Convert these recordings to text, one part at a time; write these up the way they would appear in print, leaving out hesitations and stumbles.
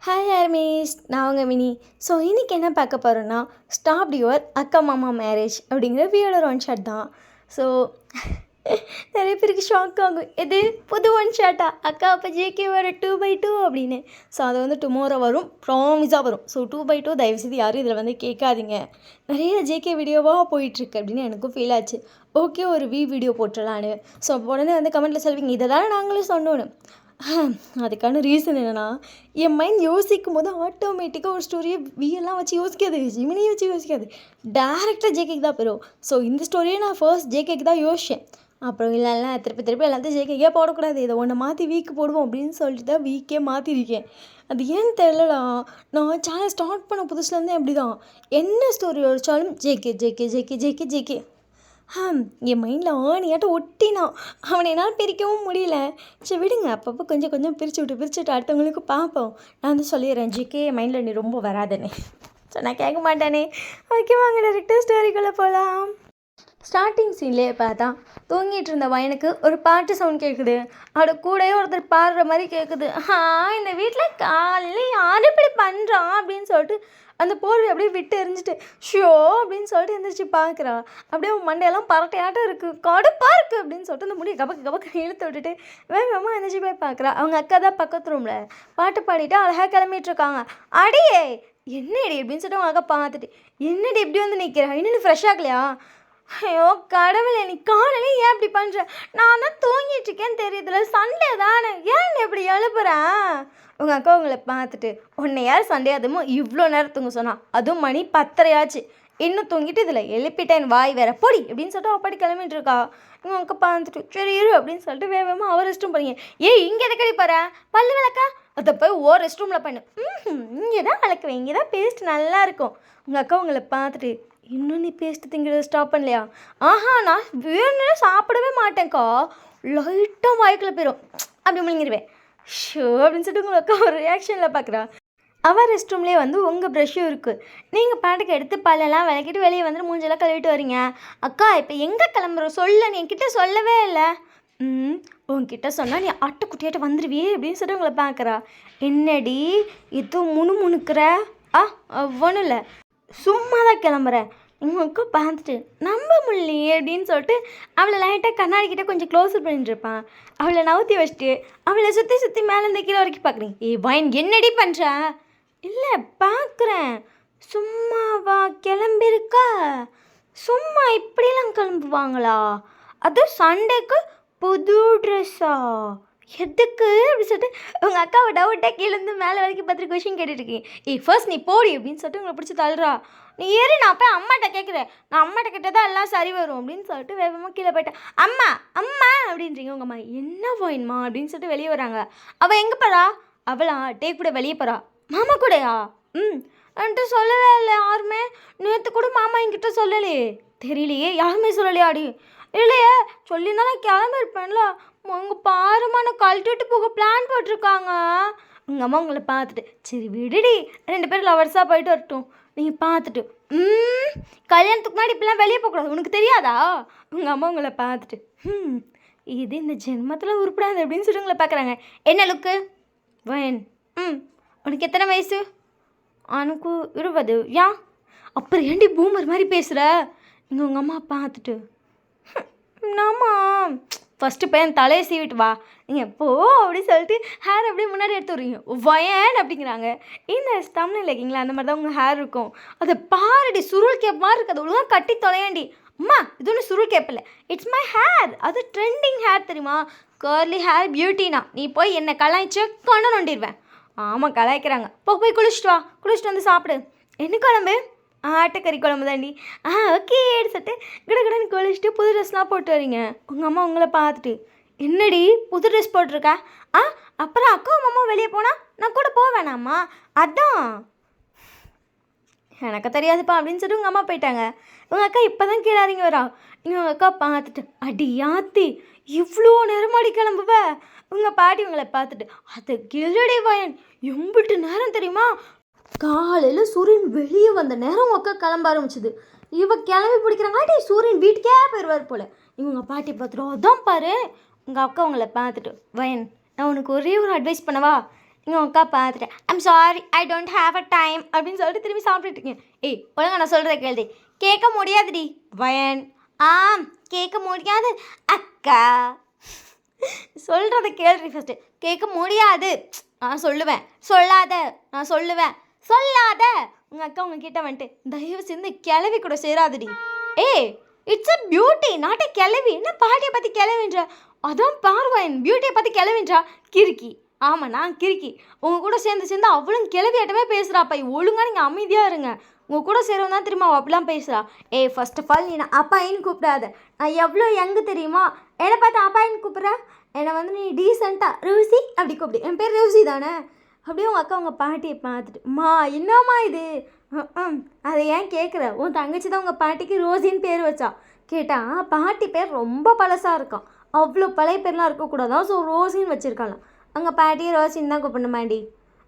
Hi armies, நான் உங்கள் mini. So இன்றைக்கி என்ன பார்க்க போகிறோன்னா, ஸ்டாப் யுவர் அக்கா மாமா மேரேஜ் அப்படிங்கிற வியோட ஒன் ஷாட் தான். ஸோ நிறைய பேருக்கு ஷாக் ஆகும், எது புது ஒன் ஷாட்டா, அக்கா அப்போ ஜேகே வர 2/2 அப்படின்னு. ஸோ அது வந்து டுமாரோ வரும், ப்ராமிஸாக வரும். ஸோ 2/2 தயவுசெய்து யாரும் இதில் வந்து கேட்காதீங்க. நிறைய ஜேகே வீடியோவாக போயிட்டுருக்கு அப்படின்னு எனக்கும் ஃபீல் ஆச்சு. ஓகே, ஒரு வீடியோ போட்டுடலான்னு. ஸோ உடனே வந்து கமெண்ட்டில் சொல்வீங்க, இதை தான் நாங்களும் சொன்னோன்னு. அதுக்கான ரீசன் என்னென்னா, என் மைண்ட் யோசிக்கும் போது ஆட்டோமேட்டிக்காக ஒரு ஸ்டோரியை வியெல்லாம் வச்சு யோசிக்காது, ஜிமினியை வச்சு யோசிக்காது, டேரெக்டாக ஜேகேக்கு தான் போயிடும். ஸோ இந்த ஸ்டோரியை நான் ஃபர்ஸ்ட் ஜேகேக்கு தான் யோசித்தேன். அப்புறம் இல்லை திருப்பி எல்லாத்தையும் ஜேகேக்கே போடக்கூடாது, இதை ஒன்று மாற்றி வீக்கு போடுவோம் அப்படின்னு சொல்லிட்டு தான் வீக்கே மாற்றிருக்கேன். அது ஏன்னு தெரியலடா, நான் சேனல் ஸ்டார்ட் பண்ண புதுசுலேருந்தே அப்படி தான். என்ன ஸ்டோரி யோசிச்சாலும் JK JK JK JK JK. என் மைண்டில் ஆணியாட்டம் ஒட்டினான், அவனை என்னால் பிரிக்கவும் முடியல. சரி விடுங்க, அப்பப்போ கொஞ்சம் கொஞ்சம் பிரித்து விட்டு அடுத்தவங்களுக்கு பார்ப்போம். நான் வந்து சொல்லிடுறேன், ஜிகே என் மைண்டில் நீ ரொம்ப வராதனே. ஸோ நான் கேட்க மாட்டேனே. ஓகே, வாங்க டேரக்டாக ஸ்டோரிக்குள்ளே போகலாம். ஸ்டார்டிங் சீன்லேயே பார்த்தா தூங்கிட்டு இருந்த பையனுக்கு ஒரு பாட்டு சவுண்ட் கேட்குது. அவட கூடயே ஒருத்தர் பாடுற மாதிரி கேட்குது. இந்த வீட்டில் காலையில் யார் இப்படி பண்ணுறான் அப்படின்னு சொல்லிட்டு அந்த போர்வை அப்படியே விட்டு எரிஞ்சிட்டு ஷோ அப்படின்னு சொல்லிட்டு எழுந்திரிச்சு பார்க்குறா. அப்படியே மண்டையெல்லாம் பரட்டையாட்டம் இருக்குது, கடுப்பாக இருக்குது அப்படின்னு சொல்லிட்டு அந்த முடியை கபக்கு இழுத்து விட்டுட்டு வேகமாக எழுந்திரிச்சு போய் பார்க்குறா. அவங்க அக்கா தான் பக்கத்து ரூமில் பாட்டு பாடிட்டு அழகாக கிளம்பிட்டுருக்காங்க. அடியே என்னடி அப்படின்னு சொல்லிட்டு அவங்க அக்கா பார்த்துட்டு, என்னடி இப்படி வந்து நிற்கிறா, இன்னும் ஃப்ரெஷ் ஆகலையா? ஐயோ கடவுளே, நீ காலையிலே ஏன் இப்படி பண்ணுற? நான் தான் தூங்கிட்டுருக்கேன்னு தெரியுதுல, சண்டே தானே, ஏன் இப்படி எழுப்புறேன்? உங்கள் அக்கா உங்களை பார்த்துட்டு, உன்னை யார் சண்டே அதுவும் இவ்வளோ நேரம் தூங்க சொன்னா, அதுவும் மணி 10:30 இன்னும் தூங்கிட்டு இதில் எழுப்பிட்டேன் வாய் வேற பொடி அப்படின்னு சொல்லிட்டு அவப்பாடி கிளம்பிட்டு இருக்கா. உங்கள் அக்கா பார்த்துட்டு சரி இரு அப்படின்னு சொல்லிட்டு வேகமாக அவர் ரெஸ்ட் ரூம் போறீங்க. இங்கே எதுக்கடி போகிற? பல்லு விளக்கா? அதை போய் ரெஸ்ட் ரூமில் பண்ணு. இங்கே தான் விளக்குவேன், இங்கே தான் பேஸ்ட் நல்லாயிருக்கும். உங்கள் அக்கா உங்களை பார்த்துட்டு, இன்னும் நீ பேஸ்ட்டு திங்கிறத ஸ்டாப் பண்ணலையா? நான் வேணும்னே சாப்பிடவே மாட்டேன்க்கா, லைட்டாக வாய்க்குள்ள போயிடும் அப்படி முழுங்கிடுவேன் ஷோ அப்படின்னு சொல்லிட்டு உங்கள் அக்கா ஒரு ரியாக்ஷனில் பார்க்குறா. அவள் ரெஸ்ட் ரூம்லேயே வந்து உங்கள் ப்ரெஷ்ஷும் இருக்குது. நீங்கள் பாட்டுக்கு எடுத்து பல்லெல்லாம் விளக்கிட்டு வெளியே வந்து மூஞ்செல்லாம் கழுவிட்டு வரீங்க. அக்கா இப்போ எங்கே கிளம்புறோம் சொல்ல, நீ என்கிட்ட சொல்லவே இல்லை. உன்கிட்ட சொன்னால் நீ ஆட்டுக்குட்டியாட்ட வந்துடுவியே அப்படின்னு சொல்லிட்டு உங்களை பார்க்குறா. என்னடி எதுவும் முணுமுணுக்கிற? ஒன்றும் இல்லை, சும்மா தான் கிளம்புறேன். எங்கள் அக்கா பார்த்துட்டு நம்ப முடியலையே அப்படின்னு சொல்லிட்டு அவளை லைட்டாக கண்ணாடிக்கிட்ட கொஞ்சம் க்ளோஸர் பண்ணிட்டுருப்பான். அவளை நவுத்தி வச்சுட்டு அவளை சுற்றி மேலே இந்த கீழே வரைக்கும் பார்க்குறீங்க. வைன் என்னடி பண்ணுற? இல்லை பார்க்குறேன், சும்மாவா கிளம்பிருக்கா? சும்மா இப்படிலாம் கிளம்புவாங்களா? அதுவும் சண்டேக்கு புது ட்ரெஸ்ஸா? எதுக்கு அப்படி சொல்லிட்டு உங்கள் அக்காவை டவுட்டாக கீழேருந்து மேலே வரைக்கும் பார்த்துட்டு கொஷின் கேட்டுட்ருக்கீங்க. ஃபர்ஸ்ட் நீ போடி அப்படின்னு சொல்லிட்டு உங்களை பிடிச்சி தள்ளுறா. நீ ஏறி, நான் போய் அம்மாட்ட கேட்குறேன், நான் அம்மாட்ட கேட்டால் தான் எல்லாம் சரி வரும் அப்படின்னு சொல்லிட்டு வேகமாக கீழே போயிட்டேன். அம்மா அம்மா அப்படின்றீங்க. உங்கள் அம்மா என்ன போயின்மா அப்படின்னு சொல்லிட்டு வெளியே வராங்க. அவள் எங்கே போகிறா? அவளா டே கூட வெளியே போகிறா. மாமா கூடயா? என்கிட்ட சொல்லவே இல்லை யாருமே. நேற்று கூட மாமா என்கிட்ட சொல்லலையே. தெரியலையே, யாருமே சொல்லலையாடி? இல்லையே, சொல்லியிருந்தா நான் கிளம்பிருப்பேன்ல. உங்க பாருமா, நான் கழட்டிட்டு போக பிளான் போட்டிருக்காங்க. உங்கள் அம்மா உங்களை பார்த்துட்டு சரி விடுடி, 2 பேரும் லவர்ஸாக போயிட்டு வரட்டும். நீங்கள் பார்த்துட்டு கல்யாணத்துக்கு முன்னாடி இப்படிலாம் வெளியே போகக்கூடாது, உனக்கு தெரியாதா? உங்கள் அம்மா உங்களை பார்த்துட்டு இது இந்த ஜென்மத்தில் உருப்படாது அப்படின்னு சொல்லி உங்களை பார்க்குறாங்க. என்ன லுக்கு வயன்? உனக்கு எத்தனை வயசு? எனக்கு 20. ஏன் அப்புறம் ஏண்டி பூமர் மாதிரி பேசுகிற? இங்கே உங்கள் அம்மா பார்த்துட்டு நாமா ஃபஸ்ட்டு பையன் தலையை சீவிட்டு வா, நீங்கள் போ அப்படின்னு சொல்லிட்டு ஹேர் அப்படியே முன்னாடி எடுத்து விட்றீங்க. வயன் அப்படிங்கிறாங்க. இந்த தமிழ் இல்லைங்களா, அந்த மாதிரி தான் உங்கள் ஹேர் இருக்கும். அதை பாருடி, சுருள் கேப் மாதிரி இருக்குது, ஒழுங்காக கட்டி தொலையாண்டி. அம்மா இது ஒன்று சுருள் கேப் இல்லை, இட்ஸ் மை ஹேர், அது ட்ரெண்டிங் ஹேர் தெரியுமா, கர்லி ஹேர் பியூட்டினா. நீ போய் என்னை கலாய்ச்சி கொண்டு நொண்டிடுவேன். ஆமாம் கலாய்க்கிறாங்க. போய் குளிச்சுட்டு வா, குளிச்சுட்டு வந்து சாப்பிடு. என்ன குழம்பு? ஆட்டுக்கறி குழம்பு தாண்டி. ஓகே எடுத்துட்டு கிடன்னு குளிச்சுட்டு புது ட்ரெஸ்லாம் போட்டு வரீங்க. உங்கள் அம்மா உங்களை பார்த்துட்டு என்னடி புது ட்ரெஸ் போட்டிருக்கா? அப்புறம் அக்கா அம்மா வெளியே போனால் நான் கூட போவேணாம்மா, அதான் எனக்கு தெரியாதுப்பா அப்படின்னு சொல்லிட்டு உங்கள் அம்மா போயிட்டாங்க. உங்கள் அக்கா இப்போ தான் கீழே இறங்கி வரா. உங்கள் அக்கா பார்த்துட்டு அடி யாத்தி இவ்வளோ நேரமாடி கிளம்புவ? உங்கள் பாட்டி உங்களை பார்த்துட்டு அதை கிளடி வயன் எம்பிட்டு நேரம் தெரியுமா, காலையில் சூரியன் வெளியே வந்த நேரம் உங்கள் அக்கா கிளம்ப ஆரம்பிச்சிது. இவ கிளம்பி பிடிக்கிறாங்க, சூரியன் வீட்டுக்கே போயிடுவார் போல். இவங்க பாட்டி பார்த்துட்டு அதான் பாரு. உங்கள் அக்கா உங்களை பார்த்துட்டு வயன் நான் உனக்கு ஒரே ஒரு அட்வைஸ் பண்ணவா, எங்கள் அக்கா பார்த்துட்டேன் I'm sorry I don't have a time அப்படின்னு சொல்லிட்டு திரும்பி சாப்பிட்டுட்டு இருக்கேன். ஏய் ஒழுங்கா நான் சொல்கிறத கேள்வி கேட்க முடியாதுடி வயன். ஆம் கேட்க முடியாது அக்கா, சொல்கிறத கேள்வி ஃபஸ்ட்டு. கேட்க முடியாது நான் சொல்லுவேன், சொல்லாத நான் சொல்லுவேன், சொல்லாத. உங்கள் அக்கா உங்ககிட்ட வந்துட்டு தயவு செஞ்சு கிளவி கூட சேராதுடி. ஏய் it's a beauty not a கிளவி. என்ன பாட்டியை பற்றி கிளவின்றா? அதான் பார்வன் பியூட்டியை பற்றி கிளவின்றா கிறுக்கி. ஆமாம் நான் கிறுக்கி. உங்கள் கூட சேர்ந்து அவளும் கிளவியாட்டமே பேசுகிறாப்பா. ஒழுங்காக நீங்கள் அமைதியாக இருங்க. உங்கள் கூட சேரவும் தான் தெரியுமா அவள் அப்படிலாம் பேசுகிறா. ஏய் ஃபர்ஸ்ட் ஆஃப் ஆல் நீ நான் அப்பாயின்னு கூப்பிடாத. நான் எவ்வளோ யங்கு தெரியுமா? என்னை பார்த்து அப்பாயின்னு கூப்பிட்ற? என்னை வந்து நீ டீசெண்டாக ரோசி அப்படி கூப்பிடு. என் பேர் ரோசி தானே. அப்படியே உங்கள் அக்கா உங்கள் பாட்டியை பார்த்துட்டு மா என்னம்மா இது அதை ஏன் கேட்குற? உன் தங்கச்சி தான் உங்கள் பாட்டிக்கு ரோசின்னு பேர் வச்சா. கேட்டால் பாட்டி பேர் ரொம்ப பழசாக இருக்கான், அவ்வளோ பழைய பேர்லாம் இருக்கக்கூடாதான், ஸோ ரோசின்னு வச்சுருக்கலாம். அங்கே பாட்டியை ரோசின்னு தான் கூப்பிடணுமாண்டி.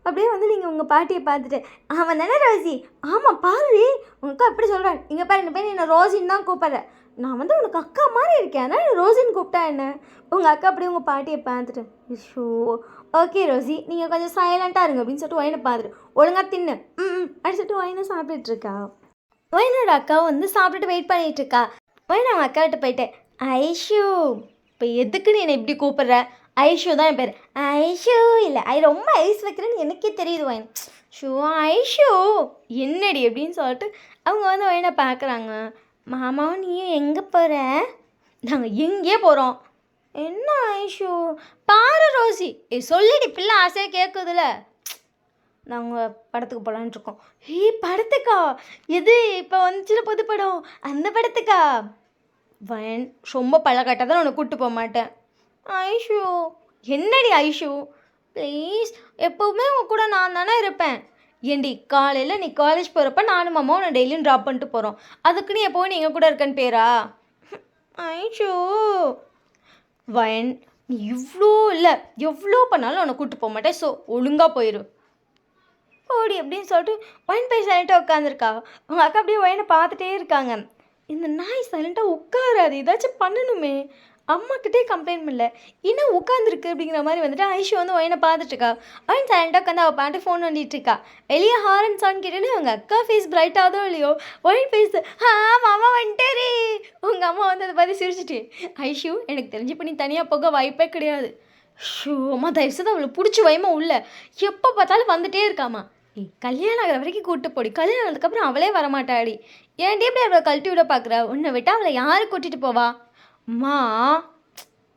அப்படியே வந்து நீங்கள் உங்கள் பாட்டியை பார்த்துட்டு அவன் தானே ரோசி. ஆமாம் பாரு உங்கள் அக்கா எப்படி சொல்கிறேன். இங்கே பாரு என்ன பேர் என்ன ரோசின்னு தான் கூப்பிட்றேன். நான் வந்து உனக்கு அக்கா மாதிரி இருக்கேன், அதனால் ரோசின்னு கூப்பிட்டா என்ன? உங்கள் அக்கா அப்படியே உங்கள் பாட்டியை பார்த்துட்டு ஷோ ஓகே ரோசி நீங்கள் கொஞ்சம் சைலண்ட்டாக இருங்க அப்படின்னு சொல்லிட்டு ஒயினை பார்த்துட்டு ஒழுங்காக தின்னு அப்படின்னு சொல்லிட்டு ஒயினை சாப்பிட்டுட்ருக்கா. ஒயினோட அக்கா வந்து சாப்பிட்டுட்டு வெயிட் பண்ணிகிட்ருக்கா. ஒயின் அவங்க அக்காவிட்ட போயிட்டேன் ஐஷு இப்போ எதுக்கு நீ என்னை இப்படி கூப்பிட்ற? ஐஷு தான் என் பேர். ஐஷு இல்லை ரொம்ப ஐஸ் வைக்கிறேன்னு எனக்கே தெரியுது ஒயின். ஷோ ஐஷு என்னடி அப்படின்னு சொல்லிட்டு அவங்க வந்து ஒயினை பார்க்குறாங்க. மாமாவும் நீயும் எங்கே போகிற? நாங்கள் எங்கேயே போகிறோம். என்ன ஐஷு பாரு ரோசி சொல்லிடி பிள்ளை ஆசையாக கேட்குதுல. நாங்கள் படத்துக்கு போகலான்ட்டு இருக்கோம். ஏய் படத்துக்கா? எது இப்போ வந்துச்சுல புது படம் அந்த படத்துக்கா? வயன் ரொம்ப பழக்கட்டாக தான் உன்னை கூப்பிட்டு போக மாட்டேன். ஐஷு என்னடி ஐஷு ப்ளீஸ், எப்போவுமே உங்கள் கூட நான் தானே இருப்பேன். ஏண்டி காலையில் நீ காலேஜ் போகிறப்ப நானும் மாமா உன்னை டெய்லியும் ட்ராப் பண்ணிட்டு போகிறோம், அதுக்கு நீ எப்போவும் நீ எங்கள் கூட இருக்கன்னு பேரா? ஐஷு வயன் நீ இவ்வளோ இல்லை எவ்வளோ பண்ணாலும் உன்னை கூப்பிட்டு போக மாட்டேன், ஸோ ஒழுங்காக போயிடு ஓடி அப்படின்னு சொல்லிட்டு ஒயின் போய் சைலண்ட்டாக உட்காந்துருக்கா. அவங்க அக்கா அப்படியே ஒயினை பார்த்துட்டே இருக்காங்க. இந்த நாய் சைலண்ட்டாக உட்காராது, ஏதாச்சும் பண்ணணுமே. அம்மாக்கிட்டே கம்ப்ளைண்ட் பண்ணல, இன்னும் உட்காந்துருக்கு அப்படிங்கிற மாதிரி வந்துட்டு ஐஷு வந்து ஒயினை பார்த்துட்ருக்கா. ஒயின் சைலண்ட்டாக உட்காந்து அவள் பாட்டு ஃபோன் பண்ணிகிட்ருக்கா. வெளியே ஹாரன் சான்னு கேட்டேன்னு அவங்க அக்கா ஃபேஸ் பிரைட் ஆகுதோ இல்லையோ ஒயின் ஃபேஸ் மாமா வந்துட்டாரு. உங்கள் அம்மா வந்து அதை பார்த்து சிரிச்சிட்டு ஐஷு எனக்கு தெரிஞ்சு பண்ணி தனியாக போக வாய்ப்பே கிடையாது. ஷோ அம்மா தயவுசெய்து அவளை பிடிச்சி வைமா உள்ள எப்போ பார்த்தாலும் வந்துட்டே இருக்காமா. ஏய் கல்யாணம் ஆகிற வரைக்கும் கூப்பிட்டு போடி, கல்யாணம் ஆனதுக்கப்புறம் அவளே வரமாட்டாடி. ஏன்டி எப்படி அவளை கழட்டி விட பார்க்குற? உன்னை விட்டால் அவளை யார் கூட்டிகிட்டு போவா? அம்மா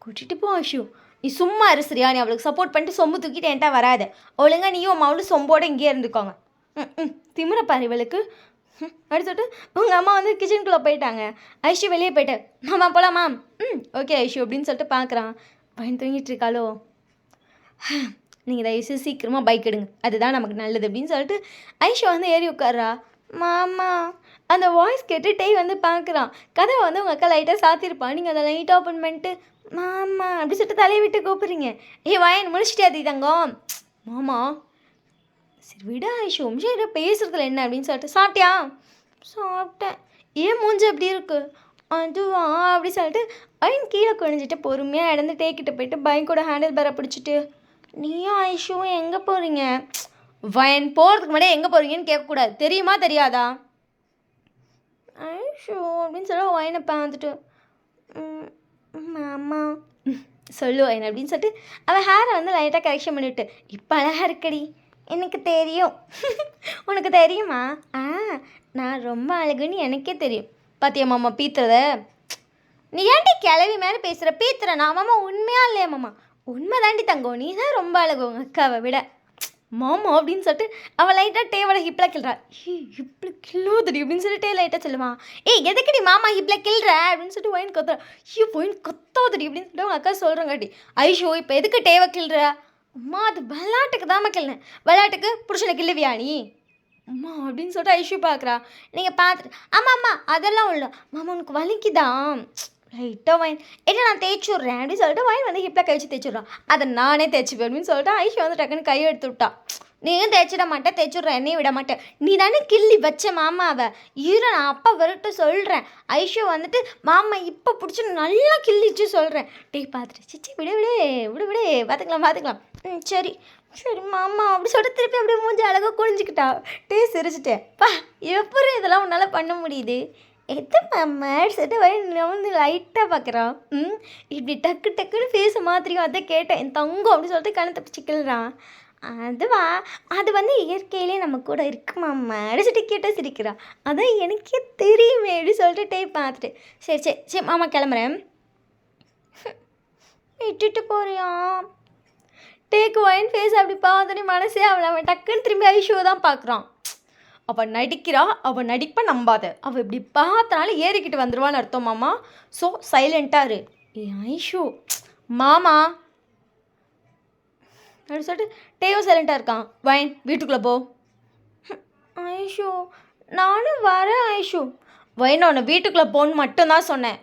கூட்டிகிட்டு போ ஐஷு, நீ சும்மா சரியா? நீ அவளுக்கு சப்போர்ட் பண்ணிட்டு சொம்பு தூக்கிட்டு என்கிட்ட வராத. ஒழுங்கா நீயும் அம்மாவும் சொம்போடு இங்கேயே இருந்துக்கோங்க. திமிர பாரு இவளுக்கு அப்படி சொல்லிட்டு உங்கள் அம்மா வந்து கிச்சனுக்குள்ளே போயிட்டாங்க. ஐஷு வெளியே போயிட்டேன். மாமா போகலாமா? ஓகே ஐஷு அப்படின்னு சொல்லிட்டு பார்க்குறான். பையன் தூங்கிட்டு இருக்காளோ. நீங்கள் தயவுசெய்து சீக்கிரமாக பைக் எடுங்க, அதுதான் நமக்கு நல்லது அப்படின்னு சொல்லிட்டு ஐஷு வந்து ஏறி உட்கார்றா. மாமா அந்த வாய்ஸ் கேட்டுட்டே வந்து பார்க்குறான். கதவை வந்து உங்கள் அக்கா லைட்டாக சாத்திருப்பான். நீங்கள் அதை லைட் ஓப்பன் பண்ணிட்டு மாமா அப்படி சொல்லிட்டு தலையை விட்டு கூப்பிட்றீங்க. வயன் முடிச்சிட்டே அது தங்கம். மாமா சரி விட ஐஷு சரி பேசுறதுல என்ன அப்படின்னு சொல்லிட்டு சாப்பிட்டியா? சாப்பிட்டேன். ஏன் மூஞ்சி அப்படி இருக்கு? அதுவா அப்படி சொல்லிட்டு வயன் கீழே குனிஞ்சிட்டு பொறுமையாக இடந்து டேக்கிட்ட போயிட்டு பைக்கோட ஹேண்டில் பேரை பிடிச்சிட்டு நீயும் ஐஷுவும் எங்கே போகிறீங்க? வயன் போகிறதுக்கு முன்னாடி எங்கே போகிறீங்கன்னு கேட்கக்கூடாது, தெரியுமா தெரியாதா? ஐஷு அப்படின்னு சொல்ல வயனை பார்த்துட்டு மாமா சொல்லு வயன் அப்படின்னு சொல்லிட்டு அவள் ஹேரை வந்து லைட்டாக கரெக்ஷன் பண்ணிவிட்டு இப்போ அழகாக இருக்கடி. எனக்கு தெரியும். உனக்கு தெரியுமா? நான் ரொம்ப அழகுன்னு எனக்கே தெரியும். பார்த்தியா மாமா பீத்துறத? நீ ஏன்டி கிளவி மேலே பேசுகிற? பீத்துறனா மாமா? உண்மையா இல்லையா மாமா? உண்மை தாண்டி தங்கம், நீ தான் ரொம்ப அழகு உங்கள் அக்காவை விட. மாமா அப்படின்னு சொல்லிட்டு அவள் லைட்டாக டேவோட ஹிப்பில் கிள்றா. ஹிப்பில் கிள்ளுதடி அப்படின்னு சொல்லிட்டு லைட்டாக சொல்லுவான். எதுக்குடி மாமா ஹிப்பில் கிள்ற அப்படின்னு சொல்லிட்டு ஒயின் கத்துறா. ஒயின் கத்தாதடி அப்படின்னு சொல்லிட்டு அவங்க அக்கா சொல்கிறங்காட்டி ஐஷோ இப்போ எதுக்கு டேவை கிள்ற? அம்மா அது விளையாட்டுக்கு தாம்மா கிள்னேன். விளையாட்டுக்கு புருஷனை கிள்ளுவியா நீ? அம்மா அப்படின்னு சொல்லிட்டு ஐஷு பார்க்குறா. நீங்கள் பார்த்துட்டு ஆமாம்மா அதெல்லாம் உள்ள மாமா உனக்கு வலிக்குதான் லைட்டாக வயன் என்ன நான் தேய்ச்சி விட்றேன் அப்படின்னு சொல்லிட்டு வயன் வந்து ஹிப்பில் கழிச்சு தேய்ச்சிட்றான். அதை நானே தேய்ச்சிப்பேன் அப்படின்னு சொல்லிட்டு ஐஷு வந்து டக்குன்னு கையை எடுத்து விட்டா. நீயும் தேய்ச்சிட மாட்டேன், தேய்ச்சிட்றேன், என்னையும் விட மாட்டேன். நீ தானே கிள்ளி வச்ச மாமாவை. நான் அப்பா வரட்டு சொல்கிறேன். ஐஷு வந்துட்டு மாமா இப்போ பிடிச்சி நல்லா கிள்ளிச்சு சொல்கிறேன். டே பார்த்துட்டு சிச்சி விடு விடு விடு விடு பார்த்துக்கலாம் பார்த்துக்கலாம். சரி சரி மாமா அப்படி சொல்லிட்டு திருப்பி அப்படியே மூஞ்சி அழகாக குளிஞ்சிக்கிட்டா. சிரிச்சிட்டேன். பா எப்படி இதெல்லாம் உன்னால் பண்ண முடியுது? எது மாமா சொல்லிட்டு வந்து லைட்டாக பார்க்குறான். இப்படி டக்கு டக்குன்னு ஃபேஸை மாத்திரியும் அதை கேட்டேன். என் தங்கம் அப்படின்னு சொல்லிட்டு கணத்தை பிடிச்சிக்கிறான். அதுவா அது வந்து இயற்கையிலே நம்ம கூட இருக்கு மாமா அப்படின்னு சொல்லிட்டு கேட்டால் சிரிக்கிறான். அதான் எனக்கே தெரியுமே அப்படின்னு சொல்லிட்டு டேப் பார்த்துட்டு சரி சரி சரி மாமா கிளம்புறேன். விட்டுட்டு போறியா? டேக்கு ஒயின் ஃபேஸ் அப்படி பார்த்தோன்னே மனசே அவன் டக்குன்னு திரும்பி ஐஷோ தான் பார்க்குறான். அவள் நடிக்கிறா, அவள் நடிப்பை நம்பாத. அவள் இப்படி பார்த்தனால ஏறிக்கிட்டு வந்துடுவான்னு அர்த்தம் மாமா. ஸோ சைலண்ட்டாக இரு. ஐஷோ மாமா அப்படின்னு சொல்லிட்டு டேவும் சைலண்ட்டாக இருக்கான். வைன் வீட்டுக்குள்ளே போ. ஐஷோ நானும் வரேன் ஐஷோ. வைன் உன்னை வீட்டுக்குள்ளே போன்னு மட்டும்தான் சொன்னேன்.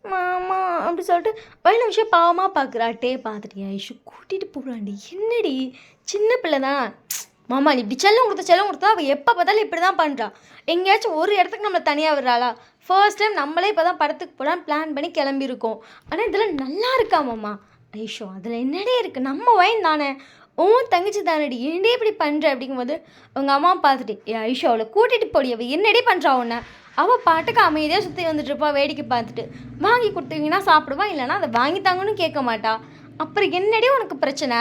மாமா அப்படி சொல்லிட்டு வைன விஷயம் பாவமாக பார்க்குறா. பார்த்துட்டியா ஐஷு கூட்டிகிட்டு போகிறாண்டி. என்னடி சின்ன பிள்ளை தான் மாமா. நீ இப்படி செல்லம் கொடுத்தா அவள் எப்போ பார்த்தாலும் இப்படி தான் பண்ணுறா. எங்கேயாச்சும் ஒரு இடத்துக்கு நம்மளை தனியாக விடுறாளா? ஃபர்ஸ்ட் டைம் நம்மளே இப்போ தான் படத்துக்கு போகலான்னு பிளான் பண்ணி கிளம்பியிருக்கோம். ஆனால் இதில் நல்லா இருக்கா மாமா. ஐஷோ அதில் என்னடே இருக்குது? நம்ம வைன் தானே, தங்கச்சி தானடி, என்னடே இப்படி பண்ணுற அப்படிங்கும்போது உங்கள் அம்மா பார்த்துட்டு ஐஷோ அவளை கூட்டிகிட்டு போடி. அவள் என்னடி பண்ணுறா உன்னை? அவள் பாட்டுக்கு அமைதியாக சுற்றி வந்துட்டுருப்பா வேடிக்கை பார்த்துட்டு. வாங்கி கொடுத்தீங்கன்னா சாப்பிடுவான், இல்லைனா அதை வாங்கி தாங்கன்னு கேட்க மாட்டா. அப்புறம் என்னடி உனக்கு பிரச்சனை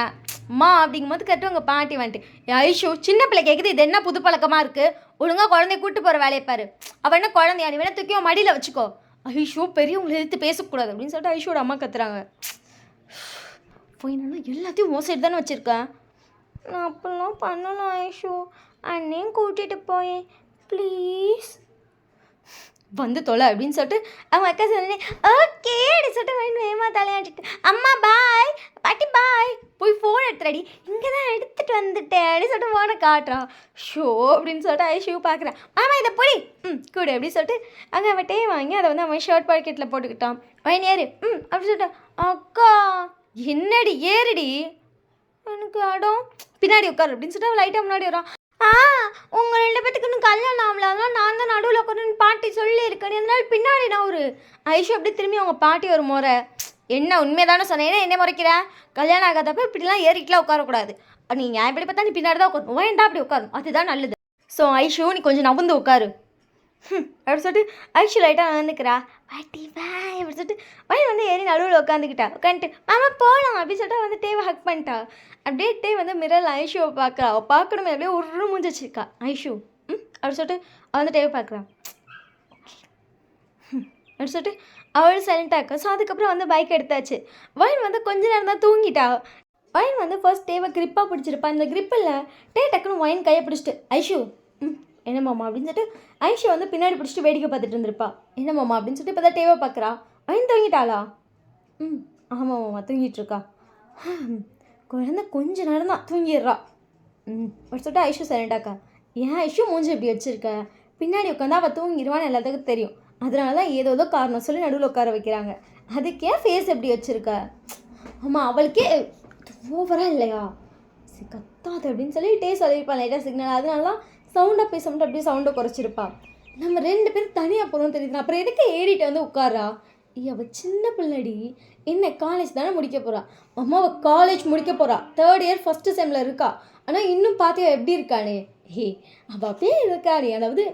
அம்மா அப்படிங்கும்போது கேட்டு உங்கள் பாட்டி வந்துட்டு ஐஷோ சின்ன பிள்ளை கேட்குது, இது என்ன புது பழக்கமாக இருக்குது? ஒழுங்காக குழந்தைய கூப்பிட்டு போகிற வேலையை பாரு. அவள் என்ன குழந்தையா? நீ வேணா தூக்கி மடியில் வச்சுக்கோ. ஐஷோ பெரியவங்களை எதிர்த்து பேசக்கூடாது அப்படின்னு சொல்லிட்டு ஐஷோட அம்மா கத்துறாங்க. போய் நல்லா எல்லாத்தையும் மோசடி தானே வச்சுருக்கேன். நான் அப்படிலாம் பண்ணலாம் ஐஷோ. அண்ணையும் கூட்டிகிட்டு போயேன் ப்ளீஸ். வந்து தொலை அப்படின்னு சொல்லிட்டு அவங்க அக்கா சொன்னேன். ஓகே அப்படி சொல்லிட்டு வைன் வேகமாக தலையாட்டிட்டு அம்மா பாய், பாட்டி பாய், போய் ஃபோன் எடுத்துடாடி. இங்கே தான் எடுத்துகிட்டு வந்துட்டேன் அப்படின்னு சொல்லிட்டு ஃபோனை காட்டுறான். ஷோ அப்படின்னு சொல்லிட்டு ஐஷோ பார்க்குறேன். ஆமாம் இதை போய் கூடு அப்படின்னு சொல்லிட்டு அங்கே அவன் வாங்கி அதை வந்து அவன் ஷர்ட் பாக்கெட்டில் போட்டுக்கிட்டான். வைன் ஏறு அப்படின்னு சொல்லிட்டு அக்கா என்னடி ஏறுடி, எனக்கு அடம் பின்னாடி உட்காரு அப்படின்னு சொல்லிட்டு அவன் லைட்டாக முன்னாடி வரான். உங்கள் 2 பேத்துக்கு இன்னும் கல்யாணம் ஆகல, அதனால் நான் தான் நடுவில் உட்காந்து பாட்டி சொல்லியிருக்கேன், அதனால பின்னாடி நான் ஒரு ஐஷோ அப்படி திரும்பி அவங்க பாட்டி ஒரு முறை. என்ன உண்மையை தானே சொன்னேன், என்ன முறைக்கிறேன்? கல்யாணம் ஆகாதப்ப இப்படிலாம் ஏறிட்டுலாம் உட்காரக்கூடாது. நீங்கள் எப்படி பார்த்தா நீ பின்னாடி தான் உட்காரும், வேண்டா அப்படி உட்காரும், அதுதான் நல்லது. ஸோ ஐஷோ நீ கொஞ்சம் நவுந்து உட்காரு அப்படி சொல்லிட்டு ஐஷு லைட்டாக வந்துக்கிறா. பாட்டி பாய் அப்படி சொல்லிட்டு வயல் வந்து ஏறி நடுவில் உட்காந்துட்டு மாமா போகலாம் அப்படின்னு சொல்லிட்டு வந்து டேவை ஹக் பண்ணிட்டா. அப்படியே வந்து மிரல் ஐஷுவை பார்க்குறா. அவள் பார்க்கணுமே அப்படியே ஒரு மூஞ்சி வச்சிருக்கா. ஐஷு அப்படி சொல்லிட்டு அவள் வந்து டேவை பார்க்குறான். அப்படி சொல்லிட்டு அவள் சைலண்ட்டாக இருக்கா. ஸோ அதுக்கப்புறம் வந்து பைக் எடுத்தாச்சு. வயல் வந்து கொஞ்ச நேரம் தான் தூங்கிட்டா. வயல் வந்து ஃபர்ஸ்ட் டேவை கிரிப்பாக பிடிச்சிருப்பா. இந்த கிரிப்பில் டக்குன்னு வயன் கையை பிடிச்சிட்டு ஐஷு என்ன மாமா அப்படின்னு சொல்லிட்டு ஐஷா வந்து பின்னாடி பிடிச்சிட்டு வேடிக்கை பார்த்துட்டு இருந்திருப்பா. என்ன மாமா அப்படின்னு சொல்லிட்டு இப்போ தான் டேவை பார்க்குறா. வயன் தூங்கிட்டாளா? ஆமாம் மாமா தூங்கிட்டு இருக்கா. குழந்தை கொஞ்ச நேரம் தான் தூங்கிடுறா. அப்படி சொல்லிட்டு ஐஷு சைலண்டாக்கா. ஏன் ஐஷு மூஞ்சி எப்படி வச்சுருக்க? பின்னாடி உட்காந்தா அவள் தூங்கிடுவான்னு எல்லாத்துக்கும் தெரியும். அதனால தான் ஏதோ காரணம் சொல்லி நடுவில் உட்கார வைக்கிறாங்க. அதுக்கே ஃபேஸ் எப்படி வச்சுருக்க? ஆமாம் அவளுக்கே ஓவராக இல்லையா? கத்தாது அப்படின்னு சொல்லி சொல்லியிருப்பாள் லைட்டாக சிக்னல். அதனால தான் சவுண்டாக பேச மட்டும் அப்படியே சவுண்டை குறைச்சிருப்பா. நம்ம 2 பேரும் தனியாக போகிறோம்னு தெரியுது. அப்புறம் எதுக்கு ஏறிட்டு வந்து உட்காரா? அவள் சின்ன பிள்ளடி, என்ன காலேஜ் தானே முடிக்க போகிறா. அம்மா அவள் காலேஜ் முடிக்க போகிறா. 3rd இயர் ஃபஸ்ட்டு செம்மில் இருக்கா. ஆனால் இன்னும் பார்த்தியா எப்படி இருக்கானே? அவள் அப்படியே இருக்காடி. அதாவது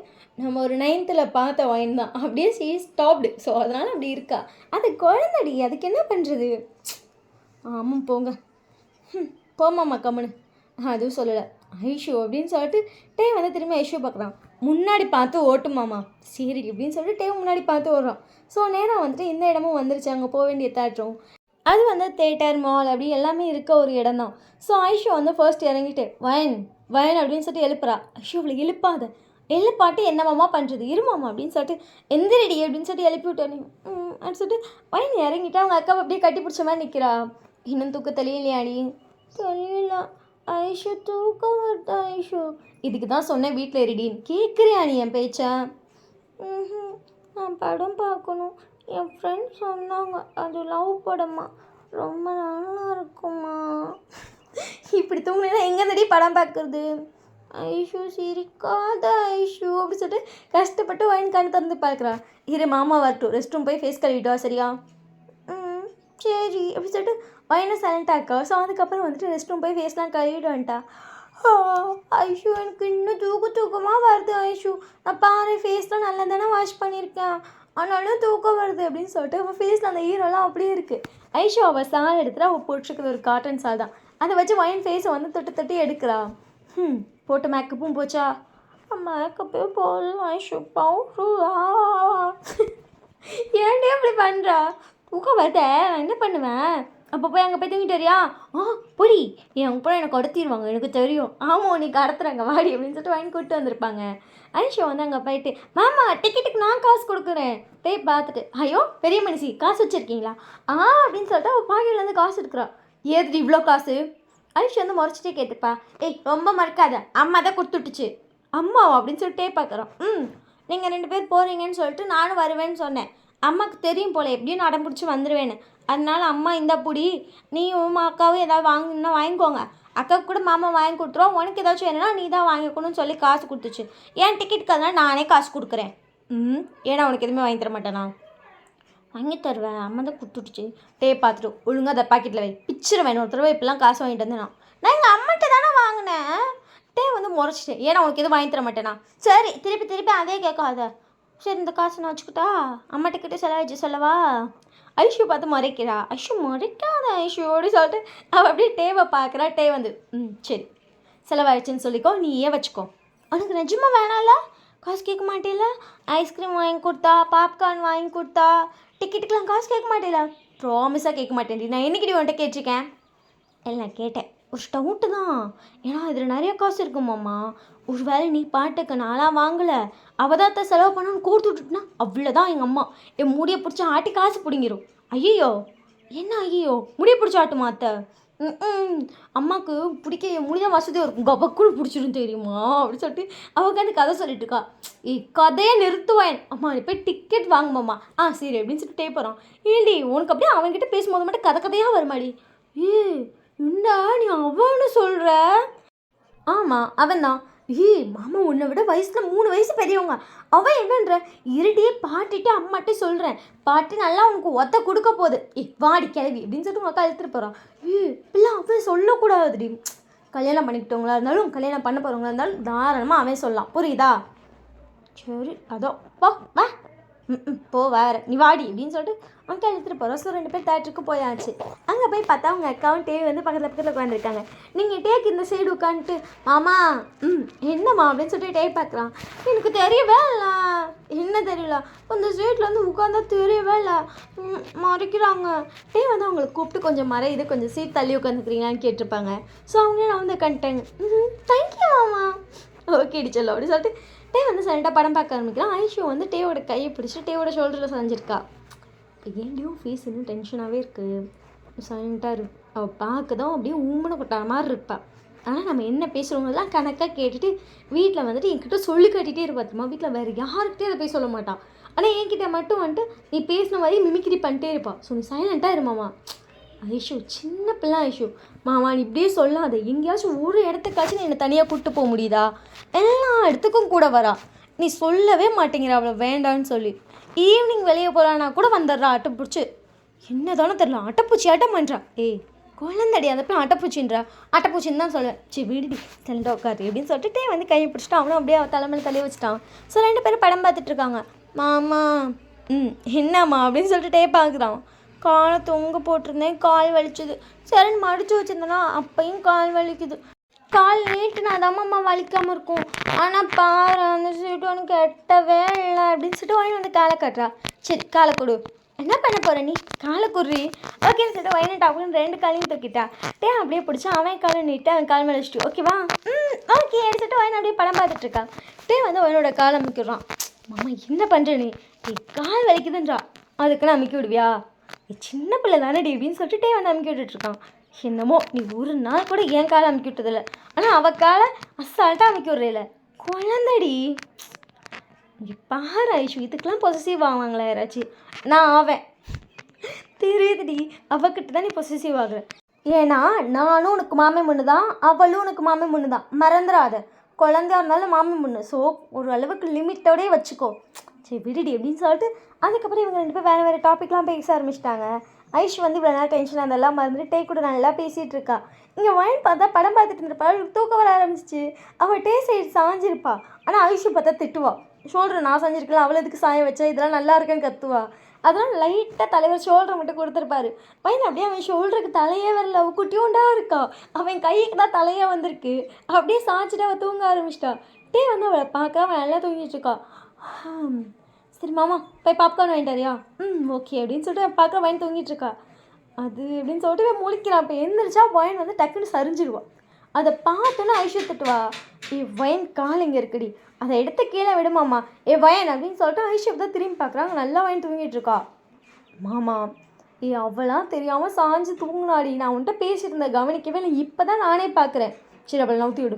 நம்ம ஒரு 9th பார்த்த வயன் தான். அப்படியே ஷீ ஸ்டாப்டு. ஸோ அதனால் அப்படி இருக்கா. அது குழந்தடி, அதுக்கு என்ன பண்ணுறது? ஆமாம் போங்க போமாம்மா கம்முன்னு. அதுவும் சொல்லலை. ஐஷு அப்படின்னு சொல்லிட்டு வந்து திரும்பி ஐஷு பார்க்குறான். முன்னாடி பார்த்து ஓட்டுமாம்மா. சரி அப்படின்னு சொல்லிட்டு முன்னாடி பார்த்து ஓடுறான். ஸோ நேராக வந்துட்டு இந்த இடமும் வந்துருச்சு. அங்கே போக வேண்டிய தேட்டரும் அது வந்து தேட்டர் மால் அப்படி எல்லாமே இருக்க ஒரு இடம் தான். ஸோ ஐஷு வந்து ஃபர்ஸ்ட் இறங்கிட்டு வயன் அப்படின்னு சொல்லிட்டு எழுப்புறா. ஐஷு அவளை எழுப்பாட்டு என்னமாம்மா பண்ணுறது இருமாம்மா அப்படின்னு சொல்லிட்டு எந்திரடி அப்படின்னு சொல்லிட்டு எழுப்பி விட்டேன் அப்படின்னு சொல்லிட்டு வயன் இறங்கிட்டு அவங்க அக்காவை அப்படியே கட்டி பிடிச்ச மாதிரி நிற்கிறா. இன்னும் தூக்க தெரியலையாடி? தெரியல ஐஷு, தூக்க வருதா ஐஷு? இதுக்கு தான் சொன்னேன் வீட்டில் இருடின்னு. கேட்குறியா நீ என் பேச்சா? நான் படம் பார்க்கணும். என் ஃப்ரெண்ட்ஸ் சொன்னாங்க அது லவ் படமா, ரொம்ப நல்லா இருக்குமா. இப்படி தூங்கினா எங்கேருந்தடி படம் பார்க்குறது? ஐஷு சிரிக்காத ஐஷு அப்படி சொல்லிட்டு கஷ்டப்பட்டு வாங்கி கண்ணு திறந்து பார்க்குறா. இரு மாமா வரட்டும், ரெஸ்ட் ரூம் போய் ஃபேஸ் கழுவிட்டு வா சரியா? சரி அப்படி சொல்லிட்டு வயனை சைலண்டாக இருக்கா. ஸோ அதுக்கப்புறம் வந்துட்டு ரெஸ்ட் ரூம் போய் ஃபேஸ்லாம் கழுவிட்டு வந்துட்டா. ஐஷு எனக்கு இன்னும் தூக்கமாக வருது ஐஷு, நான் பாரு ஃபேஸ்லாம் நல்லா தானே வாஷ் பண்ணியிருக்கேன், ஆனாலும் தூக்கம் வருது அப்படின்னு சொல்லிட்டு அவள் ஃபேஸில் அந்த ஈரெல்லாம் அப்படியே இருக்குது. ஐஷு அவள் சால் எடுத்துகிட்டு அவள் போட்டிருக்குது ஒரு காட்டன் சால் தான், அதை வச்சு வயன் ஃபேஸை வந்து தொட்டு தொட்டு எடுக்கிறா. போட்ட மேக்கப்பும் போச்சா? மேக்கப்பே போடலாம் ஐஷு, பவுட்ரு. ஏன்டே அப்படி பண்ணுறா? தூக்கம் வருத, நான் என்ன பண்ணுவேன்? அப்போ போய் அங்கே போய் தூங்கிட்டாரியா? பொடி என் போய் எனக்கு கடத்திடுவாங்க, எனக்கு தெரியும். ஆமாம் நீ கடத்துறாங்க வாடி அப்படின்னு சொல்லிட்டு வாங்கி கூப்பிட்டு வந்திருப்பாங்க. ஐஷோ வந்து அங்கே போயிட்டு மாமா டிக்கெட்டுக்கு நான் காசு கொடுக்குறேன். போய் பார்த்துட்டு ஐயோ பெரிய மனுஷி காசு வச்சுருக்கீங்களா அப்படின்னு சொல்லிட்டு அவள் பாக்கெட்லேருந்து காசு எடுக்கிறா. ஏதுடி இவ்வளோ காசு? ஐஷோ வந்து முறைச்சிட்டே கேட்டுப்பா. ரொம்ப மறக்காத, அம்மா தான் கொடுத்துட்டுச்சு. அம்மாவா அப்படின்னு சொல்லிட்டே பார்க்குறோம். நீங்கள் 2 பேர் போகிறீங்கன்னு சொல்லிட்டு நானும் வருவேன்னு சொன்னேன். அம்மாவுக்கு தெரியும் போல் எப்படியும் நடம் பிடிச்சி வந்துடுவேன்னு, அதனால அம்மா இந்த புடி, நீ உமா அக்காவும் ஏதாவது வாங்கினா வாங்கிக்கோங்க, அக்காவுக்கு கூட மாமா வாங்கி கொடுத்துருவோம், உனக்கு ஏதாச்சும் வேணும்னா நீ தான் வாங்கிக்கணும்னு சொல்லி காசு கொடுத்துச்சு. ஏன் டிக்கெட்டுக்கு அதனால் நானே காசு கொடுக்குறேன். ஏன்னா உனக்கு எதுவுமே வாங்கி தர மாட்டேனா? வாங்கி தருவேன், அம்மா தான் கொடுத்துட்டுச்சு. பார்த்துட்டு ஒழுங்காக அதை பாக்கெட்டில் வை, பிச்சிருவேன் ஒரு தடவை இப்பெல்லாம் காசு வாங்கிட்டு வந்தேன். நான் எங்கள் அம்மாட்ட தானே வாங்கினேன். வந்து முறைச்சிட்டேன், ஏன்னா உனக்கு எதுவும் வாங்கி தர மாட்டேனா? சரி திருப்பி அதே கேட்காத. சரி இந்த காசு நான் வச்சுக்கிட்டா, அம்மாட்ட கிட்டே செலவாச்சு சொல்லவா? ஐஷு பார்த்து முறைக்கிறா. ஐஷு முறைக்காத ஐஷு அப்படி சொல்லிட்டு அவள் அப்படியே டேவை பார்க்குறா. வந்து சரி செலவாயிடுச்சுன்னு சொல்லிக்கோ, நீ வச்சுக்கோ. உனக்கு நிஜமாக வேணாம்ல? காசு கேட்க மாட்டேல? ஐஸ்கிரீம் வாங்கி கொடுத்தா, பாப்கார்ன் வாங்கி கொடுத்தா, டிக்கெட்டுக்கெலாம் காசு கேட்க மாட்டேல? ப்ராமிஸாக கேட்க மாட்டேன்டி. நான் என்னைக்கிடி உன்கிட்ட கேட்டிருக்கேன்? இல்லை கேட்டேன், ஒரு டவுட்டு தான். ஏன்னா இதில் நிறைய காசு இருக்குமாம்மா, ஒரு வேளை நீ பாட்டுக்கு நான்லாம் வாங்கலை, அவதாத்த செலவு பண்ணணும்னு கொடுத்து விட்டுட்டுனா அவ்வளோதான் எங்கள் அம்மா என் முடியை பிடிச்சி ஆட்டி காசு பிடிங்கிரும். ஐயோ என்ன ஐயோ முடியை பிடிச்சி ஆட்டு மாத்த? அம்மாவுக்கு பிடிக்க முடிதான் வசதியாக இருக்கும், கபக்குன்னு பிடிச்சிரும் தெரியுமா அப்படின்னு சொல்லிட்டு அவளுக்கு அந்த கதை சொல்லிட்டு இருக்கா. கதையை நிறுத்துவேன். அம்மா நீ போய் டிக்கெட் வாங்குமாம்மா. சரி அப்படின்னு சொல்லிட்டு போகிறான். ஏண்டி உனக்கு அப்படியே அவன்கிட்ட பேசும்போது மட்டும் கதையாக வருமாடி? என்னடா நீ அவன்னு சொல்கிற? ஆமாம் அவன் தான். மாமா உன்னை விட வயசில் 3 வயசு பெரியவங்க, அவன் என்னன்ற? இருடியே பாட்டிட்டு அம்மாட்டே சொல்கிறேன், பாட்டி நல்லா உனக்கு ஒத்த கொடுக்க போகுது, வாடி கிளவி அப்படின்னு சொல்லிட்டு உங்கள் அக்கா எடுத்துகிட்டு போகிறான். இப்பெல்லாம் அவன் சொல்லக்கூடாதுடி. கல்யாணம் பண்ணிக்கிட்டவங்களா இருந்தாலும் கல்யாணம் பண்ண போகிறவங்களா இருந்தாலும் தாராளமாக அவன் சொல்லலாம், புரியுதா? சரி அதோ போ வா, போ வேறு நீ வாடி அப்படின்னு சொல்லிட்டு அக்கா எடுத்துகிட்டு போகிறோம். ஸோ 2 பேர் தேட்டருக்கு போயாச்சு. அங்கே போய் பார்த்தா அவங்க அக்காவும் டேவி வந்து பக்கத்தில் உட்காந்துருக்காங்க. நீங்கள் டேக்கு இந்த சைடு உட்காந்துட்டு மாமா என்னம்மா அப்படின்னு சொல்லிட்டு டே பார்க்குறான். எனக்கு தெரியவே இல்லை. என்ன தெரியல, அந்த சைடில் வந்து உட்காந்தா தெரியவே இல்லை, மறைக்கிறாங்க. டே வந்து அவங்களை கூப்பிட்டு கொஞ்சம் மறையுது, கொஞ்சம் சீட் தள்ளி உட்காந்துக்கிறீங்களான்னு கேட்டிருப்பாங்க. ஸோ அவங்க நான் வந்து கண்டேன். தேங்க்யூ மாமா, ஓகே டிச்சல் அப்படி சொல்லிட்டு டே வந்து சைலண்டாக படம் பார்க்க ஆரம்பிக்கிறான். ஐஷு வந்து டேவோட கையை பிடிச்சிட்டு டேவோட ஷோல்டரில் சாஞ்சிருக்கா. ஏன்டியும் ஃபேஸ் இன்னும் டென்ஷனாகவே இருக்குது, சைலண்ட்டாக இருக்கு. அவள் பார்க்க தான் அப்படியே ஊமனை கொட்டான மாதிரி இருப்பாள். ஆனால் நம்ம என்ன பேசுகிறவங்கலாம் கணக்காக கேட்டுட்டு வீட்டில் வந்துட்டு என்கிட்ட சொல்லி கட்டிகிட்டே இருப்பாத்துமா. வீட்டில் வேறு யாருக்கிட்டே அதை போய் சொல்ல மாட்டான். ஆனால் என்கிட்ட மட்டும் வந்துட்டு நீ பேசின மாதிரி மிமிக்ரி பண்ணிட்டே இருப்பாள். ஸோ நீ சைலண்ட்டாக இருமாமா. ஐஷு சின்ன பிள்ளை ஐஷு, மாமா நீ இப்படியே சொல்லாத, எங்கேயாச்சும் ஒரு இடத்துக்காச்சும் நீ என்னை தனியாக கூப்பிட்டு போக முடியுதா? எல்லா இடத்துக்கும் கூட வரா, நீ சொல்லவே மாட்டேங்கிற அவளை வேண்டான்னு சொல்லி. ஈவினிங் வெளியே போகலான்னா கூட வந்துடுறா அட்டைப்பூச்சி. என்ன தானே தெரில, அட்டைப்பூச்சி ஆட்டம் பண்ணுறா. குழந்தடி அந்த பிள்ளை அட்டைப்பூச்சின்றா. அட்டைப்பூச்சின்னு தான் சொல்லுவேன். சரி வீடுடி தண்டா உட்காரு அப்படின்னு சொல்லிட்டு வந்து கையை பிடிச்சிட்டு அவனும் அப்படியே தலைமையில் தள்ளி வச்சுட்டான். ஸோ 2 பேரும் படம் பார்த்துட்ருக்காங்க. மாமா என்னம்மா அப்படின்னு சொல்லிட்டு பார்க்குறான். காலை தொங்க போட்டிருந்தேன், கால் வலிச்சுது. சரின்னு மடிச்சு வச்சுருந்தேன்னா அப்பையும் கால் வலிக்குது. கால் நீட்டுனா தான்மா வலிக்காமல் இருக்கும், ஆனால் பாரு அந்த சீட்டு உனக்கு எட்டவே இல்லை அப்படின்னு சொல்லிட்டு ஒயின் வந்து காலை கட்டுறா. சரி காலை கொடு, என்ன பண்ண போகிற நீ, காலை குடுறி. ஓகேன்னு சொல்லிட்டு ஒயினை டாப்புன்னு 2 காலையும் தூக்கிட்டா. அப்படியே பிடிச்சா அவன் காலை நீட்டு அவன் கால் மேலே வச்சுட்டு ஓகேவா ஓகே எடுத்துட்டு ஒயின் அப்படியே படம் பார்த்துட்ருக்கா. வந்து ஒயினோட காலை அமைக்கிறான். மாமா என்ன பண்ணுற நீ, கால் வலிக்குதுன்றா, அதுக்குன்னு அமைக்கி விடுவியா? சின்ன பிள்ளை தானடி அப்படின்னு சொல்லிட்டு வந்து அமுக்கி விட்டுட்ருக்கான். என்னமோ நீ ஒரு நாள் கூட என் காலை அமுக்கி விட்டதில்லை, ஆனால் அவள் காலை அசால்ட்டாக அமுக்கி விட்றேல, குழந்தடி. இங்கே பாரு ஐஷு, இதுக்கெலாம் பொசசிவ் ஆவாங்களா யாராச்சும்? நான் ஆவேன் தெரியுதுடி, அவகிட்ட தான் நீ பொசசிவ் ஆகுற. ஏன்னா நானும் உனக்கு மாமே முன்னு தான், அவளும் உனக்கு மாமே முன்னு தான், மறந்துடாத. குழந்தையா இருந்தாலும் மாமே முன்னு. ஸோ ஒரு அளவுக்கு லிமிட்டோடே வச்சுக்கோ. சரி விடுடி அப்படின்னு சொல்லிட்டு அதுக்கப்புறம் இவங்க 2 பேர் வேறு டாப்பிக்லாம் பேச ஆரம்பிச்சிட்டாங்க. ஐஷு வந்து இவ்வளோ நேரம் டென்ஷன் அதெல்லாம் மறந்துட்டு டே கூட நல்லா பேசிகிட்டு இருக்கா. இங்கே வைன் பார்த்தா படம் பார்த்துட்டு இருந்திருப்பா, அவளுக்கு தூக்கம் வர ஆரம்பிச்சிச்சு. அவள் டே சைடு சாஞ்சிருப்பா. ஆனால் ஐஷு பார்த்தா திட்டுவா, ஷோல்டர் நான் சாஞ்சிருக்கலாம், அவள் எதுக்கு சாய வச்சா, இதெல்லாம் நல்லா இருக்குன்னு கத்துவா. அதெல்லாம் லைட்டாக தலைவர் ஷோல்டரை மட்டும் கொடுத்துருப்பாரு. பையன் அப்படியே அவன் ஷோல்டருக்கு தலையே வரல, அவள் குட்டியோண்டா இருக்கா, அவன் கைக்கு தான் தலையே வந்திருக்கு. அப்படியே சாய்ச்சிட்டு அவள் தூங்க ஆரம்பிச்சிட்டா. டே வந்து அவளை பார்க்க அவன் நல்லா தூங்கிட்டு இருக்கா. சரி மாமா போய் பாப்கார்ன் வாங்கிட்டாரியா? ஓகே அப்படின்னு சொல்லிட்டு பார்க்க வைன் தூங்கிட்டு இருக்கா. அது அப்படின்னு சொல்லிட்டு முழிக்கிறான். இப்போ எழுந்திரிச்சா வைன் வந்து டக்குன்னு சரிஞ்சிடுவான். அதை பார்த்தோன்னா ஐஷு திட்டுவா, வைன் கால் இங்கே இருக்குடி, அதை எடுத்து கீழே விடுமாம்மா, வயன் அப்படின்னு சொல்லிட்டு ஐஷு தான் திரும்பி பார்க்குறாங்க. நல்லா வைன் தூங்கிட்டு இருக்கா. மாமா அவளாம் தெரியாமல் சாஞ்சு தூங்கினாடி, நான் உன்கிட்ட பேசிட்டு இருந்தேன் கவனிக்கவே இல்லை, இப்போ தான் நானே பார்க்குறேன். சரி அவளை நவுத்தி விடு.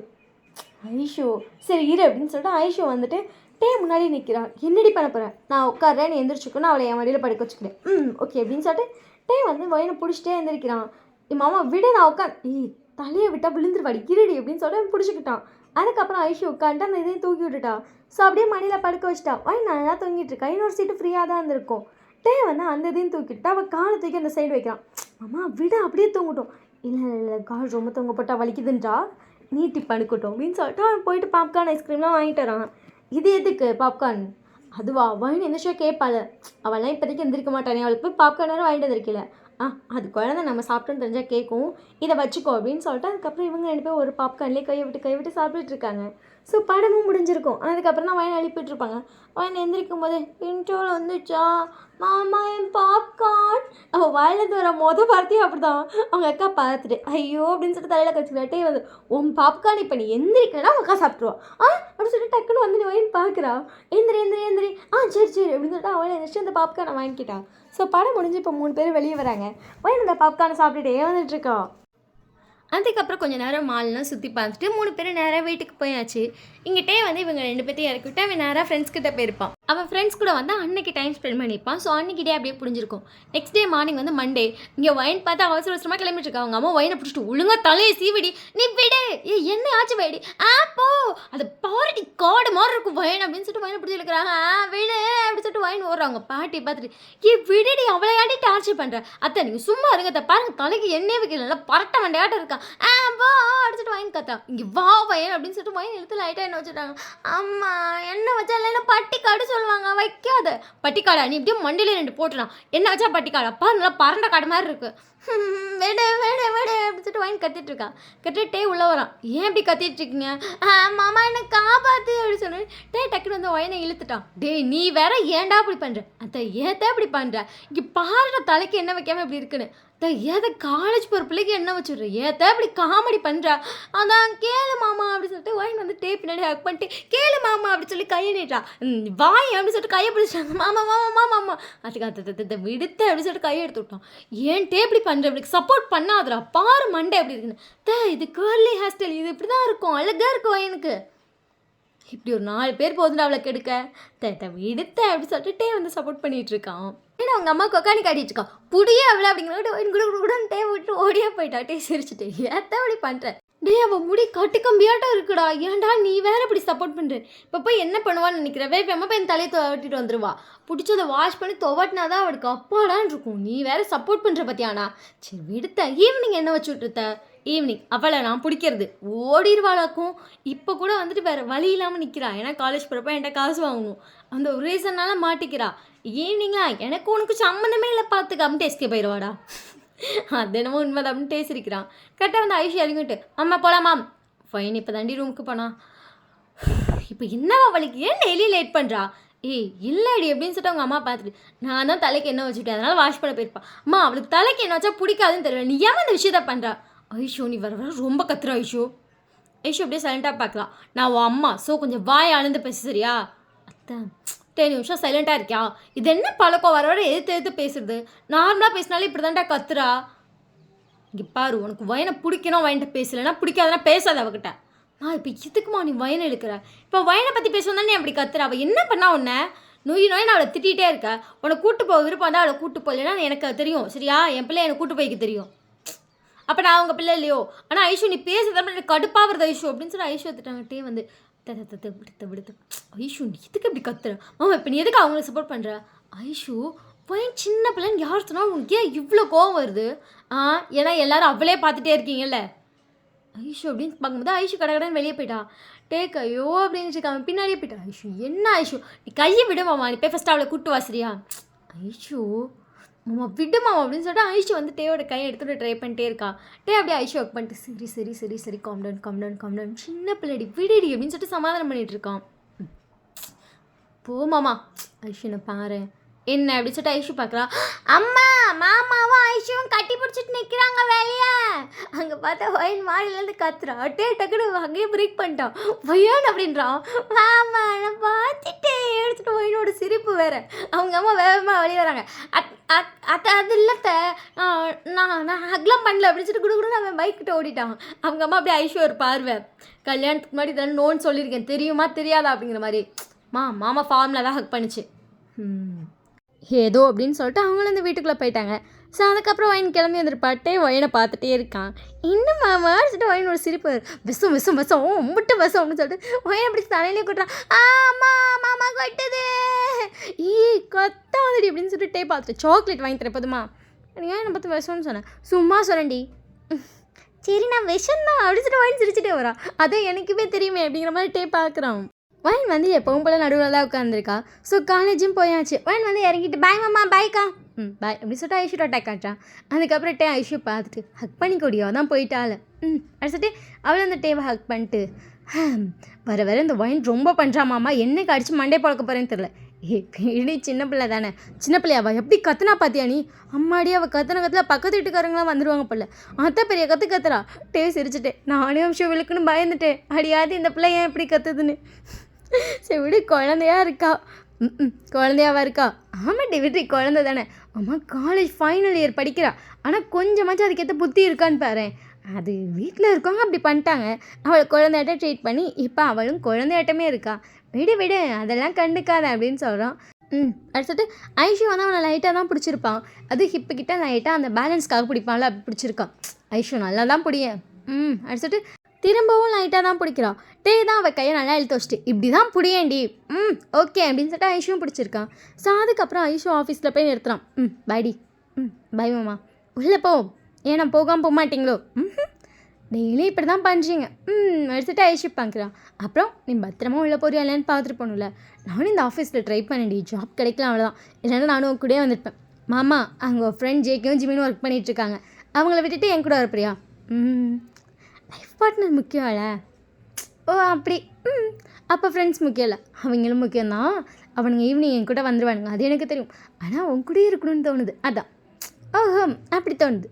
ஐஷு சரி இரு அப்படின்னு சொல்லிட்டு ஐஷு வந்துட்டு டே முன்னாடி நிற்கிறாள். என்னடி பண்ண போகிறேன், நான் உட்காடுறேன், நீ எந்திரிச்சுக்கணும், அவளை என் மடியில் படுக்க வச்சுக்கிறேன். ஓகே அப்படின்னு சொல்லிட்டு டே வந்து வயனை பிடிச்சிட்டே எழுந்திரிக்கிறான். மாமா விட நான் உட்காந்து தலையை விட்டால் விழுந்துருவாடி இருடி அப்படின்னு சொல்லிட்டு பிடிச்சிக்கிட்டான். அதுக்கப்புறம் ஐஷு உட்காந்துட்டு அந்த இதையும் தூக்கி விட்டுட்டா. ஸோ அப்படியே மடியில் படுக்க வச்சுட்டா. வயன் நல்லா தூங்கிட்டு இருக்கா. இன்னொரு சீட்டு ஃப்ரீயாக தான் இருந்திருக்கும். டே வந்து அந்த இதையும் தூக்கிட்டா. அவள் காலை தூக்கி அந்த சைடு வைக்கிறான். மாமா விட அப்படியே தூங்கட்டும். இல்லை இல்லை கால் ரொம்ப தூங்க போட்டால் வலிக்குதுன்றா, நீட்டி படுக்கட்டும் அப்படின்னு சொல்லிட்டு அவன் போயிட்டு பாப்கார்ன் ஐஸ்கிரீம்லாம் வாங்கிட்டு வரான். இது எதுக்கு பாப்கார்ன்? அதுவா வயன் எந்த ஷோ கேட்பாள், அவள்லாம் இப்போதைக்கு எந்திரிக்க மாட்டானே, அவளுக்கு போய் பாப்கார்ன் வேறு வாங்கிட்டு வந்திருக்கல. அது குழந்தை நம்ம சாப்பிட்டோன்னு தெரிஞ்சால் கேட்கும், இதை வச்சுக்கோ அப்படின்னு சொல்லிட்டு அதுக்கப்புறம் இவங்க ரெண்டு பேர் ஒரு பாப்கார்ன்லேயே கையை விட்டு சாப்பிட்டுட்டு இருக்காங்க. ஸோ படமும் முடிஞ்சிருக்கும். அதுக்கப்புறம் தான் வயன் எழுப்பிட்டுருப்பாங்க. வயன் எந்திரிக்கும் போதே இன்ட்ரோல் வந்துச்சா, மாமா என் பாப்கார்ன். அவள் வாயிலேருந்து வர வார்த்தையும் அப்படி தான். அவங்க அக்கா பார்த்துட்டு ஐயோ அப்படின்னு சொல்லிட்டு தலையில் கச்சிக்கிட்டே வந்து உன் பாப்கார்ன் இப்போ நீ எந்திரிக்கனா அவங்க அக்கா சாப்பிட்ருவா அப்படின்னு சொல்லிட்டு டக்குன்னு வந்து நீ வயன் பார்க்குறா. எந்திரி சரி அப்படின்னு சொல்லிட்டு அவளை எந்திரிச்சு அந்த பாப்கார்னை வாங்கிக்கிட்டா. ஸோ படம் முடிஞ்சு இப்போ 3 பேர் வெளியே வராங்க. வயன் அந்த பாப்கார்னை சாப்பிட்டுட்டே வந்துட்டுருக்கா. அதுக்கப்புறம் கொஞ்சம் நேரம் மால்லாம் சுற்றி பார்த்துட்டு 3 பேரும் நேராக வீட்டுக்கு போயாச்சு. இங்கிட்டே வந்து இவங்க 2 பேர்த்தையும் இறக்கி விட்டு அவன் நேராக ஃப்ரெண்ட்ஸ் கிட்ட போயிருப்பான். அவன் ஃப்ரெண்ட்ஸ் கூட வந்து அன்னைக்கு டைம் ஸ்பெண்ட் பண்ணியிருப்பான். ஸோ அன்னைக்கு டே அப்படியே புரிஞ்சிருக்கும். நெக்ஸ்ட் டே மார்னிங் வந்து மண்டே. இங்கே வைன் பார்த்து அவசரமாக கிளம்பிட்டு இருக்கா. அவங்க அம்மா வைனை பிடிச்சிட்டு ஒழுங்காக தலையை சீவிடி, நீ விடு, என்ன ஆச்சு வைடி, போ, அது பாரடி காடு மாதிரி இருக்கும் வைன் அப்படின்னு சொல்லிட்டு வைனை பிடிச்சி இருக்கிறாங்க. விடு அப்படின்னு சொல்லிட்டு வைன் ஓடுறாங்க. பாட்டி பார்த்துட்டு விடுடி, அவளையாட்டி டார்ச்சர் பண்ணுற அத்தை, நீங்கள் சும்மா இருங்க பாருங்க, தலைக்கு எண்ணெய் வைக்கல, பரட்ட வண்டையாட்டம் இருக்கா, வா அடிச்சுட்டு வைன் கத்தா, இங்கே வா வைன் அப்படின்னு சொல்லிட்டு வைன் எடுத்து லைட்டாக என்ன வச்சுட்டாங்க. அம்மா என்ன வச்சா இல்லைன்னா பட்டிக்காடு சொல்லுவாங்க, வைக்காத பட்டிக்காடா, நீ இப்படியே மண்டியில் 2 போட்டுறான், என்ன வச்சா பட்டிக்காடாப்பா, நல்லா பரண்ட காடு மாதிரி இருக்கு, விடு அப்படின்னு சொல்லிட்டு வைன் கத்திட்டு இருக்கா. கத்திட்டே உள்ளே வரான். ஏன் இப்படி கத்திட்டு இருக்கீங்க? மாமா என்ன காப்பாத்து அப்படின்னு சொல்லி டே டக்குன்னு வந்து வைனை இழுத்துட்டான். டே நீ வேற ஏன்டா இப்படி பண்ணுற, அத்தை ஏத்த இப்படி பண்ணுற, இங்கே பாருட தலைக்கு என்ன வைக்காம இப்படி இருக்குன்னு, ஏத காலேஜ் போகிற பிள்ளைக்கு என்ன வச்சுடுற, ஏத்த இப்படி காமெடி பண்ணுறா, அதான் கேளு மாமா அப்படின்னு சொல்லிட்டு வைன் வந்து டே பின்னாடி ஹக் பண்ணிட்டு கேளு மாமா அப்படின்னு சொல்லி கையை நீட்டா. வாய் அப்படின்னு சொல்லிட்டு கையை பிடிச்சிட்டாங்க. மாமா அதுக்கு அதை விடுத்த அப்படின்னு சொல்லிட்டு கையை எடுத்து விட்டான். ஏன் டே இப்படி பண்ணுற, இப்படி சப்போர்ட் பண்ணாதரா, பாரு மண்டே அப்படி இருக்குன்னு. இது கேர்லி ஹேர் ஸ்டைல், இது இப்படி தான் இருக்கும், அழகாக இருக்கும் வைனுக்கு, இப்படி ஒரு 4 பேர் போதுண்டா அவளை கெடுக்க, விடுத்த அப்படின்னு சொல்லிட்டு வந்து சப்போர்ட் பண்ணிட்டு இருக்கான். ஏன்னா அவங்க அம்மா கொக்கானி காட்டிட்டு இருக்கா, புடியே அவளை அப்படிங்கிற டே விட்டு ஓடியா போயிட்டா. டே சிரிச்சுட்டு ஏத்த அப்படி பண்ணுறேன். டே அவள் முடி கட்டு கம்பியாட்டம் இருக்குடா, ஏன்டா நீ வேற இப்படி சப்போர்ட் பண்ணுற, இப்போ போய் என்ன பண்ணுவான்னு நினைக்கிறேன், வேப்பமாக போய் என் தலையை துவட்டிட்டு வந்துடுவா, பிடிச்சதை வாஷ் பண்ணி துவட்டினா தான் அவளுக்கு அப்பாடான்னு இருக்கும், நீ வேற சப்போர்ட் பண்ணுற பற்றியானா. சரி விடுத்த, ஈவினிங் என்ன வச்சு விட்டுருத்த, ஈவினிங் அவளை நான் பிடிக்கிறது ஓடிடுவாளாக்கும். இப்போ கூட வந்துட்டு வேறு வழி இல்லாமல் நிற்கிறா, ஏன்னா காலேஜ் போகிறப்ப என்கிட்ட காசு வாங்கணும், அந்த ஒரு ரீசன்னால மாட்டிக்கிறா. ஈவினிங்களா எனக்கு உனக்கு சம்மந்தமே இல்லை பார்த்துக்காம டேஸ்க்கே போயிடுவாடா. அது என்னமோ உண்மை தான் அப்படின்னு பேசியிருக்கிறான். கரெக்டாக வந்து ஐஷு இறங்கிட்டு அம்மா போகலாமாம், ஃபைன் இப்போ தாண்டி ரூமுக்கு போனா, இப்போ என்னவா அவளுக்கு ஏன் டெய்லி லேட் பண்ணுறா, இல்லடி அப்படின்னு சொல்லிட்டு அவங்க அம்மா பார்த்துட்டு நான் தான் தலைக்கு என்ன வச்சுட்டேன், அதனால் வாஷ் பண்ண போயிருப்பான். அம்மா அவளுக்கு தலைக்கு என்ன வச்சா பிடிக்காதுன்னு தெரியல, நீ ஏன் அந்த விஷயத்த பண்ணுறா. ஐஷோ நீ வர ரொம்ப கத்துறா ஐஷோ அப்படியே சைலண்ட்டாக பார்க்கலாம். நான் உன் அம்மா, ஸோ கொஞ்சம் வாய் ஆழ்ந்து பேசு சரியா. அத்தை 10 நிமிஷம் சைலண்ட்டாக இருக்கியா, இது என்ன பழக்கம், வர எதிர்த்து பேசுறது, நார்மலாக பேசினாலே இப்படி தான்டா கத்துறா. இங்கே பாரு, உனக்கு வயனை பிடிக்கணும் வயன்ட்ட பேசலைன்னா பிடிக்காதுன்னா பேசாத அவகிட்ட. இப்போ இதுக்குமா நீ வயனை எடுக்கிற, இப்போ வயனை பற்றி பேசுவோம் தானே அப்படி கத்துறா. அவள் என்ன பண்ணா உன்னை நோய் நான் அவளை திட்டிகிட்டே இருக்க, உன்னை கூட்டு போக விருப்பம் தான் அவளை கூட்டு போகலன்னா எனக்கு தெரியும் சரியா, என் பிள்ளை என்னை கூட்டு போய்க்கு தெரியும், அப்போ நான் அவங்க பிள்ளை இல்லையோ. ஆனால் ஐஷு நீ பேசுறத எனக்கு கடுப்பாக வருது ஐஷு அப்படின்னு சொல்லி ஐஷு எடுத்துட்டாங்கட்டே வந்து விடுத்து ஐஷு நீ எதுக்கு இப்படி கத்துற, மாமா இப்போ நீ எதுக்கு அவங்களுக்கு சப்போர்ட் பண்ணுற. ஐஷு பையன் சின்ன பிள்ளைன்னு யார் சொன்னால் உனக்கு ஏன் இவ்வளோ கோவம் வருது? ஏன்னா எல்லாரும் அவளே பார்த்துட்டே இருக்கீங்கல்ல. ஐஷு அப்படின்னு பார்க்கும்போது ஐஷு கடகடன்னு வெளியே போயிட்டா. டேக் ஐயோ அப்படின்னு வச்சுக்காம பின்னாடியே போயிட்டா. ஐஷு என்ன ஐஷு, நீ கையை விடுமாமா, நீ போய் ஃபஸ்ட்டு அவளை கூட்டு வாசிரியா? ஐஷு மாமா விடுமாமா அப்படின்னு சொல்லிட்டு ஐஷு வந்து டேவோட கையை எடுத்துகிட்டு ட்ரை பண்ணிட்டே இருக்கா. டே அப்படியே ஐஷு ஒர்க் பண்ணிட்டு சரி சரி சரி சரி காம்டவுன் சின்ன பிள்ளைடி விடுடி அப்படின்னு சொல்லிட்டு சமாதானம் பண்ணிகிட்டு இருக்கான். போமாமா ஐஷுனை பாரு என்ன அப்படின்னு சொல்லிட்டு ஐஷு பார்க்குறா. அம்மா மாமாவும் ஐஷுவும் கட்டி பிடிச்சிட்டு நிற்கிறாங்க வெளியே. அங்கே பார்த்தா வயன் மாடியிலேருந்து கத்துறா. டக்குன்னு அங்கேயே பிரேக் பண்ணிட்டான். வயன் அப்படின்றான். மாமா நான் பார்த்துட்டு எடுத்துகிட்டு வயனோட சிரிப்பு வேறு. அவங்க அம்மா வேகமாக வெளியே வராங்க. அது இல்லத்த நான் ஹக்லாம் பண்ணல அப்படின்னு சொல்லிட்டு கூட அவன் பைக்கிட்ட ஓடிட்டான். அவங்க அம்மா அப்படியே ஐஷு ஒரு பார்வை. கல்யாணத்துக்கு முன்னாடி இதெல்லாம் நோன்னு சொல்லியிருக்கேன் தெரியுமா தெரியாதா அப்படிங்கிற மாதிரி. மாமா ஃபார்மில் தான் ஹக் பண்ணிச்சு ஏதோ அப்படின்னு சொல்லிட்டு அவங்களும் இந்த வீட்டுக்குள்ளே போயிட்டாங்க. ஸோ அதுக்கப்புறம் வயன் கிளம்பி வந்துருப்பாட்டே வயனை பார்த்துட்டே இருக்கான். இன்னும் மாமா சொல்லிட்டு வயனோட சிரிப்பு விஷம் முட்டு விஷம் அப்படின்னு சொல்லிட்டு வயனை பிடிச்சி தலையிலே கொட்டுறான். ஆமா மாமா கொட்டுது கொத்தா வந்துடி அப்படின்னு சொல்லிட்டு பார்த்துட்டு சாக்லேட் வாங்கி தரேன் போதுமா? நீங்கள் என்னை பார்த்து விஷம்னு சொன்னேன். சும்மா சொல்லேன்டி. சரி நான் விஷம் தான் அப்படின்னு சொல்லிட்டு வயன் சிரிச்சுட்டே வரான். அதான் எனக்குமே தெரியுமே அப்படிங்கிற மாதிரி பார்க்குறான். வயன் வந்து எப்பவும் போல் நடுவில் தான் உட்காந்துருக்கா. ஸோ காலேஜும் போயாச்சு. வயன் வந்து இறங்கிட்டு பாய் மாமா பாய்க்கா பாய் அப்படின்னு சொல்லிட்டு ஐஷு அட்டாக் ஆச்சான். அதுக்கப்புறம் ஐஷு பார்த்துட்டு ஹக் பண்ணிக்கொடியோ தான் போயிட்டாள். அப்படி சொல்லிட்டு அவளை அந்த டேவை ஹக் பண்ணிட்டு வர இந்த வயன் ரொம்ப பண்ணுறான் மாமா என்னைக்கு அடித்து மண்டே பழக்க போகிறேன்னு தெரில. இடி சின்ன பிள்ளை தானே. சின்ன பிள்ளையாவா எப்படி கத்துனா பார்த்தியா நீ? அம்மாடி அவள் கத்துல பக்கத்து வீட்டுக்காரங்களாம் வந்துடுவாங்க போல. அதான் பெரிய கத்துறா. சிரிச்சுட்டேன். நானே அம்ஷம் விழுக்குன்னு பயந்துட்டேன். அடியாது இந்த பிள்ளை ஏன் எப்படி கத்துதுன்னு. சரி விடு குழந்தையா இருக்கா. குழந்தையாவா இருக்கா? ஆமாட்டி விட்ரி குழந்தை தானே. அம்மா காலேஜ் ஃபைனல் இயர் படிக்கிறா. ஆனால் கொஞ்சமாச்சும் அதுக்கேற்ற புத்தி இருக்கான்னு பாரு. அது வீட்டில் இருக்கவங்க அப்படி பண்ணிட்டாங்க. அவளை குழந்தையாட்ட ட்ரீட் பண்ணி இப்போ அவளும் குழந்தையாட்டமே இருக்கா. விடு அதெல்லாம் கண்டுக்காத அப்படின்னு சொல்கிறான். அடுத்துட்டு ஐஷு வந்து அவனை லைட்டாக தான் பிடிச்சிருப்பான். அது ஹிப்புக்கிட்ட லைட்டாக அந்த பேலன்ஸ்க்காக பிடிப்பான்ல அப்படி பிடிச்சிருக்கான். ஐஷு நல்லா தான் பிடிய. அடுத்துட்டு திரும்பவும் லைட்டாக தான் பிடிக்கிறான். தான் அவள் கையை நல்லா இழுத்து வச்சுட்டு இப்படி தான் பிடியேண்டி ஓகே அப்படின்னு சொல்லிட்டு ஐஷுவும் பிடிச்சிருக்கான். ஸோ அதுக்கப்புறம் ஐஷு ஆஃபீஸில் போய் நிறுத்துறான். பாய்டி பாய் மாமா உள்ளே போ. ஏன்னா போகாமல் போக மாட்டிங்களோ? டெய்லி இப்படி தான் பண்ணுறீங்க. எடுத்துகிட்டு ஐஷு பார்க்குறான். அப்புறம் நீ பத்திரமா உள்ளே போறியா இல்லைன்னு பார்த்துட்டு போகணும்ல. நானும் இந்த ஆஃபீஸில் ட்ரை பண்ணேன்டி ஜாப் கிடைக்கலாம் அவ்வளோதான். இல்லைன்னா நானும் கூட வந்துருப்பேன். மாமா அங்கே ஃப்ரெண்ட் ஜேக்கும் ஜிமினும் ஒர்க் பண்ணிகிட்ருக்காங்க. அவங்கள விட்டுட்டு என் கூட வரப்போறியா? லைஃப் பார்ட்னர் முக்கியம் இல்லை. ஓ அப்படி. அப்போ ஃப்ரெண்ட்ஸ் முக்கியம் இல்லை. அவங்களும் முக்கியம்தான். அவனுங்க ஈவினிங் என் கூட வந்துடுவானுங்க அது எனக்கு தெரியும். ஆனால் உன் கூட இருக்கணும்னு தோணுது அதான். ஓஹோ அப்படி தோணுது.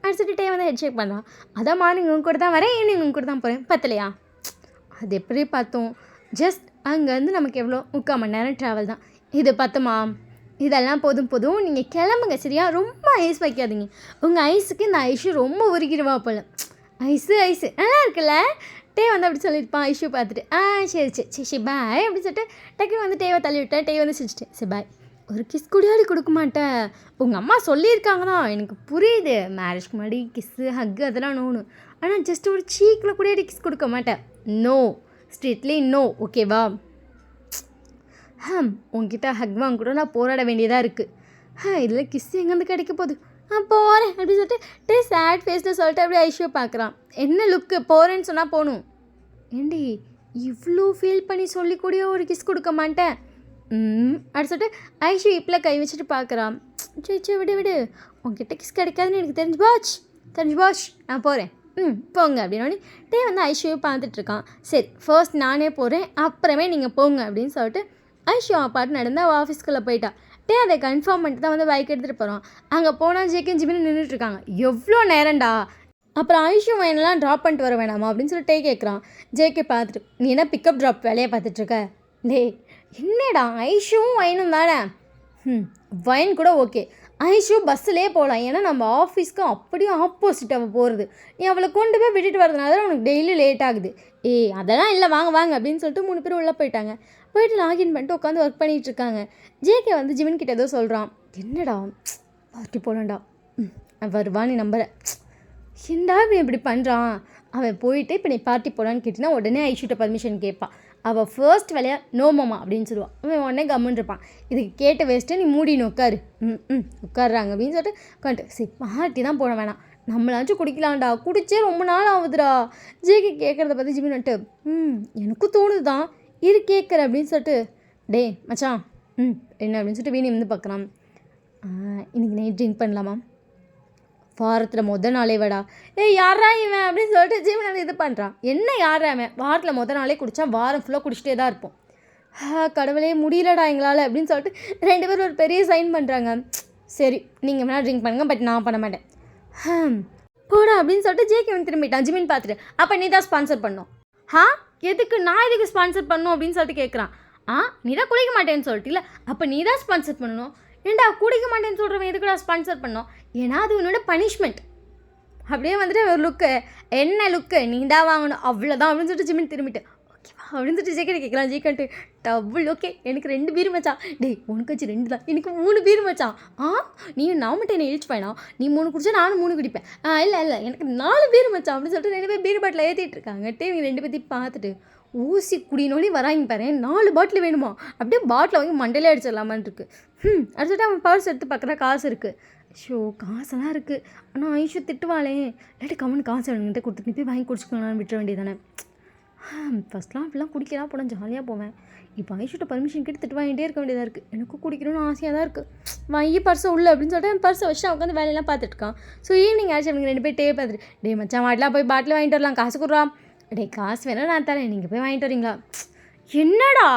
அடிச்சுட்டு வந்து ஹெட் ஷேக் பண்ணலாம். அதான் மார்னிங் உங்க கூட தான் வரேன் ஈவினிங் உங்க கூட தான் போகிறேன் பத்தலையா? அது எப்படி பார்த்தோம்? ஜஸ்ட் அங்கேருந்து நமக்கு எவ்வளோ 3/4 மணி நேரம் ட்ராவல் தான். இது பத்துமா? இதெல்லாம் போதும் நீங்கள் கிளம்புங்க சரியா? ரொம்ப ஐஸ் வைக்காதீங்க. உங்கள் ஐஸுக்கு இந்த ஐஷு ரொம்ப உருகிடுவா போல். ஐஸு நல்லா இருக்குல்ல? வந்து அப்படி சொல்லியிருப்பான் ஐஷு பார்த்துட்டு. சரி பாய் அப்படின்னு சொல்லிட்டு டக்குனு வந்து டேவை தள்ளி விட்டேன். வந்து சிரிச்சிட்டேன். சரி பாய். ஒரு கிஸ் கூடியாடி கொடுக்க மாட்டேன். உங்கள் அம்மா சொல்லியிருக்காங்க தான் எனக்கு புரியுது. மேரேஜ்க்கு முன்னாடி கிஸ்ஸு ஹக்கு அதெல்லாம் நோணும். ஆனால் ஜஸ்ட் ஒரு சீக்கில் கூடியாடி கிஸ் கொடுக்க மாட்டேன். நோ ஸ்ட்ரிக்ட்லி நோ ஓகேவா? உங்ககிட்ட ஹக் வாங்க கூட நான் போராட வேண்டியதாக இருக்குது. இதில் கிஸ் எங்கேருந்து கிடைக்க போகுது? போகிறேன் அப்படின்னு சொல்லிட்டு சேட் ஃபேஸில் சொல்லிட்டு அப்படியே ஐஷுவை பார்க்குறான். என்ன லுக்கு போகிறேன்னு சொன்னால் போகணும். ஏண்டி இவ்வளோ ஃபீல் பண்ணி சொல்லிக்கூடிய ஒரு கிஸ் கொடுக்க மாட்டேன் அப்படி சொல்லிட்டு ஐஷு இப்பில் கை வச்சுட்டு பார்க்குறான். சரி விடு உங்ககிட்ட கிஸ் கிடைக்காதுன்னு எனக்கு தெரிஞ்சு போச்சு நான் போகிறேன். போங்க அப்படின்னு வந்து ஐஷுவை பார்த்துட்ருக்கான். சரி ஃபர்ஸ்ட் நானே போகிறேன் அப்புறமே நீங்கள் போங்க அப்படின்னு சொல்லிட்டு ஐஷு பாட்டு நடந்து அவள் ஆஃபீஸ்க்குள்ளே போயிட்டா. அதை கன்ஃபார்ம் பண்ணிட்டு தான் வந்து பைக் எடுத்துகிட்டு போகிறோம். அங்கே போனால் ஜேக்கும் ஜிமின்னு நின்றுட்டுருக்காங்க. எவ்வளோ நேரம்டா? அப்புறம் ஐஷு வயனெல்லாம் ட்ராப் பண்ணிட்டு வர வேணாமா அப்படின்னு சொல்லிட்டு கேட்குறான். ஜேகே பார்த்துட்டு நீ என்ன பிக்கப் ட்ராப் வேலையை பார்த்துட்ருக்க? என்னடா ஐஷுவும் வயனும் தானே? வயன் கூட ஓகே. ஐஷு பஸ்ஸிலே போகலாம். ஏன்னா நம்ம ஆஃபீஸ்க்கு அப்படியே ஆப்போசிட் அவள் போகிறது. நீ அவளை கொண்டு போய் விட்டுட்டு வரதுனால தான் உனக்கு டெய்லி லேட் ஆகுது. அதெல்லாம் இல்லை வாங்க அப்படின்னு சொல்லிட்டு 3 பேர் உள்ளே போயிட்டாங்க. போயிட்டு லாகின் பண்ணிட்டு உட்காந்து ஒர்க் பண்ணிகிட்ருக்காங்க. ஜேகே வந்து ஜிமின் கிட்ட ஏதோ சொல்கிறான். என்னடா பார்ட்டி போகலான்டா வருவா நீ நம்புற? என்னடா இவன் இப்படி பண்ணுறான்? அவன் போயிட்டு இப்போ நீ பார்ட்டி போகலான்னு கேட்டினா உடனே ஐஷுட்ட பர்மிஷன் கேட்பான். அவள் ஃபர்ஸ்ட் வேலையா நோ மாமா அப்படின்னு சொல்லுவாள். அவன் உடனே கம்முன்னு இருப்பான். இதுக்கு கேட்டு வேஸ்ட்டு, நீ மூடின்னு உட்காரு. உட்காடுறாங்க அப்படின்னு சொல்லிட்டு உட்காந்துட்டு சரி பார்ட்டி தான் போட வேணாம், நம்மளாச்சும் குடிக்கலாம்டா, குடிச்சே ரொம்ப நாள் ஆகுதுடா. ஜேகே கேட்குறத பற்றி ஜிமின் வந்துட்டு எனக்கும் தோணுது தான் இரு கேட்குற அப்படின்னு சொல்லிட்டு டே மச்சான் என்ன அப்படின்னு சொல்லிட்டு வீணி வந்து பார்க்குறான். இன்றைக்கி நைட் ட்ரிங்க் பண்ணலாமா? வாரத்தில் நாளே வேடா யாரா இவன் அப்படின்னு சொல்லிட்டு ஜீவன் இது பண்ணுறான். என்ன யாரா அவன் வாரத்தில் நாளே குடித்தா வாரம் ஃபுல்லாக குடிச்சிட்டே தான் இருப்போம். கடவுளே முடியலடா எங்களால் அப்படின்னு சொல்லிட்டு 2 பேரும் ஒரு பெரிய சைன் பண்ணுறாங்க. சரி நீங்கள் வேணால் ட்ரிங்க் பண்ணுங்க, பட் நான் பண்ண மாட்டேன் போடா அப்படின்னு சொல்லிட்டு ஜேகே வந்து திரும்பிட்டான். ஜிமின் பார்த்துட்டு அப்போ நீ தான் ஸ்பான்சர் பண்ணோம். எதுக்கு நான் எதுக்கு ஸ்பான்சர் பண்ணணும் அப்படின்னு சொல்லிட்டு கேட்குறான். நீ தான் குடிக்க மாட்டேன்னு சொல்லிட்டு அப்போ நீ தான் ஸ்பான்சர் பண்ணணும். ஏண்டா குடிக்க மாட்டேன்னு சொல்கிறவன் எதுக்குடா ஸ்பான்சர் பண்ணோம்? ஏன்னா அது உன்னோட பனிஷ்மெண்ட். அப்படியே வந்துட்டு ஒரு லுக்கு, என்ன லுக்கு நீ தான் வாங்கணும் அவ்வளோதான் அப்படின்னு சொல்லிட்டு ஜிமின் திரும்பிட்டு ஓகேவா அப்படின்னு சொல்லிட்டு ஜேக்கெட் கேட்கலாம். ஜேக்கெட்டு டபுள் ஓகே எனக்கு 2 பீர் மச்சான். டேய் உனக்கு வச்சு 2 தான், எனக்கு 3 பீர் மச்சான். நீ நான் மட்டும் என்ன இழிச்சு போயினா, நீ 3 குடிச்சா நானும் 3 குடிப்பேன். இல்லை எனக்கு 4 பீர் மச்சான் அப்படின்னு சொல்லிட்டு 2 பேர் பீர் பாட்டில் ஏற்றிட்டு இருக்காங்க. இவங்க 2 பேர்த்தையும் பார்த்துட்டு ஊசி குடினோடனே வராங்க பாரு, 4 பாட்டில் வேணுமா? அப்படியே பாட்டில் வாங்கி மண்டையிலே அடிச்சிடலாமான்னு இருக்கு. அடுத்துட்டு அவன் பர்ஸ் எடுத்து பார்க்குறா, காசு இருக்குது. ஷோ காசெல்லாம் இருக்குது, ஆனால் ஐஷு திட்டுவாளே, இல்லாட்டி கம்மன் காசு வேணுங்கிட்ட கொடுத்துட்டு போய் வாங்கி குடிச்சுக்கலாம்னு விட்டுற வேண்டியதானே. ஃபஸ்ட்லாம் அப்படிலாம் குடிக்கலாம் போனால் ஜாலியாக போவேன். இப்போ ஐஷுட்ட பர்மிஷன் கேட்டு திட்டு வாங்கிட்டே இருக்க வேண்டியதாக இருக்குது. எனக்கும் குடிக்கணும்னு ஆசையாக தான் இருக்குது. வாங்கி பர்ஸை உள்ள அப்படின்னு சொல்லிட்டு என் பர்ஸை வச்சு உட்காந்து வேலையெல்லாம் பார்த்துட்டுருக்கான். ஸோ ஈவினிங் ஆச்சு அவங்க 2 பேர் டே பார்த்துட்டு டே மச்சான் வாட்டலாம் போய் பாட்டில் வாங்கிட்டு வரலாம், காசு கொடுறா. டே காசு வேணால் நான் தரேன், நீங்கள் போய் வாங்கிட்டு வரீங்களா? என்னடா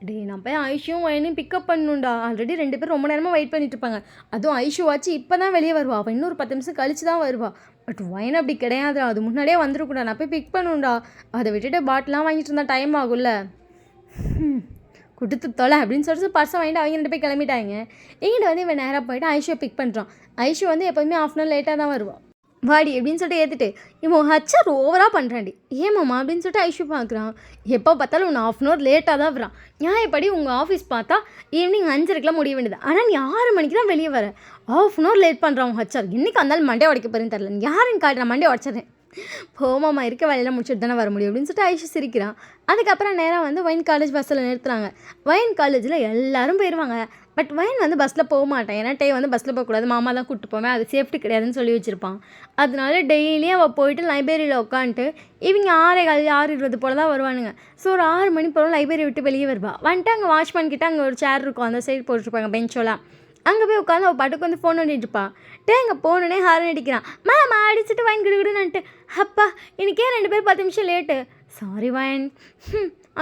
டே நான் போய் ஐஷுவும் வயனையும் பிக்கப் பண்ணணும்டா. ஆல்ரெடி 2 பேர் ரொம்ப நேரமாக வெயிட் பண்ணிட்டு இருப்பாங்க. அதுவும் ஐஷு வாச்சு இப்போ தான் வெளியே வருவா, அவள் இன்னொரு 10 நிமிஷம் கழிச்சு தான் வருவா. பட் வயன் அப்படி கிடையாதுடா, அது முன்னாடியே வந்துருக்கூடா, நான் போய் பிக் பண்ணுண்டா. அதை விட்டுட்டு பாட்டிலாம் வாங்கிட்டு இருந்தால் டைம் ஆகும்ல. கொடுத்து தொலை அப்படின்னு சொல்லிட்டு பர்ஸை வாங்கிட்டு அவங்க 2 பேர் கிளம்பிட்டாங்க. எங்கிட்ட வந்து இவன் நேராக போயிட்டு ஐஷுவை பிக் பண்ணுறான். ஐஷு வந்து எப்போதுமே ½ hour லேட்டாக தான் வருவாள். வாடி அப்படின்னு சொல்லிட்டு ஏற்றுட்டு இவன் ஹச்சார் ஓவராக பண்ணுறாண்டி. ஏமாம்மா அப்படின்னு சொல்லிட்டு ஐஷு பார்க்குறான். எப்போ பார்த்தாலும் உன்னை ½ hour லேட்டாக தான் வரான். நியாயப்படி உங்கள் ஆஃபீஸ் பார்த்தா ஈவினிங் 5:30க்கெலாம் முடிய வேண்டியது, ஆனால் நீ 6 மணிக்கு தான் வெளியே வர. ½ hour லேட் பண்ணுறான் ஹச்சார். இன்றைக்கி அந்தாலும் மண்டே உடைக்க போகிறேன்னு தெரில, யாருன்னு காட்டுறேன் மண்டே உடச்சிட்றேன். போமாம்மா இருக்க வேலையெல்லாம் முடிச்சுட்டு தானே வர முடியும் அப்படின்னு சொல்லிட்டு ஐஷு சிரிக்கிறான். அதுக்கப்புறம் நேராக வந்து வயன் காலேஜ் பஸ்ஸில் நிறுத்துறாங்க. வயன் காலேஜில் எல்லோரும் போயிடுவாங்க. பட் வயன் வந்து பஸ்ஸில் போக மாட்டான், ஏன்னா டே வந்து பஸ்ஸில் போகக்கூடாது, மாமா தான் கூப்பிட்டு போவேன், அது சேஃப்டி கிடையாதுன்னு சொல்லி வச்சுருப்பான். அதனால டெய்லியும் அவள் போயிட்டு லைப்ரரியில் உட்காந்துட்டு இவங்க 6:15 6:20 போல் தான் வருவானுங்க. ஸோ ஒரு 6 மணி போல் லைப்ரரி விட்டு வெளியே வருவாள். வந்துட்டு அங்கே வாட்ச்மேன் கிட்டே அங்கே ஒரு சேர் இருக்கும், அந்த சைடு போட்டுருப்பாங்க பெஞ்சோலாம். அங்கே போய் உட்காந்து அவள் பாட்டுக்கு வந்து ஃபோன் பண்ணிட்டுருப்பா. அங்கே போனோடனே ஹாரன் அடிக்கிறான். மாமா அடிச்சுட்டு வாங்கி கிடுகிடுன்னுட்டு. அப்பா எனக்கே 2 பேர் 10 நிமிஷம் லேட்டு. சாரி வாயன்.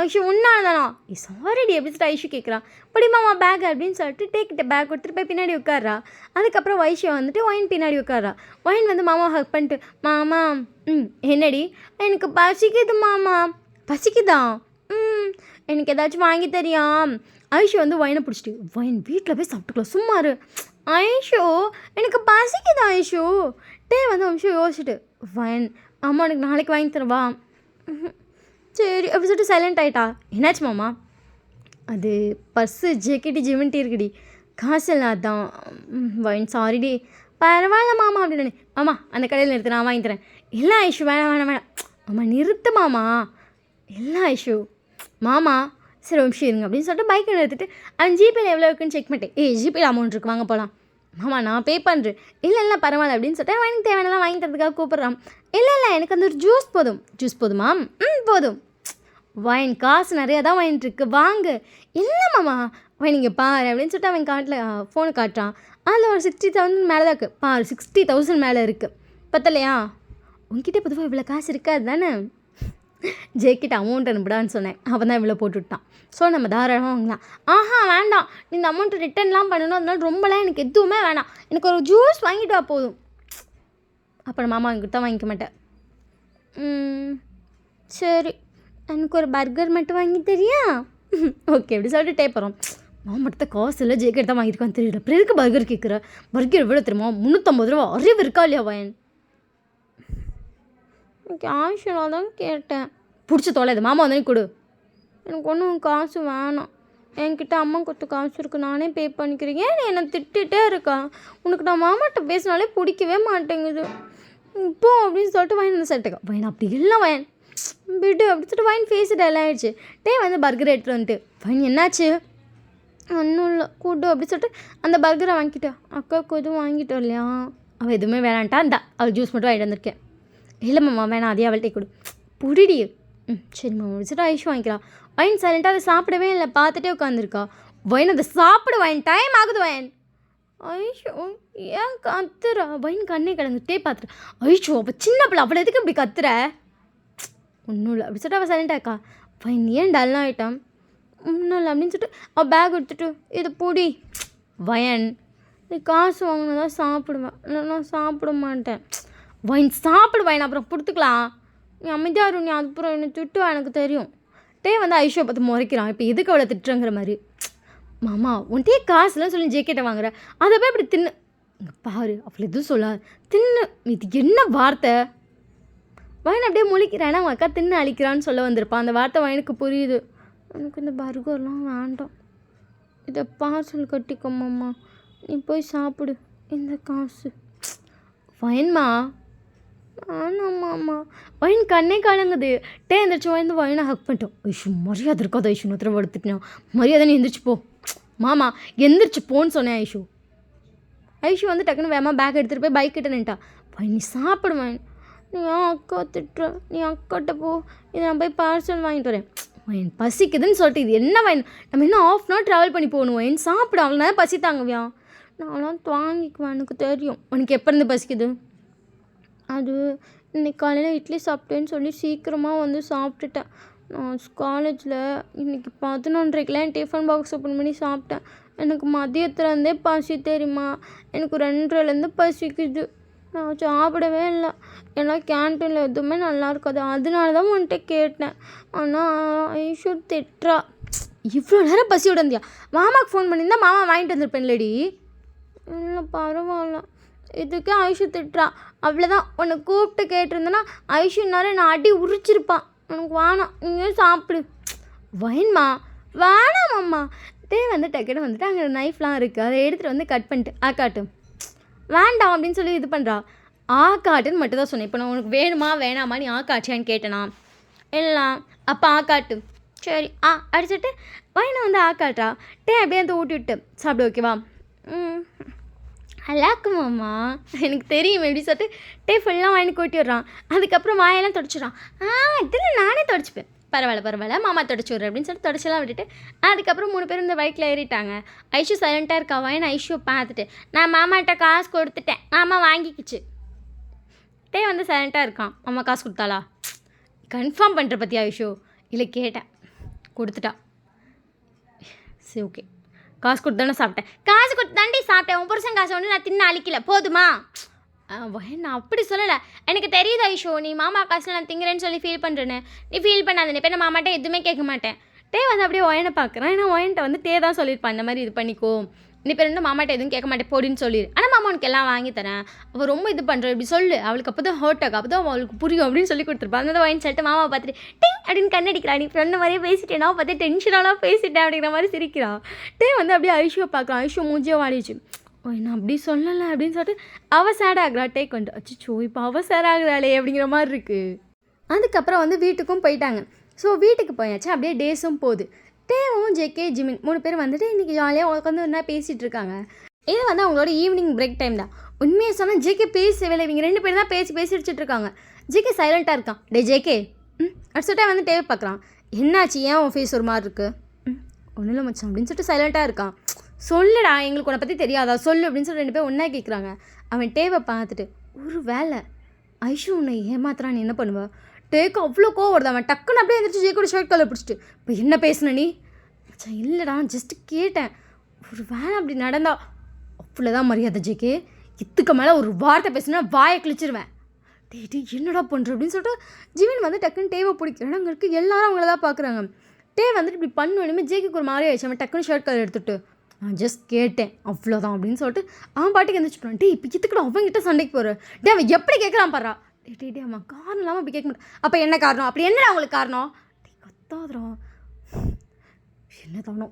ஐஷு உன்னால தானா? சாரிடி எப்படி சொல்லிட்டு ஐஷு கேட்குறான். படி மாமா பேக் அப்படின்னு சொல்லிட்டு டேக்கிட்ட பேக் கொடுத்துட்டு போய் பின்னாடி உட்கார்றா. அதுக்கப்புறம் வைஷு வந்துட்டு ஒயின் பின்னாடி உட்கார்றா. ஒயின் வந்து மாமா ஹக் பண்ணிட்டு மாமா என்னடி எனக்கு பசிக்குது மாமா. பசிக்குதா? எனக்கு ஏதாச்சும் வாங்கி தெரியாம். ஐஷு வந்து ஒயினை பிடிச்சிட்டு ஒயின் வீட்டில் போய் சாப்பிட்டுக்கலாம் சும்மாரு. ஐஷு எனக்கு பசிக்குதா ஐஷு. டே வந்து ஐஷு யோசிச்சுட்டு ஒயின் அம்மா எனக்கு நாளைக்கு வாங்கி தரவா? சரி அப்படி சொல்லிட்டு சைலண்ட் ஆகிட்டா. என்னாச்சு மாமா? அது பர்ஸு ஜேக்கெட்டி ஜிமின்ட்டி இருக்குடி, காசு இல்லை அதான். ஒயின் சாரிடி. பரவாயில்ல மாமா அப்படின்னு. மாமா அந்த கடையில் நிறுத்து, நான் வாங்கி தரேன். இல்லை ஐஷு வேணாம் வேணாம் வேணாம். மாமா நிறுத்து மாமா. இல்லை ஐஷு. மாமா சரி ஒரு நிமிஷம் இருங்க அப்படின்னு சொல்லிட்டு பைக்கை நிறுத்திட்டு அவன் ஜிபேயில் எவ்வளோ இருக்குன்னு செக் பண்ணிட்டேன். ஜிபேயில் அமௌண்ட் இருக்குது வாங்க போகலாம். மாமா நான் பே பண்ணுறேன். இல்லை பரவாயில்ல அப்படின்னு சொல்லிட்டு எனக்கு தேவையானலாம் வாங்கி தரதுக்காக கூப்பிட்றான். இல்லை எனக்கு அந்த ஒரு ஜூஸ் போதும். ஜூஸ் போதுமா? போதும். வைன் காசு நிறையா தான் வாங்கிட்டுருக்கு வாங்க. இல்லை மாமா வைன் இங்கே பாரு அப்படின்னு சொல்லிட்டு அவன் காட்டில் ஃபோனை காட்டுறான். அதில் ஒரு 60,000 மேலே தான் இருக்குது. பாரு 60,000 மேலே இருக்குது. பத்தலையா? உங்ககிட்ட பொதுவாக இவ்வளோ காசு இருக்காது தானே? ஜேக்கிட்ட அமௌண்ட் அனுப்பிடான்னு சொன்னேன், அவன் தான் இவ்வளோ போட்டுவிட்டான். ஸோ நம்ம தாராளமாக வாங்கலாம். வேண்டாம் நீ இந்த அமௌண்ட்டு ரிட்டர்ன்லாம் பண்ணணும், அதனால ரொம்பலாம் எனக்கு எதுவுமே வேணாம், எனக்கு ஒரு ஜூஸ் வாங்கிட்டு வா போதும். அப்புறம் மாமா வாங்கிட்டு தான் வாங்கிக்க மாட்டேன். சரி எனக்கு ஒரு பர்கர் மட்டும் வாங்கி தெரியா? ஓகே அப்படி சொல்லிட்டு டே போகிறோம். மாமட்ட காசு இல்லை ஜேக்கெட் தான் வாங்கியிருக்கான்னு தெரியல, அப்புறம் எதுக்கு பர்கர் கேட்குற? பர்கர் எவ்வளோ தெரியுமா? 350 ரூபா. அறிவு இருக்கா இல்லையா வயன்? கேஷுவலாக தான் கேட்டேன். பிடிச்சி தொலைது மாமா வந்து கொடு. எனக்கு ஒன்றும் காசு வேணாம், என்கிட்ட அம்மா கொடுத்த காசு இருக்குது, நானே பே பண்ணிக்கிறேன். ஏன் நீ என்னை திட்டுகிட்டே இருக்கா? உனக்கு நான் மாமாட்ட பேசினாலே பிடிக்கவே மாட்டேங்குது இப்போ அப்படின்னு சொல்லிட்டு வயன் வந்து சட்டுக்கா. வயன் அப்படி இல்லை வயன், விடு அப்படி சொல்லிட்டு வைன் ஃபேஸ் டல் ஆகிடுச்சு. வந்து பர்கர் எடுத்துகிட்டு வந்துட்டு வைன் என்னாச்சு? ஒன்றும் இல்லை கூட்டு அப்படி சொல்லிட்டு அந்த பர்கரை வாங்கிட்டா. அக்காவுக்கு எதுவும் வாங்கிட்டோம் இல்லையா? அவள் எதுவுமே வேணான்ட்டா. இந்தா அவள் ஜூஸ் மட்டும் வாங்கிட்டு வந்திருக்கேன். இல்லை மாமா வேணாம், அதே அவள்கிட்ட கொடு. புடிடி. சரி மாமா முடிச்சுட்டு ஐஷு வாங்கிக்கலாம். வைன் சைலண்ட்டாக அதை சாப்பிடவே இல்லை, பார்த்துட்டே உட்காந்துருக்கா. வைன் அதை சாப்பிட வைன், டைம் ஆகுது வைன். ஐஷோ ஏன் கத்துறா? வைன் கண்ணே கிடந்துட்டே பார்த்துரு. ஐஷோ அப்போ சின்ன பிள்ளை அவளை எதுக்கு இப்படி கத்துற? ஒன்றும் இல்லை அப்படி சொல்லிட்டு அவள் சைலண்டாக்கா. வைன் ஏன் டல்லாம் ஆகிட்டான்? ஒன்றும் இல்லை அப்படின்னு சொல்லிட்டு அவள் பேக் எடுத்துட்டு இது பொடி. வயன் நீ காசு வாங்கினதான் சாப்பிடுவேன், நான் சாப்பிட மாட்டேன். வைன் சாப்பிடு வைன், அப்புறம் கொடுத்துக்கலாம். நீ அமைதியாக இரு, நீ அதுக்கப்புறம் என்னை திட்டுவா எனக்கு தெரியும். வந்து ஐஷோ பார்த்து முறைக்கிறான். இப்போ எதுக்கு அவளை திட்டுறங்கிற மாதிரி. மாமா உன்ட்டே காசுலாம் சொல்லி ஜேக்கெட்டை வாங்குற, அதை போய் இப்படி தின்னு. பாரு அவளை எதுவும் சொல்லாது, தின்னு. இது என்ன வார்த்தை? வைன் அப்படியே முழிக்கிறான். அவன் அக்கா தின்னு அழிக்கிறான்னு சொல்ல வந்திருப்பான். அந்த வார்த்தை வைனுக்கு புரியுது. எனக்கு இந்த பர்கர்லாம் வேண்டாம், இதை பார்சல் கட்டிக்கோமாம்மா, நீ போய் சாப்பிடு, இந்த காசு. வைன்மா ஆனாம்மாம்மா. வைன் கண்ணே கலங்குது. எந்திரிச்சு வந்து வைனை ஹக் பண்ணிட்டோம். ஐஷு மரியாதை இருக்காது ஐஷு, நூத்திரம் படுத்துட்டேன். மரியாதை நீ எந்திரிச்சு போ. மாமா எந்திரிச்சு போன்னு சொன்னேன் ஐஷு. ஐஷு வந்து டக்குன்னு வேமா பேக் எடுத்துகிட்டு போய் பைக் கிட்ட நின்ட்டா. வைன் நீ சாப்பிடு வைன், நீ அக்கா திட்டுற, நீ அக்காட்ட போ, இதை நான் போய் பார்சல் வாங்கிட்டு வரேன். வைன் பசிக்குதுன்னு சொல்லிட்டு இது என்ன வைன், நம்ம இன்னும் ½ hour ட்ராவல் பண்ணி போகணும். வைன் சாப்பிடு, அவள் நேரம் பசி தாங்கவியா? நான்லாம் வாங்கிக்குவேன், எனக்கு தெரியும். உனக்கு எப்போ இருந்து பசிக்குது? அது இன்னைக்கு காலையில் இட்லி சாப்பிட்டேன்னு சொல்லி சீக்கிரமாக வந்து சாப்பிட்டுட்டேன். நான் காலேஜில் இன்றைக்கி 11:30க்கெலாம் டிஃபன் பாக்ஸ் ஓப்பன் பண்ணி சாப்பிட்டேன். எனக்கு மதியத்துலேருந்தே பசி தெரியுமா, எனக்கு 2:30லேருந்து பசிக்குது. நான் சாப்பிடவே இல்லை, ஏன்னா கேன்டீனில் எதுவுமே நல்லா இருக்காது, அதனால தான் உன்கிட்ட கேட்டேன். ஆனால் ஐஷு திட்டுறா. இவ்வளோ நேரம் பசியோட இருந்தியா? மாமாவுக்கு ஃபோன் பண்ணியிருந்தா மாமா வாங்கிட்டு வந்திருப்பேன் இல்லடி. இல்லை பரவாயில்ல, இதுக்கே ஐஷு திட்டுறா. அவ்வளோதான், உன்னை கூப்பிட்டு கேட்டிருந்தேன்னா ஐஷுனால நான் அடி உரிச்சிருப்பான். எனக்கு வேணாம், நீங்கள் சாப்பிடு. வைன்மா வேணாமாம்மா. வந்து டக்குன்னு வந்துட்டு அங்கே நைஃப்லாம் இருக்குது, அதை எடுத்துகிட்டு வந்து கட் பண்ணிட்டு ஆக்காட்டு. வேண்டாம் அப்படின்னு சொல்லி இது பண்ணுறா. ஆக்காட்டுன்னு மட்டும் தான் சொன்னேன். இப்போ நான் உனக்கு வேணுமா வேணாமா நீ ஆக்காச்சியான்னு கேட்டேனா? இல்லை அப்போ ஆக்காட்டு. சரி அடிச்சுட்டு வைனை வந்து ஆக்காட்டா. அப்படியே வந்து ஊட்டி விட்டு சாப்பிடு ஓகேவா? அல்லாக்குமாம்மா எனக்கு தெரியும் எப்படி சொல்லிட்டு ஃபுல்லாக வாங்கி கூட்டி விட்றான். அதுக்கப்புறம் வாயெல்லாம் தொடச்சிட்றான். இதில் நானே தொடச்சிப்பேன், பரவாயில்ல மாமா தொடச்சி விட்றேன் அப்படின்னு சொல்லிட்டு தொடச்செல்லாம் விட்டுட்டு அதுக்கப்புறம் 3 பேர் இந்த பைக்கில் ஏறிட்டாங்க. ஐஷு சைலண்ட்டாக இருக்கா. வாயின்னு ஐஷுவை பார்த்துட்டு நான் மாமாட்ட காசு கொடுத்துட்டேன், மாமா வாங்கிக்கிச்சு. வந்து சைலண்ட்டாக இருக்கான். மாமா காசு கொடுத்தாளா? கன்ஃபார்ம் பண்ணுற பற்றியா ஐஷு? இல்லை கேட்டேன், கொடுத்துட்டா. சரி ஓகே, காசு கொடுத்து தானே சாப்பிட்டேன். காசு கொடுத்து தாண்டி சாப்பிட்டேன், 1% காசு ஒன்று நான் தின்னு அழிக்கல போதுமா? நான் அப்படி சொல்லலை, எனக்கு தெரியுது ஐஷோ நீ மாமா காசில் நான் திங்குறேன்னு சொல்லி ஃபீல் பண்ணுறேன்னு. நீ ஃபீல் பண்ணாத, இப்போ நான் மாமாட்ட எதுவுமே கேட்க மாட்டேன். வந்து அப்படியே ஒயனை பார்க்குறேன். ஏன்னா ஒயன்ட்ட வந்து தான் சொல்லியிருப்பான் இந்த மாதிரி இது பண்ணிக்கோ, நீ பேர் மாமாட்ட எதுவும் கேட்க மாட்டேன் போடின்னு சொல்லிடு. ஆனால் மாமா உனக்கு எல்லாம் வாங்கி தரேன், அவள் ரொம்ப இது பண்ணுற இப்படி சொல்லு, அவளுக்கு அப்போ தான் ஹர்ட் ஆகும், அப்போ தான் அவளுக்கு புரியும் அப்படின்னு சொல்லி கொடுத்துருப்பான். அந்த ஒயின் சொல்லிட்டு மாமா பார்த்துட்டு டிங் அப்படின்னு கண்ணடிக்கிறா. நீ ஃப்ரெண்டு மாதிரியே பேசிட்டேன், நான் பார்த்து டென்ஷனாலாம் பேசிட்டேன் அப்படிங்கிற மாதிரி சிரிக்கிறா. வந்து அப்படியே ஐஷுவை பார்க்குறான். ஐஷு மூஞ்சியோ வாடிச்சு. நான் அப்படி சொல்லலை அப்படின்னு சொல்லிட்டு அவள் சேட் ஆகுறா. வந்து அச்சோ இப்போ அவள் சேட் ஆகுறாளே அப்படிங்கிற மாதிரி இருக்குது. அதுக்கப்புறம் வந்து வீட்டுக்கும் போயிட்டாங்க. ஸோ வீட்டுக்கு போயாச்சு. அப்படியே டேஸும் போகுது. ஜேகே ஜிமின் 3 பேர் வந்துட்டு இன்றைக்கி ஜாலியாக உட்காந்து ஒன்றா பேசிகிட்டு இருக்காங்க. இது வந்து அவங்களோட ஈவினிங் பிரேக் டைம் தான். உண்மையை சொன்னால் ஜேகே பேசவே இல்லை, இவங்க 2 பேர் தான் பேசிட்டு இருக்காங்க. ஜேகே சைலண்ட்டாக இருக்கான். ஜேகே அடுத்த சொல்லிட்டு வந்து தேவை பார்க்குறான். என்னாச்சு, ஏன் உன் ஃபேஸ் ஒரு மாதிரி இருக்குது? ஒன்றும் இல்லை மச்சான் அப்படின்னு சொல்லிட்டு சைலண்ட்டாக இருக்கான். சொல்லுடா எங்களுக்கு உன்னை பற்றி தெரியாதா சொல்லு அப்படின்னு சொல்லி 2 பேர் ஒன்றா கேட்குறாங்க. அவன் டேவை பார்த்துட்டு ஒரு வேலை ஐஷு உன்னை ஏமாத்துறான்னு என்ன பண்ணுவா? டேக்கு அவ்வளோ கோவம் வருது. அவன் டக்குன்னு அப்படியே எழுந்திரிச்சு ஜேக்கோட ஷர்ட் காலை பிடிச்சிட்டு இப்போ என்ன பேசுன நீ? மச்சான் இல்லைடா ஜஸ்ட்டு கேட்டேன், ஒரு வேலை அப்படி நடந்தா அவ்வளோதான் மரியாதை ஜேகே, இதுக்கு மேலே ஒரு வார்த்தை பேசுனா வாயை கிழிச்சிருவேன். என்னடா பண்ணுற அப்படின்னு சொல்லிட்டு ஜிமின் வந்து டக்குன்னு டேவை பிடிக்கிறேன். அங்கே இருக்குது எல்லாரும் அவங்கள தான் பார்க்குறாங்க. வந்துட்டு இப்படி பண்ணணுமே ஜேக்கு ஒரு மாதிரி ஆயிடுச்சு. அவன் டக்குன்னு ஷர்ட் கலர் எடுத்துட்டு நான் ஜஸ்ட் கேட்டேன் அவ்வளோதான் அப்படின்னு சொல்லிட்டு அவன் பாட்டுக்கு எந்திரிச்சு போகிறான். இப்போ இதுக்குடா அவங்ககிட்ட சண்டைக்கு போகிறேன். அவன் எப்படி கேட்குறான் பாரா. அவன் காரணம் இல்லாமல் அப்படி கேட்க மாட்டான். அப்போ என்ன காரணம்? அப்படி என்னடா அவங்களுக்கு காரணம்? கத்தாதுறான். என்ன தானோ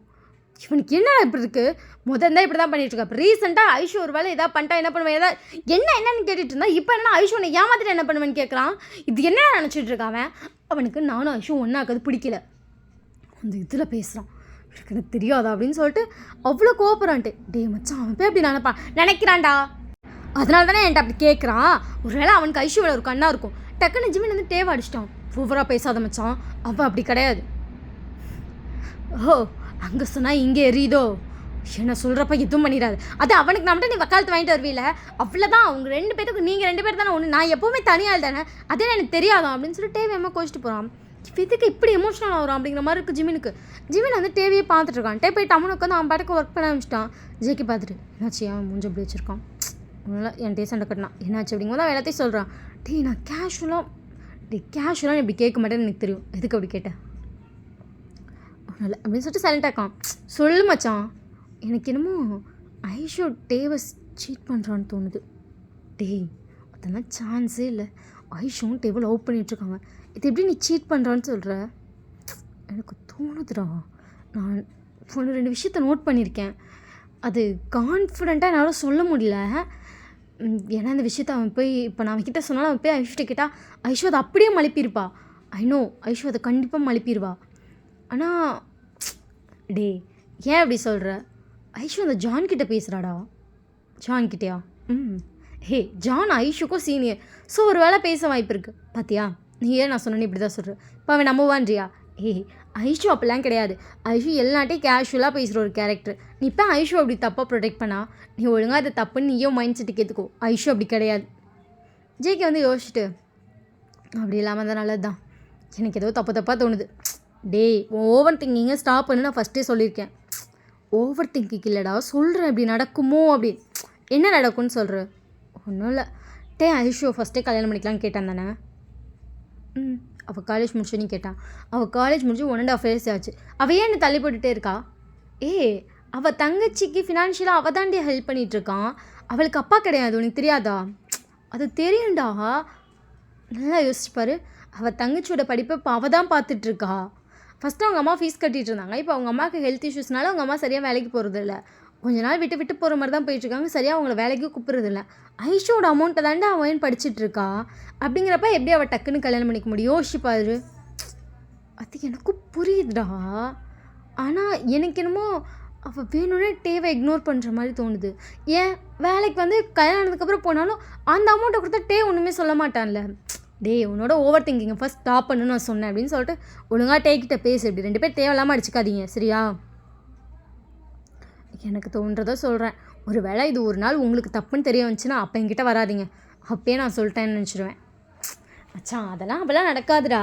இவனுக்கு என்ன இப்படி இருக்குது? முதல்ல இப்படி தான் பண்ணிட்டு இருக்கா. இப்போ ரீசெண்டாக ஐஷு ஒரு வேலை எதாவது பண்ணிட்டா என்ன பண்ணுவேன், ஏதாவது என்னன்னு கேட்டுட்டு இருந்தா இப்போ என்ன ஐஷு உன்னை ஏமாத்திட்டு என்ன பண்ணுவேன்னு கேட்குறான். இது என்ன நினச்சிட்டு இருக்கான்? அவனுக்கு நானும் ஐஷும் ஒன்றாக்கிறது பிடிக்கல. அந்த இதில் பேசுகிறான், எனக்கு தெரியாதா அப்படின்னு சொல்லிட்டு அவ்வளோ கோவப்படுறான்ட்டு. டே மச்சான், அவன் போய் அப்படி நினைக்கிறான்டா. அதனால தானே என்கிட்ட அப்படி கேட்குறான். ஒரு வேளை அவனுக்கு ஐஷு வேலை ஒரு கண்ணாக இருக்கும். டக்குன்னு ஜிமின் வந்து டேவை அடிச்சிட்டான். ஓவராக பேசாத மச்சான், அவன் அப்படி கிடையாது. ஓ, அங்கே சொன்னால் இங்கே எரியுதோ, என்ன சொல்கிறப்ப எதுவும் பண்ணிடாது. அது அவனுக்கு நம்மகிட்ட நீ வக்காலத்து வாங்கிட்டு வருவீல, அவ்வளோதான். அவங்க 2 பேருக்கு நீங்கள் 2 பேர் தானே ஒன்று, நான் எப்போவுமே தனியால் தானே, அதே எனக்கு தெரியாதான் அப்படின்னு சொல்லி டேவி அம்மா கோச்சிட்டு போகிறான். இதுக்கு இப்படி எமோஷனல் ஆகிறான் அப்படிங்கிற மாதிரி இருக்குது ஜிமினுக்கு. ஜிமின் வந்து டேவியை பார்த்துட்டு இருக்கான். டே போய் டம்முன்னு உட்காந்து அவன் பாட்டுக்கு ஒர்க் பண்ண ஆரம்பிச்சிட்டான். ஜேக்கி பார்த்துட்டு என்னாச்சு, அவன் மூஞ்சி அப்படி வச்சுருக்கான். அதனால என் டே சண்டை கட்டினான். என்னாச்சு அப்படிங்கும்போது அவன் எல்லாத்தையும் சொல்கிறான். டே நான் கேஷுவலாக இப்படி கேட்க மாட்டேன்னு எனக்கு தெரியும், எதுக்கு அப்படி கேட்டேன் அதனால அப்படின்னு சொல்லிட்டு சைலண்டாக இருக்கான். சொல்லு மச்சான், எனக்கு என்னமோ ஐஷோ டேவை சீட் பண்ணுறான்னு தோணுது. டேய் அதெல்லாம் சான்ஸே இல்லை. ஐஷோவும் டேவை லவ் பண்ணிகிட்ருக்காங்க. இது எப்படி நீ சீட் பண்ணுறான்னு சொல்கிற? எனக்கு தோணுதுடா. நான் 1-2 விஷயத்த நோட் பண்ணியிருக்கேன். அது கான்ஃபிடெண்ட்டாக என்னால் சொல்ல முடியல. ஏன்னா இந்த விஷயத்த அவன் போய் இப்போ நான் அவன்கிட்ட சொன்னாலும் அவன் போய் ஐஷுட்ட கேட்டால் ஐஷு அதை அப்படியே மழுப்பியிருப்பா. ஐநோ ஐஷு அதை கண்டிப்பாக மழுப்பிடுவா. ஆனால் டே ஏன் அப்படி சொல்கிற? ஐஷு அந்த ஜான்கிட்ட பேசுகிறாடா. ஜான்கிட்டயா? ஹே, ஜான் ஐஷுக்கும் சீனியர், ஸோ ஒரு வேளை பேச வாய்ப்பு இருக்குது. பார்த்தியா, நீ ஏன் நான் சொன்னேன்னு இப்படி தான் சொல்கிறேன். இப்போ அவன் நம்புவான்றியா? ஐஷு அப்படிலாம் கிடையாது. ஐஷு எல்லாட்டையும் கேஷுவலாக பேசுகிற ஒரு கேரக்டர். நீ இப்போ ஐஷு அப்படி தப்பாக ப்ரொடெக்ட் பண்ணா, நீ ஒழுங்காக அதை தப்புன்னு நீயும் மைண்ட் செட்டுக்கு ஏற்றுக்கோ. ஐஷு அப்படி கிடையாது. ஜேகே வந்து யோசிச்சுட்டு அப்படி இல்லாமல் தான் நல்லது தான். எனக்கு ஏதோ தப்பாக தோணுது. டேய் ஓவர் திங்கிங்கை ஸ்டாப் பண்ணு, நான் ஃபஸ்ட்டே சொல்லியிருக்கேன். ஓவர் திங்கிங் இல்லைடா, சொல்கிறேன் இப்படி நடக்குமோ அப்படி. என்ன நடக்கும்னு சொல்கிற? ஒன்றும் இல்லை. ஐஷு ஃபஸ்ட்டே கல்யாணம் பண்ணிக்கலான்னு கேட்டான் தானே? அவள் காலேஜ் முடிச்சுன்னு கேட்டான். அவள் காலேஜ் முடிச்சு 1.5 years ஆச்சு. அவள் ஏன் தள்ளி போட்டுகிட்டே இருக்கா? அவள் தங்கச்சிக்கு ஃபினான்ஷியலாக அவள் தாண்டி ஹெல்ப் பண்ணிகிட்ருக்கான். அவளுக்கு அப்பா கிடையாது, உனக்கு தெரியாதா? அது தெரியும்டா, நல்லா யோசிச்சுப்பார். அவள் தங்கச்சியோட படிப்பை இப்போ அவள் தான் பார்த்துட்ருக்கா. ஃபஸ்ட்டு அவங்க அம்மா ஃபீஸ் கட்டிகிட்டு இருந்தாங்க. இப்போ அவங்க அம்மாவுக்கு ஹெல்த் இஷ்யூஸ்னால அவங்க அம்மா சரியாக வேலைக்கு போகிறதில்ல. கொஞ்ச நாள் விட்டு போகிற மாதிரி தான் போயிட்டுருக்காங்க. சரியாக அவங்கள வேலைக்கு கூப்பிட்றதில்ல. ஐஷோட அமௌண்ட்டை தாண்டா அவன் படிச்சுட்ருக்கா. அப்படிங்கிறப்ப எப்படி அவள் டக்குன்னு கல்யாணம் பண்ணிக்க முடியும்? யோசிச்சுப்பாரு. அது எனக்கும் புரியுதுடா. ஆனால் எனக்கு என்னமோ அவள் வேணும்னே டேவை இக்னோர் பண்ணுற மாதிரி தோணுது. ஏன் வேலைக்கு வந்து கல்யாணம் ஆனதுக்கப்புறம் போனாலும் அந்த அமௌண்ட்டை கொடுத்தா டே ஒன்றுமே சொல்ல மாட்டான்ல. டே உன்னோட ஓவர் திங்கிங்கை ஃபஸ்ட் ஸ்டாப் பண்ணுன்னு நான் சொன்னேன் அப்படின்னு சொல்லிட்டு ஒழுங்காக டேக்கிட்ட பேசு. இப்படி 2 பேர் தேவையில்லாமல் அடிச்சுக்காதீங்க, சரியா? எனக்கு தோன்றதை சொல்கிறேன். ஒரு வேளை இது ஒரு நாள் உங்களுக்கு தப்புன்னு தெரிய வந்துச்சுன்னா அப்போ என்கிட்ட வராதிங்க. அப்பயே நான் சொல்லிட்டேன்னு நினச்சிடுவேன். மச்சான் அதெல்லாம் நடக்காதுடா.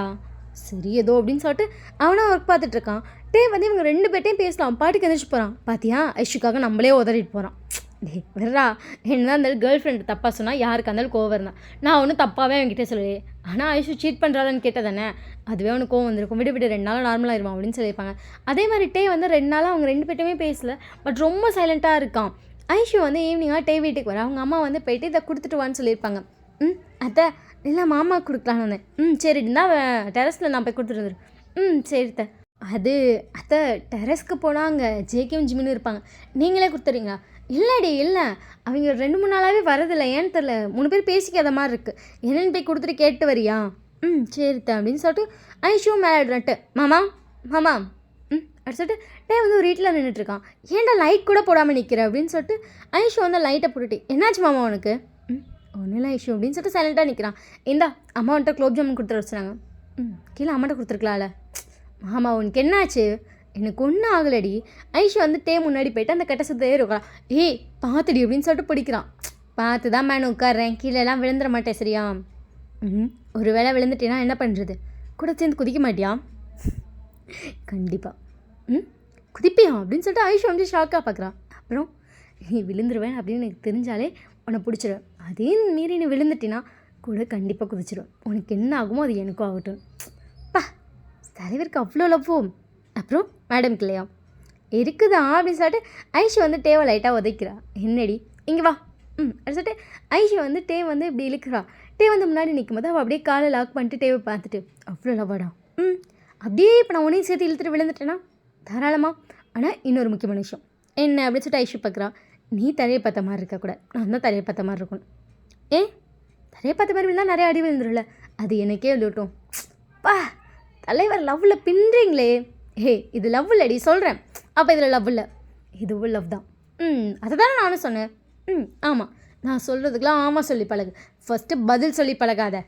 சரி ஏதோ அப்படின்னு சொல்லிட்டு அவனும் ஒர்க் பார்த்துட்ருக்கான். டே வந்து இவங்க 2 பேர்ட்டையும் பேசலாம். பாட்டுக்கு எந்திரிச்சு போகிறான். பார்த்தியா, ஐஷுக்காக நம்மளே உதறிட்டு போகிறான். டே வர்றா, என்னதான் இருந்தாலும் கேர்ள் ஃப்ரெண்டு தப்பாக சொன்னால் யாருக்கு இருந்தாலும் கோவம் இருந்தான். நான் ஒன்றும் தப்பாகவே அவங்ககிட்ட சொல்லலையே. ஆனால் ஐஷு சீட் பண்ணுறாளன்னு கேட்டதானே, அதுவே அவனுக்கு கோவம் வந்திருக்கும். விடு 2 நாள் நார்மலாகிடுவான் அப்படின்னு சொல்லியிருப்பாங்க. அதே மாதிரி டே வந்து 2 நாளாக அவங்க 2 பேர்ட்டுமே பேசல. பட் ரொம்ப சைலண்ட்டாக இருக்கான். ஐஷு வந்து ஈவினிங்காக டே வீட்டுக்கு வர அவங்க அம்மா வந்து போயிட்டு இதை கொடுத்துட்டு வான்னு சொல்லியிருப்பாங்க. அத்தை இல்லை மாமா கொடுக்கலான்னு வந்தேன். சரி இருந்தால் டெரஸில் நான் போய் கொடுத்துட்டு சரி அது அத்தை டெரஸ்க்கு போனால் அங்கே ஜேகேவும் ஜிமின்னு இருப்பாங்க, நீங்களே கொடுத்துறீங்க. இல்லைடி இல்லை, அவங்க 2-3 நாளாகவே வரதில்லை, ஏன்னு தெரில. 3 பேர் பேசிக்காத மாதிரி இருக்குது. என்னென்னு போய் கொடுத்துட்டு கேட்டு வரியா? சரித்த அப்படின்னு சொல்லிட்டு ஐஷுவும் மேலே ஆடுறான்ட்டு மாமா அப்படி சொல்லிட்டு டே வந்து ஒரு வீட்டில் நின்றுட்டுருக்கான். ஏன்டா லைட் கூட போடாமல் நிற்கிற அப்படின்னு சொல்லிட்டு ஐஷு வந்து லைட்டை போட்டுட்டு என்னாச்சு மாமா உனக்கு? ஒன்றும் இல்லை ஐஷு அப்படின்னு சொல்லிட்டு சைலண்ட்டாக நிற்கிறான். இந்தா அம்மா வந்துட்டு குலோப் ஜாமுன் கொடுத்துட்டு வச்சுனாங்க. கீழே அம்மாட்ட கொடுத்துருக்கலாம்ல. மாமா உனக்கு என்னாச்சு? எனக்கு ஒன்றும் ஆகலடி. ஐஷு வந்து டே முன்னாடி போய்ட்டு அந்த கட்டை சுத்தே இருக்கலாம். பார்த்துடி அப்படின்னு சொல்லிட்டு பிடிக்கிறான். பார்த்து தான் மேன் உட்காடுறேன், கீழெல்லாம் விழுந்துட மாட்டேன், சரியா? ஒரு வேளை விழுந்துட்டேன்னா என்ன பண்ணுறது? கூட சேர்ந்து குதிக்க மாட்டியா? கண்டிப்பாக குதிப்பியா அப்படின்னு சொல்லிட்டு ஐஷு வந்து ஷாக்காக பார்க்குறான். அப்புறம் நீ விழுந்துருவேன் அப்படின்னு எனக்கு தெரிஞ்சாலே உன்னை பிடிச்சிடுவேன். அதே மீறி நீ விழுந்துட்டினா கூட கண்டிப்பாக குதிச்சிடுவேன். உனக்கு என்ன ஆகுமோ அது எனக்கும் ஆகட்டும். தலைவருக்கு அவ்வளோ லவ்வோம். அப்புறம் மேடம்க்கு இல்லையா? இருக்குதா அப்படின்னு சொல்லிட்டு ஐஷு வந்து டேவை லைட்டாக உதைக்கிறா. என்னடி இங்கே வா அப்படின்னு சொல்லிட்டு ஐஷு வந்து டே வந்து இப்படி இழுக்கிறா. டே வந்து முன்னாடி நிற்கும் போது அவள் அப்படியே காலை லாக் பண்ணிட்டு டேவை பார்த்துட்டு அவ்வளோ லவ்வாடா. அப்படியே இப்போ நான் உன்னையும் சேர்த்து இழுத்துட்டு விழுந்துட்டேன்னா தாராளமாக. ஆனால் இன்னொரு முக்கியமான விஷயம் என்ன அப்படின்னு சொல்லிட்டு ஐஷு பார்க்குறா. நீ தலையை பார்த்த மாதிரி இருக்கக்கூடாது, நான் தான் தலையை பார்த்த மாதிரி இருக்கணும். தலையை பார்த்த மாதிரி விழுந்தால் நிறைய அடி விழுந்துரும்ல, அது எனக்கே விழுட்டும். தலைவர் லவ்வில் பின்றீங்களே. ஹே இது லவ் இல்லடி சொல்கிறேன். அப்போ இதில் லவ் இல்லை, இதுவும் லவ் தான். அதை தானே நானும் சொன்னேன். ஆமாம், நான் சொல்கிறதுக்கெலாம் ஆமாம் சொல்லி பழகு, ஃபஸ்ட்டு பதில் சொல்லி பழகாத.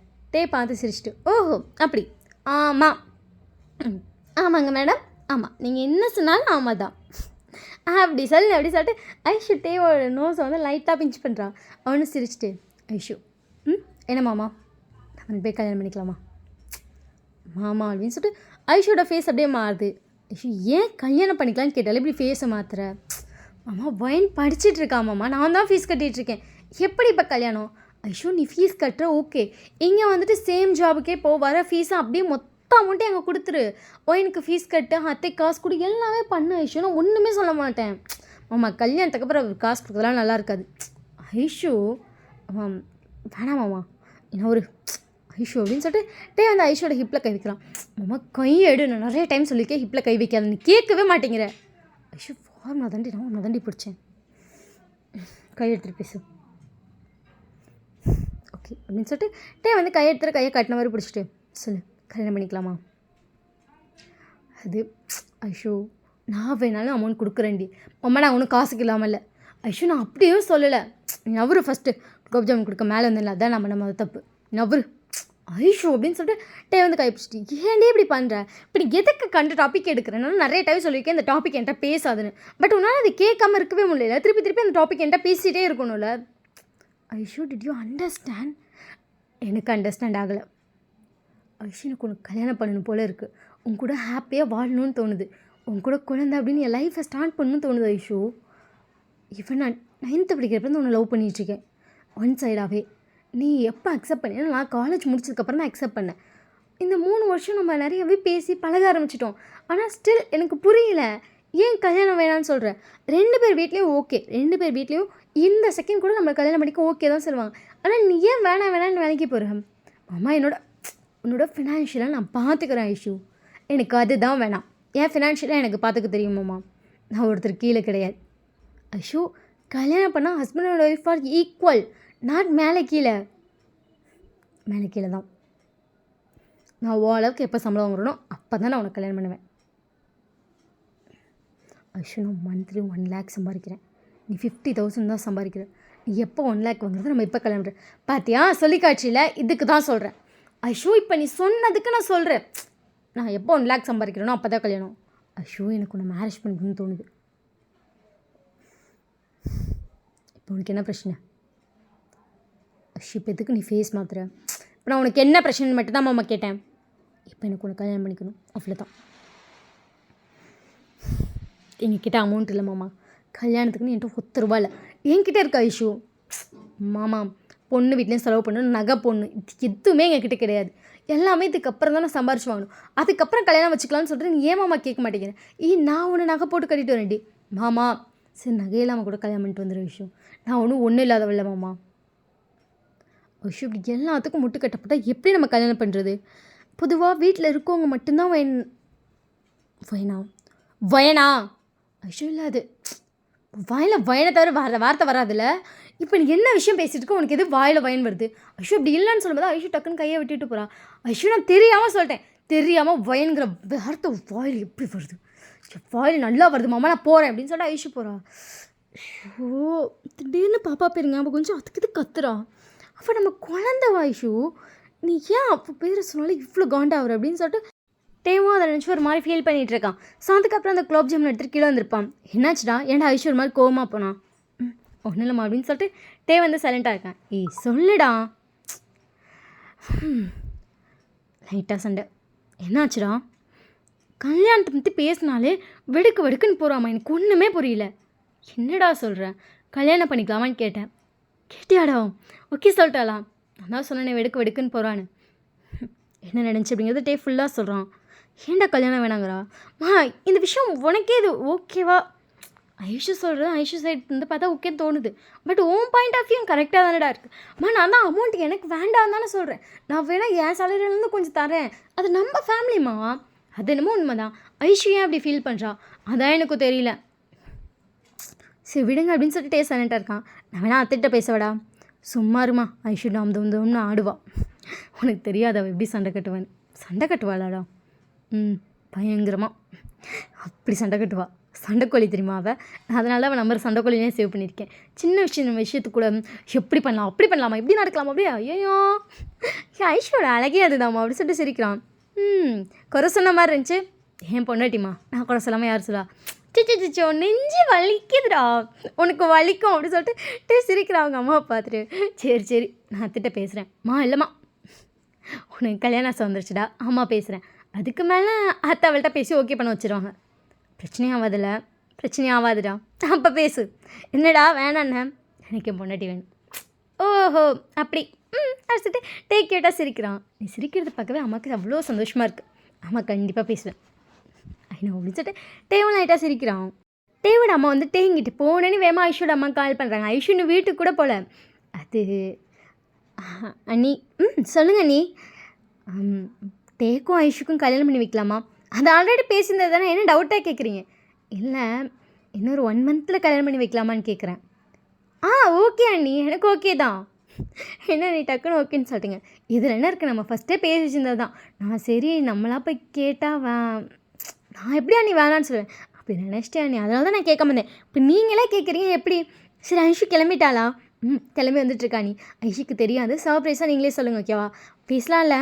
பார்த்து சிரிச்சிட்டு ஓஹோ அப்படி ஆமாம் ஆமாங்க மேடம், ஆமாம் நீங்கள் என்ன சொன்னாலும் ஆமாம் தான் அப்படி சொல்லிட்டு ஐஷு டேவோட நோஸை வந்து லைட்டாக பிஞ்ச் பண்ணுறான். அவனு சிரிச்சிட்டு ஐஷு என்ன மாமா நம்ம போய் கல்யாணம் பண்ணிக்கலாமா மாமா அப்படின்னு சொல்லிட்டு ஐஷோட ஃபேஸ் அப்படியே மாறுது. ஐஷு ஏன் கல்யாணம் பண்ணிக்கலான்னு கேட்டாலும் இப்படி ஃபேஸை மாற்றுற? மாமா வைன் படிச்சுட்டு இருக்கா மாமா, நான் தான் ஃபீஸ் கட்டிகிட்ருக்கேன், எப்படி இப்போ கல்யாணம்? ஐஷோ நீ ஃபீஸ் கட்டுற ஓகே, இங்கே வந்துட்டு சேம் ஜாபுக்கே வர ஃபீஸை அப்படியே மொத்த அமௌண்ட்டே அங்கே கொடுத்துரு. ஒயினுக்கு ஃபீஸ் கட்டு, அத்தை காசு கொடு, எல்லாமே பண்ணு ஐஷோ, நான் ஒன்றுமே சொல்ல மாட்டேன். மாமா கல்யாணத்துக்கு அப்புறம் காசு கொடுக்குறதுலாம் நல்லா இருக்காது. ஐஷோ வேணாம் மாமா என்ன ஒரு ஐஷோ அப்படின்னு சொல்லிட்டு வந்து ஐஷோட ஹிப்பில் கை வைக்கலாம். மாமா கை எடு, நான் நிறைய டைம் சொல்லியிருக்கேன் ஹிப்பில் கை வைக்காது, நீ கேட்கவே மாட்டேங்கிற. ஐஷோ ஃபார்ம் நான் தாண்டி பிடிச்சேன், கை எடுத்துகிட்டு பேசு ஓகே அப்படின்னு சொல்லிட்டு வந்து கையை எடுத்துகிட்டு கையை கட்டின மாதிரி பிடிச்சிட்டு சொல்லு கல்யாணம் பண்ணிக்கலாமா? அது ஐஷோ நான் வேணாலும் அமௌண்ட் கொடுக்குறேன்டி. அம்மா நான் ஒன்றும் காசுக்கு இல்லாமல் இல்லை ஐஷோ, நான் அப்படியே சொல்லலை. நவரு ஃபஸ்ட்டு குலோப் ஜாமுன் கொடுக்க மேலே வந்துடல, அதான் நம்ம தப்பு நவரு ஐஷோ அப்படின்னு சொல்லிட்டு வந்து கை பிடிச்சிட்டு ஏன்டே இப்படி பண்ணுற, இப்படி எதுக்கு கண்டு டாபிக் எடுக்கிறேன்? நான் நிறைய டைம் சொல்லியிருக்கேன் இந்த டாபிக் என்கிட்ட பேசாதுன்னு, பட் உன்னால் அது கேட்காம இருக்கவே முடியல, திருப்பி அந்த டாபிக் என்கிட்ட பேசிகிட்டே இருக்கணும்ல. ஐஷோ டிட் யூ அண்டர்ஸ்டாண்ட்? எனக்கு அண்டர்ஸ்டாண்ட் ஆகலை. ஐஷு எனக்கு உனக்கு கல்யாணம் பண்ணணும் போல் இருக்குது, உன் கூட ஹாப்பியாக வாழணும்னு தோணுது, உன் கூட குழந்தை அப்படின்னு என் லைஃப்பை ஸ்டார்ட் பண்ணணும்னு தோணுது ஐஷு. இவன் நான் 9th படிக்கிறப்ப உன்னை லவ் பண்ணிகிட்ருக்கேன் ஒன் சைடாகவே. நீ எப்போ அக்செப்ட் பண்ணி? நான் காலேஜ் முடிச்சதுக்கப்புறம் தான் அக்செப்ட் பண்ணேன். இந்த 3 வருஷம் நம்ம நிறையவே பேசி பழக ஆரம்பிச்சிட்டோம், ஆனால் ஸ்டில் எனக்கு புரியல ஏன் கல்யாணம் வேணான்னு சொல்கிறேன். 2 பேர் வீட்லேயும் ஓகே, 2 பேர் வீட்லேயும் இந்த செகண்ட் கூட நம்ம கல்யாணம் பண்ணிக்க ஓகே தான் சொல்லுவாங்க, ஆனால் நீ ஏன் வேணான்னு வேலைக்கு போகிறேன்? அம்மா உன்னோட ஃபினான்ஷியலாக நான் பார்த்துக்கிறேன் ஐஷு, எனக்கு அதுதான் வேணாம். ஏன் ஃபினான்ஷியலாக எனக்கு பார்த்துக்க தெரியுமாம்மா, நான் ஒருத்தர் கீழே கிடையாது. ஐஷு கல்யாணம் பண்ணால் husband and wife are equal, not மேலே கீழே தான். நான் ஓரளவுக்கு எப்போ சம்பளம் வாங்குறனோ அப்போ தான் நான் உனக்கு கல்யாணம் பண்ணுவேன். ஐஷு நான் மந்த்லி 1 lakh சம்பாதிக்கிறேன், நீ 50,000 தான் சம்பாதிக்கிறேன். நீ எப்போ 1 lakh வாங்குறது நம்ம இப்போ கல்யாணம் பண்ணுறேன் பார்த்தியா? சொல்லி காட்சியில் இதுக்கு தான் சொல்கிறேன் ஐஷு, இப்போ நீ சொன்னதுக்கு நான் சொல்கிறேன். நான் எப்போ 1 lakh சம்பாதிக்கிறேனோ அப்போ தான் கல்யாணம். ஐஷு எனக்கு உன்னை மேரேஜ் பண்ணணும்னு தோணுது. இப்போ உனக்கு என்ன பிரச்சனை ஐஷு? இப்போ எதுக்கு நீ ஃபேஸ் மாத்துற? இப்போ நான் உனக்கு என்ன பிரச்சனை மட்டும் தான் மாமா கேட்டேன். இப்போ எனக்கு உனக்கு கல்யாணம் பண்ணிக்கணும் அவ்வளோதான். எங்ககிட்ட அமௌண்ட் இல்லை மாமா, கல்யாணத்துக்குன்னு என்கிட்ட 10 ரூபா இல்லை. என்கிட்ட இருக்க ஐஷு மாமா, பொண்ணு வீட்லேயும் செலவு பண்ணணும், நகை பொண்ணு இது எதுவுமே எங்ககிட்ட கிடையாது, எல்லாமே இதுக்கப்புறம் தான் நான் சம்பாரிச்சு வாங்கணும், அதுக்கப்புறம் கல்யாணம் வச்சுக்கலான்னு சொல்லிட்டு நீ ஏன் மாமா கேட்க மாட்டேங்கிறேன்? நான் ஒன்று நகை போட்டு கட்டிட்டு வரேன்டி. மாமா சரி நகையில்லாமல் கூட கல்யாணம் பண்ணிட்டு வந்துடுற விஷயம், நான் ஒன்றும் இல்லாதவில்லை மாமா. ஐஷு இப்படி எல்லாத்துக்கும் முட்டு கட்டப்பட்டால் எப்படி நம்ம கல்யாணம் பண்ணுறது? பொதுவாக வீட்டில் இருக்கவங்க மட்டும்தான் வயனா ஐஷு இல்லை, அது வாயில் வயனை தவிர வர வார்த்தை வராதுல்ல. இப்போ நீ என்ன விஷயம் பேசிகிட்டு இருக்க, உனக்கு எது வாயில் வயன் வருது? ஐஷு அப்படி இல்லைன்னு சொல்லும்போது ஐஷு டக்குன்னு கையை விட்டுட்டு போகிறான். ஐஷு நான் தெரியாமல் சொல்லிட்டேன், தெரியாமல் வயனுங்கிற வார்த்தை வாயில் எப்படி வருது? வாயில் நல்லா வருது மாமா, நான் போகிறேன் அப்படின்னு சொல்லிட்டு ஐஷு போகிறா. ஐயோ திடீர்னு பாப்பா பேருங்க அப்போ கொஞ்சம் அதுக்கு இது கத்துறா. அப்போ நம்ம குழந்தை ஐஷு, நீ ஏன் அப்போ பேரை சொன்னாலும் இவ்வளோ காண்டாகிற அப்படின்னு சொல்லிட்டு தேவும் அதை நினச்சி ஒரு மாதிரி ஃபீல் பண்ணிகிட்டு இருக்கான். ஸோ அதுக்கப்புறம் அந்த குலோப் ஜாமுன் எடுத்துகிட்டு கீழே வந்திருப்பான். என்னாச்சுடா ஏன்டா ஐஷு ஒரு மாதிரி கோவமாக போனான்? ஒன்றும் இல்லைம்மா அப்படின்னு சொல்லிட்டு வந்து சைலண்ட்டாக இருக்கேன். சொல்லுடா. லைட்டாக சண்டை. என்னாச்சுடா? கல்யாணத்தை பற்றி பேசினாலே வெடுக்குன்னு போகிறாம்மா, எனக்கு ஒன்றுமே புரியல. என்னடா சொல்கிறேன்? கல்யாணம் பண்ணிக்கலாமான்னு கேட்டேன். கேட்டியாடா? ஓகே சொல்லிட்டாலாம். நான் தான் சொன்னேன் வெடுக்குன்னு போகிறான்னு. என்ன நினச்சி அப்படிங்கிறது ஃபுல்லாக சொல்கிறான். ஏன்டா கல்யாணம் வேணாங்கிறா? இந்த விஷயம் உனக்கே இது ஓகேவா? ஐஷு சொல்கிறேன், ஐஷு சைட் வந்து பார்த்தா ஓகே தோணுது, but own point of view கரெக்டாக தானடா இருக்குது. நான் தான் அமௌண்ட் எனக்கு வேண்டாம் தானே சொல்கிறேன். நான் வேணால் என் சேலரியிலேருந்து கொஞ்சம் தரேன், அது நம்ம ஃபேமிலிம்மா. அது என்னமோ உண்மை தான். ஐஷு ஏன் அப்படி ஃபீல் பண்ணுறா அதான் எனக்கு தெரியல. சரி விடுங்க அப்படின்னு சொல்லிட்டு சைலண்ட்டாக இருக்கான். நான் வேணா அத்திட்ட பேசவடா? சும்மா இருமா, ஐஷு டாம் தோம்னு ஆடுவா. உனக்கு தெரியாது அவள் எப்படி சண்டை கட்டுவான்னு. சண்டை கட்டுவாளாடா? பயங்கரமாக அப்படி சண்டை கட்டுவா. சண்டைக்கோழி தெரியுமா அவள்? அதனால அவள் நம்பர் சண்டைக்கோழினே சேவ் பண்ணியிருக்கேன். சின்ன விஷயத்துக்கு கூட எப்படி பண்ணலாம், அப்படி பண்ணலாமா, இப்படி நடக்கலாமா, அப்படியே ஐயோ ஐஷோட அழகே அதுதாம்மா அப்படி சொல்லிட்டு சிரிக்கிறான். குறை சொன்ன மாதிரி இருந்துச்சு. ஏன் பொண்டாட்டிமா, நான் குறை சொல்லாமல் யார் சொல்லா? சிச்சோ நெஞ்சு வலிக்குதுடா, உனக்கு வலிக்கும் அப்படி சொல்லிட்டு சிரிக்கிறான் அவங்க அம்மாவை பார்த்துட்டு. சரி நான் அத்திட்ட பேசுகிறேன். இல்லைம்மா உனக்கு கல்யாணம் வந்துருச்சுடா. அம்மா பேசுகிறேன். அதுக்கு மேலே அத்தை அவள்கிட்ட பேசி ஓகே பண்ண வச்சுருவாங்க. பிரச்சனையும் ஆகாதுடா. அப்போ பேசு. என்னடா வேணாண்ணே, எனக்கு என் பொண்டாட்டி வேணும். ஓஹோ அப்படி அடிச்சுட்டு கேட்டால் சிரிக்கிறான். நீ சிரிக்கிறது பார்க்கவே அம்மாவுக்கு அவ்வளோ சந்தோஷமாக இருக்குது. அம்மா கண்டிப்பாக பேசுவேன் ஐநோ அப்படின்னு சொல்லிட்டு டேவும் லைட்டாக சிரிக்கிறான். டேவோட அம்மா வந்து டேங்கிட்டு போனேன்னு வேமா ஐஷோட அம்மா கால் பண்ணுறாங்க. ஐஷு இன்னும் வீட்டுக்கு கூட போகல. அது அண்ணி சொல்லுங்க அண்ணி. டேக்கும் ஐஷுக்கும் கல்யாணம் பண்ணி வைக்கலாமா? அது ஆல்ரெடி பேசியிருந்தது தானே, என்ன டவுட்டாக கேட்குறீங்க? இல்லை இன்னொரு 1 மந்தில் கல்யாணம் பண்ணி வைக்கலாமான்னு கேட்குறேன். ஓகே அண்ணி, எனக்கு ஓகே தான். என்ன நீ டக்குன்னு ஓகேன்னு சொல்லிட்டீங்க? இதில் என்ன இருக்குது, நம்ம ஃபஸ்ட்டே பேசியிருந்தது தான். நான் சரி நம்மளா போய் கேட்டால் நான் எப்படி அண்ணி வேணான்னு சொல்லுவேன் அப்படி நினச்சிட்டேன் அண்ணி, அதனால தான் நான் கேட்க வந்தேன். இப்போ நீங்களே கேட்குறீங்க எப்படி? சரி ஐஷு கிளம்பிட்டாளா? கிளம்பி வந்துட்டுருக்கா நீ. ஐஷுக்கு தெரியாது, சர்ப்ரைஸாக நீங்களே சொல்லுங்கள் ஓகேவா? பேசலாம்ல?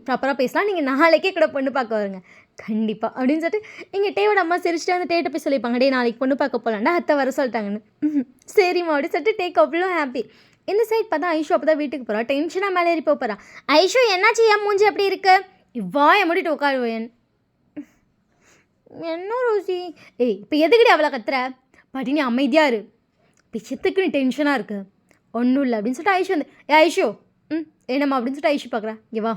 ப்ராப்பராக பேசலாம். நீங்கள் நாளைக்கே கூட பொண்ணு பார்க்க வருங்க கண்டிப்பாக அப்படின்னு சொல்லிட்டு எங்கள் டேவோட அம்மா சிரிச்சுட்டு வந்து டேட்டை போய் சொல்லிப்பாங்க. டே நாளைக்கு பொண்ணு பார்க்க போகலாண்டா, அத்தை வர சொல்லிட்டாங்கன்னு. சரிம்மா அப்படின்னு சொல்லிட்டு டேக் அவ்வளோ ஹாப்பி. இந்த சைட் பார்த்தா ஐஷு அப்போ தான் வீட்டுக்கு போகிறா. டென்ஷனாக மேலே ஏறி போகிறா. ஐஷு என்னாச்சு, ஏன் மூஞ்சி அப்படி இருக்கு? இவ்வாய மூடிட்டு உட்காருவேன். என்ன ரோசி? இப்போ எதுக்குடி அவளை கத்துற? பாட்டி நீ அமைதியாக இரு, இப்போ செத்துக்கு நீ டென்ஷனாக இருக்கு. ஒன்றும் இல்லை அப்படின்னு சொல்லிட்டு ஐஷு வந்து ஐஷு என்னம்மா அப்படின்னு சொல்லிட்டு ஐஷு பார்க்குறா. இங்கே வா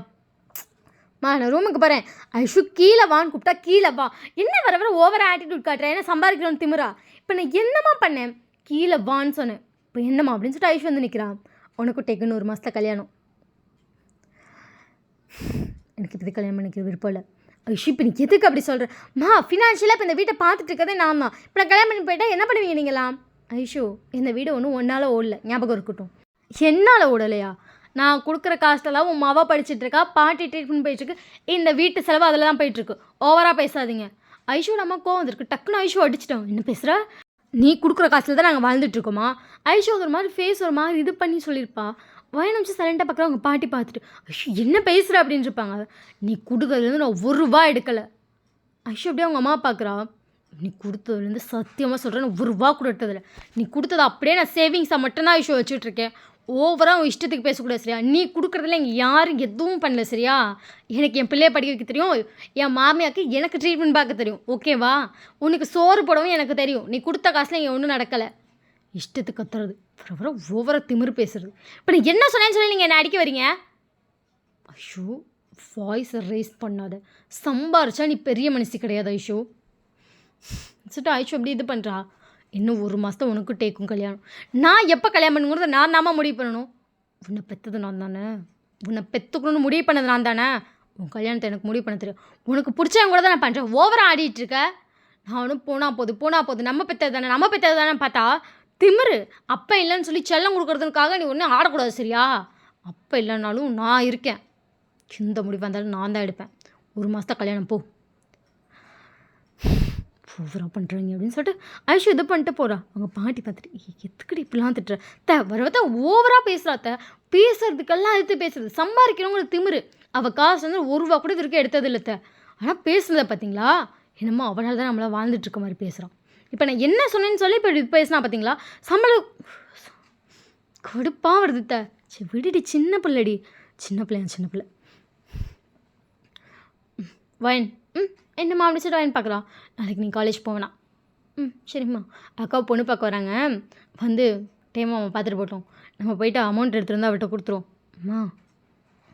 நான் ரூமுக்கு போகிறேன். ஐஷு கீழே வான்னு கூப்பிட்டா கீழே வா. என்ன வர வர ஓவர ஆட்டிடியூட் காட்டுறேன், என்ன சம்பாதிக்கிறோன்னு திமுறா? இப்போ நான் என்னம்மா பண்ணேன்? கீழே வான்னு சொன்னேன். இப்போ என்னம்மா அப்படின்னு சொல்லிட்டு ஐஷு வந்து நிற்கிறான். உனக்கும் டேக்குன்னு 1 மாதத்தில் கல்யாணம். எனக்கு இப்போது கல்யாணம் பண்ணிக்கிற விருப்பம் இல்லை. ஐஷு இப்போ நீ எதுக்கு அப்படி சொல்கிறேன்? ஃபினான்ஷியலாக இப்போ இந்த வீட்டை பார்த்துட்டு இருக்கதே நான் தான். இப்போ நான் கல்யாணம் பண்ணி போயிட்டா என்ன பண்ணுவீங்க நீங்களாம்? ஐஷு இந்த வீடு ஒன்றும் ஒன்றால் ஓடல, ஞாபகம் இருக்கட்டும். என்னால் ஓடலையா? நான் கொடுக்குற காஸ்ட்டெல்லாம் உன் மாவா படிச்சுட்ருக்கா, பாட்டி ட்ரீட்மெண்ட் போயிட்டுருக்கு, இந்த வீட்டு செலவு அதில் தான் போயிட்டுருக்கு. ஓவராக பேசாதீங்க. ஐஷோட அம்மா கோவம் வந்துருக்கு. டக்குன்னு ஐஷு அடிச்சிட்டோம். என்ன பேசுகிற? நீ கொடுக்குற காசில் தான் நாங்கள் வாழ்ந்துட்டுருக்கோமா? ஐஷு ஒரு மாதிரி ஃபேஸ் ஒரு மாதிரி இது பண்ணி சொல்லியிருப்பா. நிமிஷம் சைலண்டாக பார்க்குற அவங்க பாட்டி பார்த்துட்டு ஐஷு என்ன பேசுகிற அப்படின்னு இருப்பாங்க. நீ கொடுக்குறதுலேருந்து நான் 1 ரூபா எடுக்கலை. ஐஷு அப்படியே அவங்க அம்மா பார்க்குறா. நீ கொடுத்ததுலேருந்து சத்தியமாக சொல்கிறேன், நான் 1 ரூபா கொடுத்ததில்ல. நீ கொடுத்தது அப்படியே நான் சேவிங்ஸாக மட்டும்தான் ஐஷு வச்சுட்ருக்கேன். ஓவராக உன் இஷ்டத்துக்கு பேசக்கூடாது சரியா? நீ கொடுக்குறதுல இங்கே யாரும் எதுவும் பண்ணல சரியா? எனக்கு என் பிள்ளைய படிக்க வைக்க தெரியும், என் மாமியாருக்கு எனக்கு ட்ரீட்மெண்ட் பார்க்க தெரியும் ஓகேவா? உனக்கு சோறு போடவும் எனக்கு தெரியும். நீ கொடுத்த காசில் இங்கே ஒன்றும் நடக்கலை. இஷ்டத்துக்கு கத்துறது, அப்புறம் ஓவராக திமிரு பேசுறது. இப்போ நீ என்ன சொன்னேன்னு சொல்லி நீங்கள் என்ன அடிக்க வரீங்க? ஐஷோ வாய்ஸை ரேஸ் பண்ணாத, சம்பாரிச்சா நீ பெரிய மனுஷி கிடையாது ஐஷோ சொல்லிட்டு ஐஷோ அப்படி இது பண்ணுறா. இன்னும் 1 மாதம் உனக்கு டேக்கும் கல்யாணம். நான் எப்போ கல்யாணம் பண்ணுங்கிறத நான் தாம்மா முடிவு பண்ணணும். உன்னை பெற்றது நான் தானே, உன்னை பெற்றுக்கணும்னு முடிவு பண்ணது நான் தானே. உன் கல்யாணத்தை எனக்கு முடிவு பண்ண தெரியும். உனக்கு பிடிச்சவங்க கூட தான் நான் பண்ணுறேன். ஓவராக ஆடிட்டுருக்க. நானும் போனால் போது நம்ம பெற்றது தானே பார்த்தா திமிரு. அப்போ இல்லைன்னு சொல்லி செல்லம் கொடுக்குறதுக்காக நீ ஒன்றும் ஆடக்கூடாது சரியா? அப்போ இல்லைனாலும் நான் இருக்கேன். எந்த முடிவாக இருந்தாலும் நான் தான் எடுப்பேன். 1 மாதத்தை கல்யாணம் போ. ஓவராக பண்ணுறீங்க அப்படின்னு சொல்லிட்டு ஐஷு இது பண்ணிட்டு போகிறா. அவங்க பாட்டி பார்த்துட்டு எதுக்கடி இப்படிலாம் திட்டுற வரவத்த ஓவராக பேசுகிறாத்த. பேசுறதுக்கெல்லாம் எடுத்து பேசுறது, சம்பாதிக்கிறவங்களுக்கு திமிரு. அவள் காசு வந்து 1 ரூபா கூட இதுக்கு எடுத்தது இல்லை. ஆனால் பேசுனதை பார்த்தீங்களா? என்னமோ அவனால் தான் நம்மளால் வாழ்ந்துட்டுருக்க மாதிரி பேசுகிறான். இப்போ நான் என்ன சொன்னேன்னு சொல்லி இப்போ இது பேசினா பார்த்தீங்களா? சம்பளம் கடுப்பாக வருது. சரி விடுடி, சின்ன பிள்ளைடி, சின்ன பிள்ளை வைன் என்னம்மா அப்படி சொல்லிட்டு வைன் பார்க்குறா. நாளைக்கு நீ காலேஜ் போவேனா? சரிம்மா, அக்காவை பொண்ணு பார்க்க வராங்க, வந்து டைம் அவன் பார்த்துட்டு போட்டோம். நம்ம போய்ட்டு அமௌண்ட் எடுத்துகிட்டு அவர்கிட்ட கொடுத்துருவோம். அம்மா